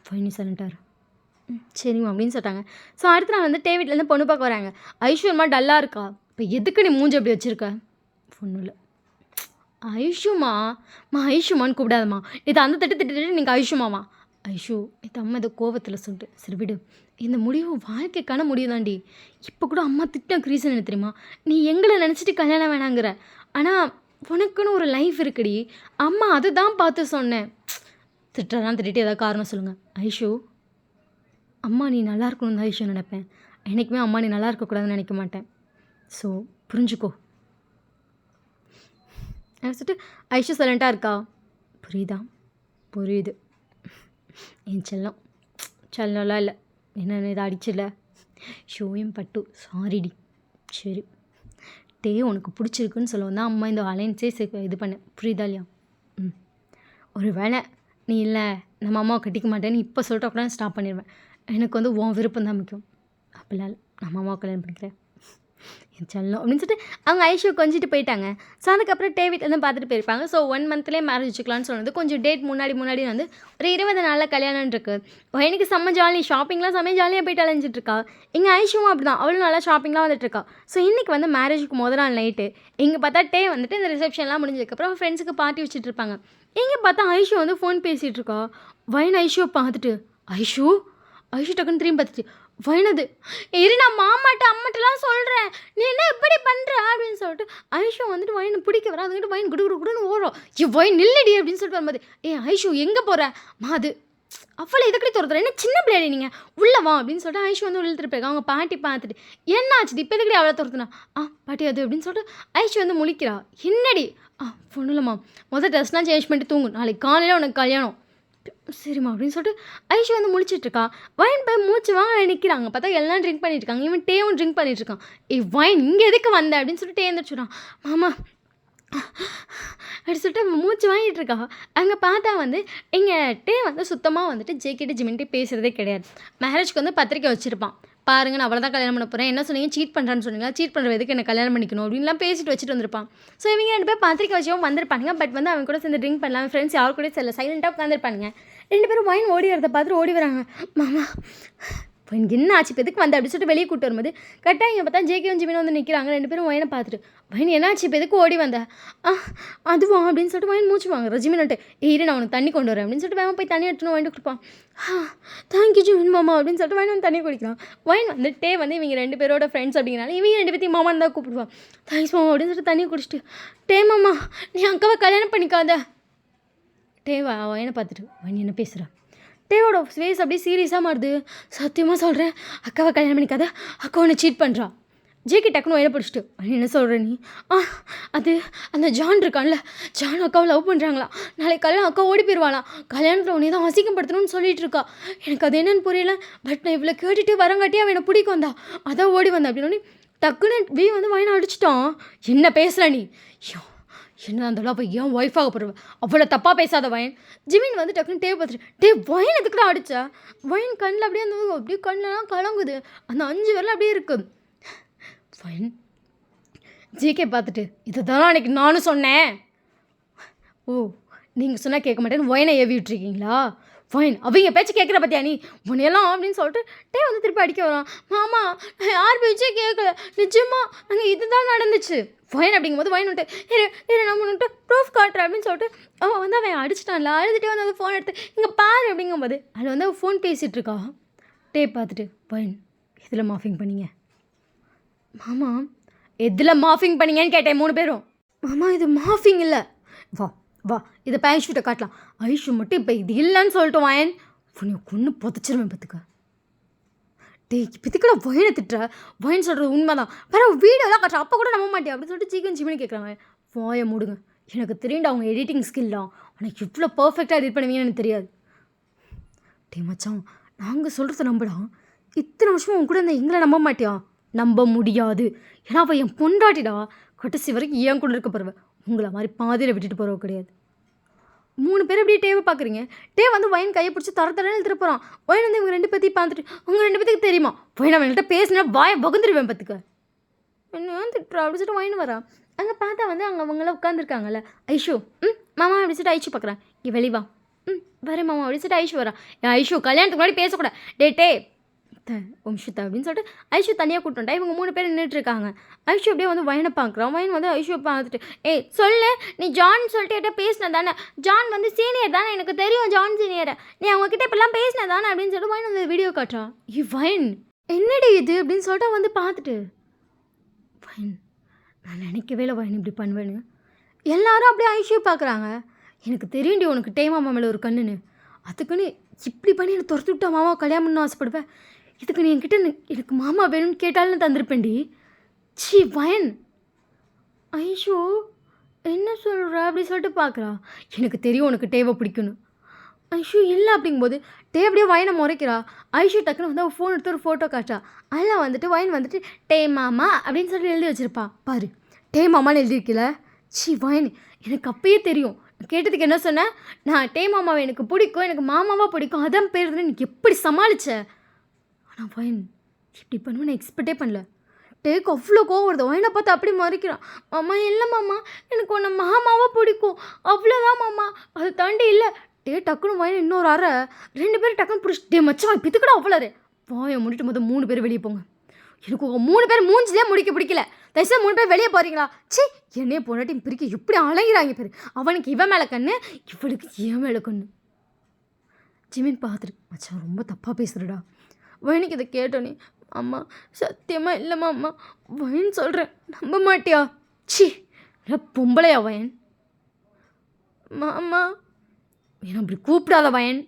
ஃபைனி சரண்டார். சரிம்மா அப்படின்னு சொல்லிட்டாங்க. ஸோ அடுத்த நாள் வந்து வீட்டிலேருந்து பொண்ணு பார்க்க வராங்க. ஐஷுமா டல்லாக இருக்கா. இப்போ எதுக்கு நீ மூஞ்சி அப்படி வச்சுருக்க? ஒன்றும் இல்லை. ஐஷுமான்னு கூப்பிடாதம்மா. இது அந்த திட்டு நீங்கள் ஐஷுமாவா? ஐஷு இது அம்மா இதை கோவத்தில் சொல்லிட்டு சரி விடு. இந்த முடிவு வாழ்க்கைக்கான முடிவு தாண்டி. இப்போ கூட அம்மா திட்டக்கு ரீசன் என்ன தெரியுமா? நீ எங்களை நினச்சிட்டு கல்யாணம் வேணாங்கிற, ஆனால் உனக்குன்னு ஒரு லைஃப் இருக்குடி. அம்மா அதை தான் பார்த்து சொன்னேன். திட்டுறதான் திட்டிட்டு ஏதாவது காரணம் சொல்லுங்கள். ஐஷு அம்மா நீ நல்லா இருக்கணும்னு தான் ஐஷு நினைப்பேன். என்றைக்குமே அம்மா நீ நல்லா இருக்கக்கூடாதுன்னு நினைக்க மாட்டேன். ஸோ புரிஞ்சுக்கோ. சொல்லிட்டு ஐஷு சைலண்ட்டாக இருக்கா. புரியுதா? புரியுது. என் செல்லம் செல்லம்லாம் இல்லை. என்ன இதை அடிச்சில்ல ஷோயும் பட்டு சாரிடி. சரி டே உனக்கு பிடிச்சிருக்குன்னு சொல்லுவோம் தான் அம்மா இந்த அலைன்ஸே இது பண்ணேன். புரியுதா இல்லையா? ஒரு வேளை நீ இல்லை நம்ம அம்மாவை கட்டிக்க மாட்டேன்னு இப்போ சொல்லிட்டு கூட ஸ்டாப் பண்ணிடுவேன். எனக்கு உன் விருப்பம் தான் முக்கியம். அப்படிலாம் இல்லை, நம்ம அம்மாவை கல்யாணம் பண்ணிக்கிறேன் என் செல்லம் அப்படின்னு சொல்லிட்டு அவங்க ஐஷோ கொஞ்சிட்டு போயிட்டாங்க. ஸோ அதுக்கப்புறம் வீட்டில் பார்த்துட்டு போயிருப்பாங்க. ஸோ 1 மந்த்லேயே மேரேஜ் வச்சுக்கலான்னு சொன்னது கொஞ்சம் டேட் முன்னாடி ஒரு 20 நாளில் கல்யாணம் இருக்குது. எனக்கு செம்ம ஜாலி, ஷாப்பிங்லாம் செம்ம ஜாலியாக போயிட்டு அலைஞ்சிட்ருக்கா. எங்கள் ஐஷுவும் அப்படி தான், அவளும் நல்லா ஷாப்பிங்லாம் வந்துட்டுருக்கா. ஸோ இன்றைக்கி மேரேஜுக்கு முதல் நாள் நைட்டு இங்கே பார்த்தா இந்த ரிசப்ஷன்லாம் முடிஞ்சதுக்கப்புறம் ஃப்ரெண்ட்ஸுக்கு பார்ட்டி வச்சுட்டு இருப்பாங்க. இங்கே பார்த்தா ஐஷு ஃபோன் பேசிகிட்டு இருக்கா. வைன் ஐஷுவை பார்த்துட்டு ஐஷு டக்குன்னு திரும்பி பார்த்துட்டு வைனது இரு நான் மாமாட்ட அம்மாட்டெல்லாம் சொல்கிறேன், நீ என்ன எப்படி பண்ணுற அப்படின்னு சொல்லிட்டு ஐஷு வைனை பிடிக்க வர. அதுக்கிட்ட வைன் குடுன்னு ஓடும். வைன் நில்லடி அப்படின்னு சொல்லிட்டு வரும்போது ஐஷு எங்கே போகிற அது அவ்வளோ இதுக்கடி துரத்துற, என்ன சின்ன பிள்ளைடி நீங்கள் உள்ளே வா அப்படின்னு சொல்லிட்டு ஐஷு இழுத்துட்டு போயிருக்காங்க. அவங்க பாட்டி பார்த்துட்டு என்ன ஆச்சு இப்போ இதுக்கடி அவ்வளோ துரத்துனா பாட்டி அது அப்படின்னு சொல்லிட்டு ஐஷு முழிக்கிறா. என்னடி ஒன்றும் இல்லைம்மா முதல் ட்ரெஸ்லாம் சேஞ்ச் பண்ணிட்டு தூங்கு, நாளைக்கு காலையில் உனக்கு கல்யாணம். சரிம்மா அப்படின்னு சொல்லிட்டு ஐஷு முழிச்சிட்ருக்கா. வைன் போய் மூச்சு வாங்க நிற்கிறாங்க. பார்த்தா எல்லாம் ட்ரிங்க் பண்ணிட்டுருக்காங்க. இவன் டேவும் ட்ரிங்க் பண்ணிட்டுருக்கான். வைன் இங்கே எதுக்கு வந்த அப்படின்னு சொல்லிட்டு எழுந்திரிச்சுடான். மாமா அப்படி சொல்லிட்டு மூச்சு வாங்கிட்டு இருக்கா. அங்கே பார்த்தா எங்கள் சுத்தமாக ஜேகிட்ட ஜிமின்ட்டு பேசுகிறதே கிடையாது. மேரேஜ்க்கு பத்திரிக்கை வச்சுருப்பான். பாருங்க நான் அவ்வளோதான் கல்யாணம் பண்ண போகிறேன், என்ன சொன்னீங்க சீட் பண்ணுறான்னு சொன்னீங்க, சீட் பண்ணுற எதுக்கு என்ன கல்யாணம் பண்ணிக்கணும் அப்படின்லாம் பேசிட்டு வச்சுட்டு வந்திருப்பான். ஸோ இவங்க 2 பேர் பத்திரிக்கை வச்சும் வந்திருப்பாங்க. பட் அவன் கூட சேர்ந்து ட்ரிங்க் பண்ணலாம். ஃப்ரெண்ட்ஸ் யாரு கூட சில சைலண்ட்டாக உட்காந்துருப்பானுங்க. 2 பேரும் வைன் ஓடி வரதை பார்த்துட்டு ஓடி வராங்க. மாமா இப்போ என்ன ஆச்சு இப்போ எதுக்கு வந்த அப்படி சொல்லிட்டு வெளியே கூப்பிட்டு வரும்போது கரெக்டாக இங்கே பார்த்தா ஜேகேவும் ஜிமினும் நிற்கிறாங்க. 2 பேரும் வைனை பார்த்துட்டு வைன் என்ன ஆச்சு இப்போ எதுக்கு ஓடி வந்த அதுவா அப்படின்னு சொல்லிட்டு வைன் மூச்சு வாங்குற. ஜிமின்ட்டு நான் உனக்கு தண்ணி கொண்டு வரேன் அப்படின்னு சொல்லிட்டு வேகமாக போய் தண்ணி எடுத்துன்னு வைன் கொடுப்பான். தேங்க்யூ ஜிமின் மாமா அப்படின்னு சொல்லிட்டு வைன் தண்ணி குடிக்கலாம். வைன் இவங்க 2 பேரோட ஃப்ரெண்ட்ஸ் அப்படிங்கிறனால இவங்க 2 பேர்த்தையும் மாமான்னு தான் கூப்பிடுவான். தேங்க்ஸ் மாமா அப்படின்னு சொல்லிட்டு தண்ணி குடிச்சிட்டு மாமா நீ அக்காவை கல்யாணம் பண்ணிக்காத. வைனை பார்த்துட்டு வைன் என்ன பேசுகிறா. டேவோட ஃபேஸ் அப்படியே சீரியஸாக மாறுது. சத்தியமாக சொல்கிறேன் அக்காவை கல்யாணம் பண்ணிக்காத, அக்கா ஒன்று சீட் பண்ணுறா. ஜேகே டக்குன்னு வயலை பிடிச்சிட்டு என்ன சொல்கிற நீ? அது அந்த ஜான் இருக்கான்ல, ஜான் அக்காவை லவ் பண்ணுறாங்களா, நாளைக்கு கல்யாணம் அக்கா ஓடி போயிடுவாளாம், கல்யாணத்தில் உன்னை தான் அசிங்கப்படுத்தணும்னு சொல்லிட்டு இருக்கா. எனக்கு அது என்னன்னு புரியல. பட் நான் இவ்வளோ கேட்டுட்டு வரங்காட்டியே அவனை பிடிக்கும் வந்தா, அதான் ஓடி வந்தா அப்படின்னு டக்குன்னு வயனை அடிச்சிட்டான். என்ன பேசுகிற நீ? என்ன இருந்தாலும் அப்போ ஏன் ஒய்ஃபாக போடுவேன், அவ்வளோ தப்பாக பேசாத வயன். ஜிமின் டக்குன்னு பார்த்துட்டு வயன் எதுக்குடா அடித்தா? வயன் கண்ணில் அப்படியே கண்ணெலாம் கலங்குது. அந்த 5 விரல் அப்படியே இருக்குது. வயன் ஜிகே பார்த்துட்டு இதுதான் அன்றைக்கி நானும் சொன்னேன். நீங்கள் சொன்னால் கேட்க மாட்டேன்னு வயனை ஏவி விட்டுருக்கீங்களா? ஃபைன் அவங்க பேச்சு கேட்குற பார்த்தியா நீ உன்னையெல்லாம் அப்படின்னு சொல்லிட்டு திருப்பி அடிக்க வரான். மாமா நான் யார் பேச்சே கேட்கல, நிச்சயமா அங்கே இதுதான் நடந்துச்சு. ஃபைன் அப்படிங்கும்போது வைன் நம்ம ப்ரூஃப் காட்டுறேன் அப்படின்னு சொல்லிட்டு அவன் அவன் அடிச்சிட்டான்ல. அழுதுகிட்டே அந்த ஃபோன் எடுத்து இங்கே பாரு அப்படிங்கும்போது அதில் ஃபோன் பேசிகிட்டு இருக்கா. பார்த்துட்டு வைன் எதில் மாஃபிங் பண்ணீங்க? மாமா எதில் மாஃபிங் பண்ணீங்கன்னு கேட்டேன் 3 பேரும். மாமா இது மாஃபிங் இல்லை, வா இதை ஐஷுகிட்ட காட்டலாம். ஐஷு மட்டும் இப்போ இது இல்லைன்னு சொல்லிட்டு வாயன் உன்னை கொன்று புதைச்சிருவேன் பார்த்துக்க. இப்போதுக்குள்ள வயனை திட்டுற, வயன் சொல்கிறது உண்மை தான், வேறு வீடியோலாம் காட்டுற அப்போ கூட நம்ப மாட்டேன் அப்படின்னு சொல்லிட்டு சீக்கிரம் ஜிமினி கேட்குறாங்க. வாயை மூடுங்க, எனக்கு தெரியும்டா அவங்க எடிட்டிங் ஸ்கில்லாம், உனக்கு இவ்வளோ பர்ஃபெக்டாக எடிட் பண்ணுவீங்கன்னு எனக்கு தெரியாது. மச்சான் நாங்கள் சொல்கிறத நம்படா, இத்தனை வருஷமும் உன் கூட இருந்தால் எங்களை நம்ப மாட்டியா? நம்ப முடியாது, ஏன்னா அவள் என் பொண்டாட்டிடா, கடைசி வரைக்கும் ஏன் கூட இருக்க போகிறவ, உங்களை மாதிரி பாதியில் விட்டுட்டு போகிறவ கிடையாது. 3 பேர் அப்படியே பார்க்குறீங்க. வயன் கையை பிடிச்சி தரன்னு எழுத்துட்டு போகிறான். வயன் இவங்க 2 பேர்த்தையும் பார்த்துட்டு உங்கள் 2 பேத்துக்கு தெரியுமா வயன் அவன்கிட்ட பேசினா வாயை பகுந்துருவேன் பார்த்துக்க. என்ன திட்டுறா அப்படி சொல்லிட்டு வயன் வரா. அங்கே பார்த்தா அங்கே அவங்களாம் உட்காந்துருக்காங்கல்ல. ஐஷு மாமா அப்படி சொல்லிட்டு ஐஷு பார்க்குறேன். வெளிவா வரேன் மாமா அப்படி சொல்லிட்டு ஐஷு வரா. ஐஷு கல்யாணத்துக்கு முன்னாடி பேசக்கூடாது டே வம்ஷிதா அப்படின்னு சொல்லிட்டு ஐஷு தனியாக கூப்பிட்டுட்டா. இவங்க 3 பேர் நின்றுட்டுருக்காங்க. ஐஷு அப்படியே வயனை பார்க்குறான். வயன் ஐஷுவை பார்த்துட்டு சொல்லு நீ ஜான் சொல்லிட்டு பேசின தானே, ஜான் சீனியர் தானே, எனக்கு தெரியும் ஜான் சீனியரை, நீ அவங்கக்கிட்ட இப்பெல்லாம் பேசின தானே அப்படின்னு சொல்லிட்டு வயன் வீடியோ காட்டுறான். வயன் என்னடி இது அப்படின்னு சொல்லிட்டு பார்த்துட்டு வயன் நான் நினைக்கவே இல்லை வயன் இப்படி பண்ணுவேன்னு. எல்லாரும் அப்படியே ஐஷுவை பார்க்குறாங்க. எனக்கு தெரியும்டி உனக்கு மாமா மேலே ஒரு கண்ணுன்னு, அதுக்குன்னு இப்படி பண்ணி என்னை துரத்து விட்டா மாமா கல்யாணம் பண்ணு ஆசைப்படுவேன். இதுக்கு நீ என்கிட்ட எனக்கு மாமா வேணும்னு கேட்டாலும் தந்திருப்பேன்டி. சி வயன். ஐஷோ என்ன சொல்கிற அப்படி சொல்லிட்டு பார்க்குறா. எனக்கு தெரியும் உனக்கு டேவை பிடிக்குன்னு. ஐஷு இல்லை அப்படிங்கும்போது டே அப்படியே வயனை முறைக்கிறா. ஐஷு டக்குன்னு வந்து அவள் ஃபோன் எடுத்து ஒரு ஃபோட்டோ காட்டுறா. அதில் வந்துட்டு வயன் வந்துட்டு டே மாமா அப்படின்னு சொல்லி எழுதி வச்சுருப்பா. பாரு டே மாமான்னு எழுதியிருக்கல. சி வயன் எனக்கு அப்பயே தெரியும். கேட்டதுக்கு என்ன சொன்னேன்? நான் டே மாமாவை எனக்கு பிடிக்கும், எனக்கு மாமாவாக பிடிக்கும், அதான் பேருதுன்னு எனக்கு எப்படி சமாளித்த. ஆனால் வயன் இப்படி பண்ணுவேன் நான் எக்ஸ்பெக்டே பண்ணல. டேக்கு அவ்வளோ கோவம் வருது. வயனை பார்த்து அப்படி மறைக்கிறான். மாமா இல்லை மாமா எனக்கு உன்னை மாமாவாக பிடிக்கும், அவ்வளோதான் மாமா, அதை தாண்டி இல்லை. டே டக்குன்னு வயன் இன்னொரு அரை 2 பேரும் டக்குன்னு பிடிச்சி டே மச்சான் பித்துக்கடா அவ்வளோரு வாயை முடிட்டு முதல் 3 பேர் வெளியே போங்க. எனக்கு 3 பேர் மூஞ்சிலே முடிக்க பிடிக்கல. தயவுசெய்து 3 பேர் வெளியே போகிறீங்களா? சி என்னையே போனாட்டி பிரிக்க எப்படி அழகிறாங்க பேர். அவனுக்கு இவன் மேலே கண்ணு, இவளுக்கு என் மேலே கண்ணு. ஜிமின் பார்த்துட்டு மச்சான் ரொம்ப தப்பாக பேசுகிறடா. வயனுக்கு இதை கேட்டோன்னே அம்மா சத்தியமாக இல்லைம்மா அம்மா வயன் சொல்கிறேன் நம்ப மாட்டியா? சி இல்லை பொம்பளையா வயன்? மாமா ஏன் அப்படி கூப்பிடாத வயன்.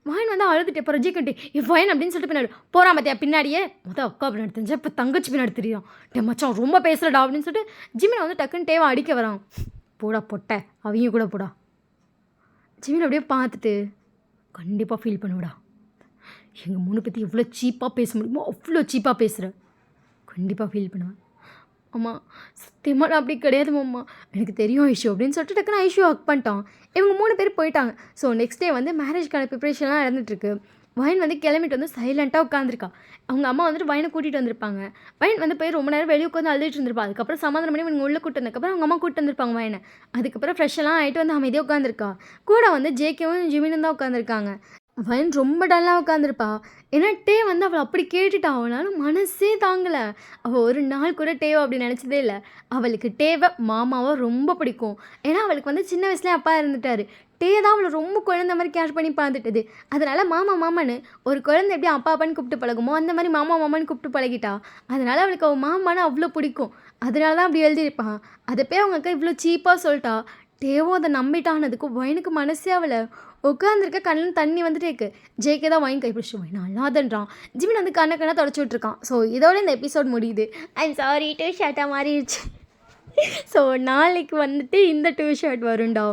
வயன் வந்து அழுதுட்டே இப்போ ரஜி கட்டி வயன் அப்படின்னு சொல்லிட்டு பின்னாடி போகிறான் பார்த்தியா பின்னாடியே. அக்கா பின்னாடி தெரிஞ்சா இப்போ தங்கச்சி பின்னாடி தெரியும். டே மச்சான் ரொம்ப பேசுகிறடா அப்படின்னு சொல்லிட்டு ஜிமின் வந்து டக்குன்னு டேவை அடிக்க வரான். போடா பொட்டை அவங்க கூட போடா. ஜிமின் அப்படியே பார்த்துட்டு கண்டிப்பாக ஃபீல் பண்ணுவிடா. எங்கள் 3 பற்றி எவ்வளோ சீப்பாக பேச முடியுமோ அவ்வளோ சீப்பாக பேசுகிறேன். கண்டிப்பாக ஃபீல் பண்ணுவேன். அம்மா சத்தியமாக நான் அப்படி கிடையாது மாமா, எனக்கு தெரியும் ஐஷு அப்படின்னு சொல்லிட்டு டக்குன்னு ஐஷு ஹக் பண்ணிட்டான். இவங்க 3 பேர் போயிட்டாங்க. ஸோ நெக்ஸ்ட் டே வந்து மேரேஜ்க்கான ப்ரிப்ரேஷன்லாம் நடந்துகிட்ருக்கு. வயன் வந்து கிளம்பிட்டு வந்து சைலண்ட்டாக உட்காந்துருக்கா. அவங்க அம்மா வந்துட்டு வயனை கூட்டிகிட்டு வந்திருப்பாங்க. வயன் வந்து போய் ரொம்ப நேரம் வெளியே உட்காந்து அழுதுட்டு இருந்திருப்பா. அதுக்கப்புறம் சமாதானம் பண்ணி இவங்க உள்ளே கூட்டு வந்ததுக்கப்புறம் அவங்க அம்மா கூட்டு வந்திருப்பாங்க வயனை. அதுக்கப்புறம் ஃப்ரெஷ்ஷெல்லாம் ஆகிட்டு வந்து அமைதியாக உட்காந்துருக்கா. கூட வந்து ஜேகேவும் ஜிமினும் தான் உட்காந்துருக்காங்க. வயன் ரொம்ப டல்லாக உட்காந்துருப்பா. ஏன்னா டே வந்து அவளை அப்படி கேட்டுட்டா. அவளாலும் மனசே தாங்கலை. அவள் ஒரு நாள் கூட டேவை அப்படி நினச்சதே இல்லை. அவளுக்கு டேவை மாமாவை ரொம்ப பிடிக்கும். ஏன்னா அவளுக்கு வந்து சின்ன வயசுலேயே அப்பா இருந்துட்டார். டே தான் அவளை ரொம்ப குழந்தை மாதிரி கேர் பண்ணி பார்த்துட்டது. அதனால் மாமா மாமான்னு ஒரு குழந்தை எப்படி அப்பா அப்பான்னு கூப்பிட்டு பழகுமோ அந்த மாதிரி மாமா மாமான்னு கூப்பிட்டு பழகிட்டா. அதனால் அவளுக்கு அவள் மாமான்னு அவ்வளோ பிடிக்கும். அதனால தான் அப்படி எழுதியிருப்பான். அதை போய் அவங்க அக்கா இவ்வளோ சீப்பாக சொல்லிட்டா. டேவும் அதை நம்பிட்டானதுக்கும் வயனுக்கு மனசே அவளை உட்காந்துருக்க கண்ணில் தண்ணி வந்துட்டே இருக்கு. ஜேகே தான் வயன் கைப்பிடிச்சு வயன் அல்லாதன்றான். ஜிமின் வந்து கண்ணை தொடச்சி விட்ருக்கான். ஸோ இதோட இந்த எபிசோட் முடியுது. ஐம் சாரி டூ ஷர்ட்டாக மாறிடுச்சு. ஸோ நாளைக்கு வந்துட்டு இந்த 2 ஷர்ட் வரும்டா.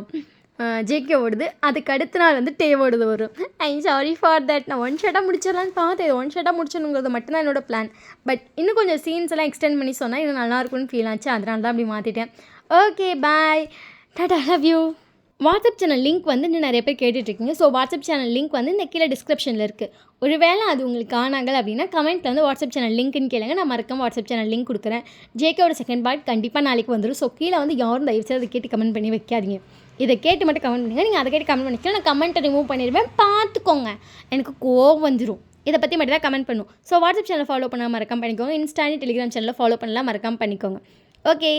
ஜேகே ஓடுது. அதுக்கு அடுத்த நாள் வந்து டேவோடுது வரும். I'm sorry for that. நான் 1 ஷர்ட்டாக முடிச்சிடலான்னு பார்த்தேன். 1 ஷர்ட்டாக முடிச்சணுங்கிறது மட்டும்தான் என்னோடய பிளான். பட் இன்னும் கொஞ்சம் சீன்ஸ் எல்லாம் எக்ஸ்டெண்ட் பண்ணி சொன்னால் இன்னும் நல்லாயிருக்கும்னு ஃபீல் ஆச்சு. அதனால தான் அப்படி மாற்றிட்டேன். Okay bye tata love you. WhatsApp channel link வந்து இன்னும் நிறைய பேர் கேட்டுட்ருக்கீங்க. ஸோ வாட்ஸ்அப் சேனல் லிங்க் வந்து இந்த கீழே டிஸ்கிரிப்ஷனில் இருக்குது. ஒரு வேளை அது உங்களுக்கு காணாங்கள் அப்படின்னா கமெண்ட்டில் வந்து வாட்ஸ்அப் சேனல் லிங்க்னு கேளுங்க. நான் மறக்காம வாட்ஸ்அப் சேனல் லிங்க் கொடுக்குறேன். ஜேகேவோட செகண்ட் பார்ட் கண்டிப்பாக நாளைக்கு வந்துடும். ஸோ கீழே வந்து யாரும் தயவுசெய்து அதை கேட்டு கமெண்ட் பண்ணி வைக்காதீங்க. இதை கேட்டு மட்டும் கமெண்ட் பண்ணுங்கள். நீங்கள் அதை கேட்டு கமெண்ட் பண்ணிக்கலாம். நான் கமெண்ட்டை ரிமூவ் பண்ணிடுவேன். பார்த்துக்கோங்க, எனக்கு கோவம் வந்துடும். இதை பற்றி மட்டும் தான் கமெண்ட் பண்ணும். ஸோ வாட்ஸ்அப் சேனல் ஃபாலோ பண்ணால் மறக்காம பண்ணிக்கோங்க. இன்ஸ்டானி டெலிகிராம் சேனலில் ஃபாலோ பண்ணலாம் மறக்காம பண்ணிக்கோங்க. ஓகே.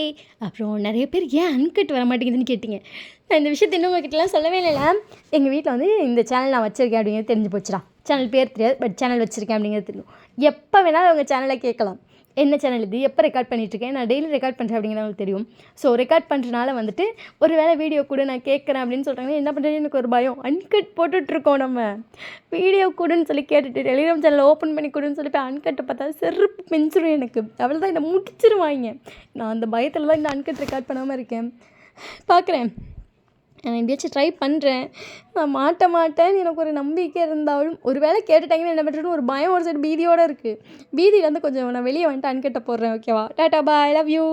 அப்புறம் நிறைய பேர் ஏன் அன்கட் வர மாட்டேங்குதுன்னு கேட்டிங்க. நான் இந்த விஷயத்தை இன்னும் உங்ககிட்டலாம் சொல்லவே இல்லைல்ல. எங்கள் வீட்டில் வந்து இந்த சேனல் நான் வச்சுருக்கேன் அப்படிங்கிறது தெரிஞ்சு போச்சுடா. சேனல் பேர் தெரியாது, பட் சேனல் வச்சுருக்கேன் அப்படிங்கிறது தெரியும். எப்போ வேணாலும் உங்கள் சேனலை கேட்கலாம். என்ன சேனல் இது, எப்போ ரெக்கார்ட் பண்ணிகிட்ருக்கேன், நான் டெய்லி ரெக்கார்ட் பண்ணுறேன் அப்படிங்கிறது அவங்களுக்கு தெரியும். ஸோ ரெக்கார்ட் பண்ணுறனால வந்துட்டு ஒரு வேளை வீடியோ கூட நான் கேட்குறேன் அப்படின்னு சொல்கிறாங்க. என்ன பண்ணுறது எனக்கு ஒரு பயம். அன்கட் போட்டுட்ருக்கோம் நம்ம. வீடியோ கூடன்னு சொல்லி கேட்டுட்டு டெலிகிராம் சேனலை ஓப்பன் பண்ணி கொடுன்னு சொல்லி போய் அன்கட்டை பார்த்தா செருப்பு பெஞ்சிரும் எனக்கு. அவ்வளோ தான் என்னை முடிச்சிருவாங்க. நான் அந்த பயத்தில் தான் இந்த அன்கட் ரெக்கார்ட் பண்ணாமல் இருக்கேன். பார்க்குறேன், நான் எப்படியாச்சும் ட்ரை பண்ணுறேன். நான் மாட்டேன்னு எனக்கு ஒரு நம்பிக்கை இருந்தாலும் ஒரு வேளை கேட்டுட்டாங்கன்னு என்ன பண்ணுறேன்னு ஒரு பயம், ஒரு சைடு பீதியோடு இருக்குது. பீதியிலேருந்து கொஞ்சம் நான் வெளியே வந்துட்டு அன்கட்டை போடுறேன். ஓகேவா? Tata bye love you.